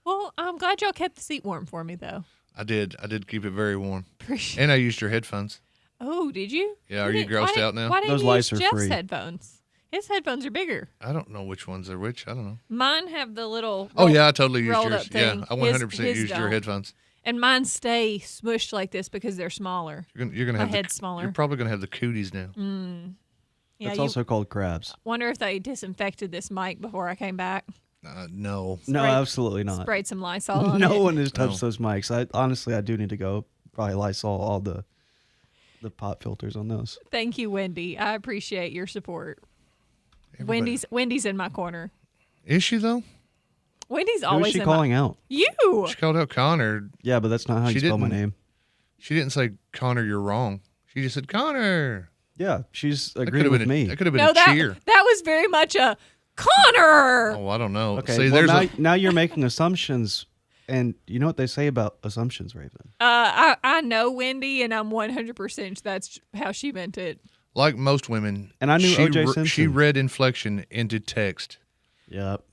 E: Well, I'm glad y'all kept the seat warm for me, though.
F: I did keep it very warm.
E: Appreciate
F: And I used your headphones.
E: Oh, did you?
F: Yeah, are you grossed out now?
E: Why didn't
X: Those
E: you
X: lights
E: use
X: are
E: Jeff's
X: free.
E: headphones? His headphones are bigger.
F: I don't know which ones are which. I don't know.
E: Mine have the little.
F: Oh, yeah, I totally used
E: rolled
F: yours.
E: up thing.
F: Yeah, I 100% used your headphones.
E: And mine stay smushed like this because they're smaller.
F: You're gonna
E: My
F: have
E: head's smaller.
F: You're probably gonna have the cooties now.
E: Yeah,
X: That's
E: you
X: also called crabs.
E: wonder if they disinfected this mic before I came back.
F: No.
X: No, absolutely not.
E: Sprayed some Lysol on
X: No
E: it.
X: one has touched those mics. I do need to go probably Lysol all the pop filters on those.
E: Thank you, Wendy. I appreciate your support.
F: Everybody-
E: Wendy's in my corner.
F: Is she though?
E: Wendy's
X: Who
E: always
X: is she
E: in
X: calling
E: my,
X: out?
E: You.
F: She called out Connor.
X: Yeah, but that's not how you spell my name.
F: She didn't say Connor, you're wrong. She just said Connor.
X: Yeah, she's
F: That
X: agreed
F: could've
X: with
F: been
X: me.
F: That could have been
E: No,
F: a
E: that
F: cheer.
E: that was very much a Connor.
F: Oh, I don't know.
X: Okay,
F: See,
X: well,
F: there's
X: now you're making assumptions, and you know what they say about assumptions, Raven?
E: I know Wendy, and I'm 100% that's how she meant it.
F: like most women.
X: And I knew
F: she
X: O.J.
F: She
X: Simpson.
F: read inflection into text.
X: Yep.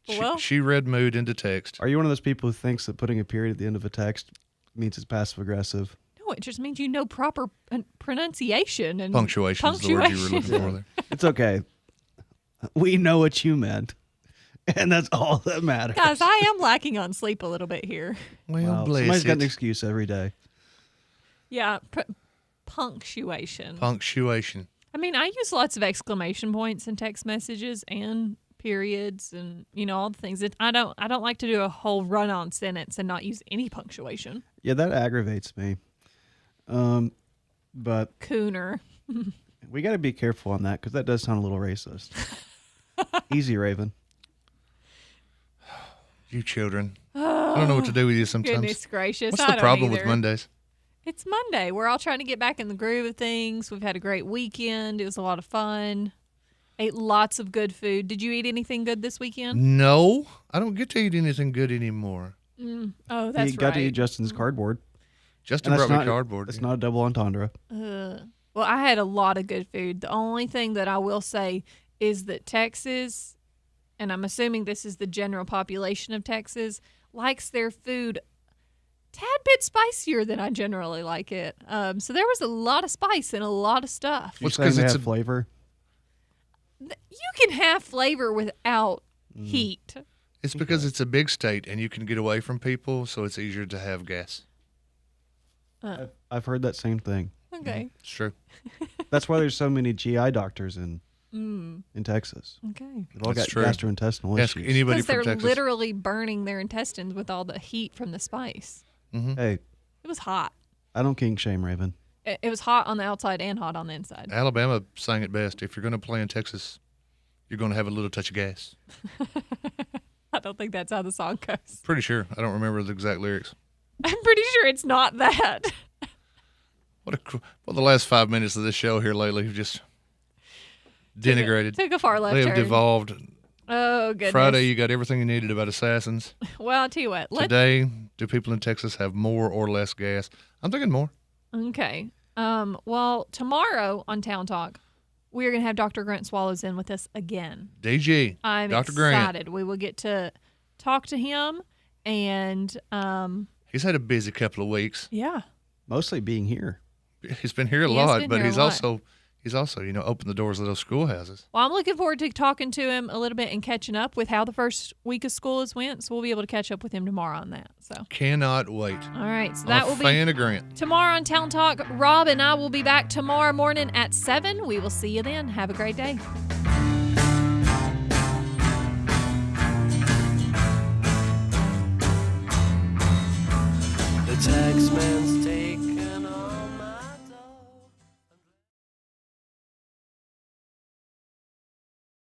E: Well,
F: She read mood into text.
X: Are you one of those people who thinks that putting a period at the end of a text means it's passive aggressive?
E: no, it just means you know proper pronunciation and
F: Punctuation is the word you were looking for there.
X: It's okay. We know what you meant, and that's all that matters.
E: Guys, I am lacking on sleep a little bit here.
F: Well,
X: Wow,
F: bless
X: somebody's got an
F: it.
X: excuse every day.
E: Yeah, punctuation.
F: Punctuation.
E: I mean, I use lots of exclamation points in text messages and periods and all the things. I don't like to do a whole run-on sentence and not use any punctuation.
X: Yeah, that aggravates me. But
E: Cooner.
X: we got to be careful on that because that does sound a little racist. Easy, Raven.
F: You children. I don't know what to do with you sometimes.
E: Goodness gracious.
F: What's
E: I
F: the
E: don't
F: problem
E: either.
F: with Mondays?
E: It's Monday. We're all trying to get back in the groove of things. We've had a great weekend. It was a lot of fun. Ate lots of good food. Did you eat anything good this weekend?
F: No, I don't get to eat anything good anymore.
E: Oh, that's
X: He got
E: right.
X: to eat Justin's cardboard.
F: Justin
X: And that's
F: brought me
X: not-
F: cardboard.
X: It's not a double entendre.
E: Well, I had a lot of good food. The only thing that I will say is that Texas, and I'm assuming this is the general population of Texas, likes their food tad bit spicier than I generally like it. So there was a lot of spice and a lot of stuff.
X: What's because it's a flavor?
E: You can have flavor without heat.
F: It's because it's a big state and you can get away from people, so it's easier to have gas.
X: I've heard that same thing.
E: Okay.
F: It's true.
X: That's why there's so many GI doctors in Texas.
E: Okay.
X: They've all got
F: That's true.
X: gastrointestinal
F: Ask
X: issues.
F: anybody
E: Because
F: from
E: they're
F: Texas.
E: literally burning their intestines with all the heat from the spice.
X: Hey,
E: It was hot.
X: I don't kink shame, Raven.
E: It was hot on the outside and hot on the inside.
F: Alabama sang it best. If you're going to play in Texas, you're going to have a little touch of gas.
E: I don't think that's how the song goes.
F: Pretty sure. I don't remember the exact lyrics.
E: I'm pretty sure it's not that.
F: Well, the last 5 minutes of this show here lately have just denigrated.
E: took a far left
F: They have
E: turn.
F: devolved.
E: Oh, goodness.
F: Friday, you got everything you needed about assassins.
E: Well, I'll tell you what.
F: Today, do people in Texas have more or less gas? I'm thinking more.
E: Okay. Well, tomorrow on Town Talk, we're going to have Dr. Grant Swallows in with us again.
F: DG.
E: I'm
F: Dr.
E: excited.
F: Grant.
E: We will get to talk to him and
F: He's had a busy couple of weeks.
E: yeah.
X: Mostly being here.
F: He's been here a
E: He has
F: lot,
E: been
F: but
E: here a
F: he's
E: lot.
F: also opened the doors of those schoolhouses.
E: Well, I'm looking forward to talking to him a little bit and catching up with how the first week of school has went. So we'll be able to catch up with him tomorrow on that. So
F: Cannot wait.
E: all right, so
F: I'm
E: that
F: a
E: will be
F: fan of Grant.
E: tomorrow on Town Talk. Rob and I will be back tomorrow morning at 7. We will see you then. Have a great day.
D: The tax man's take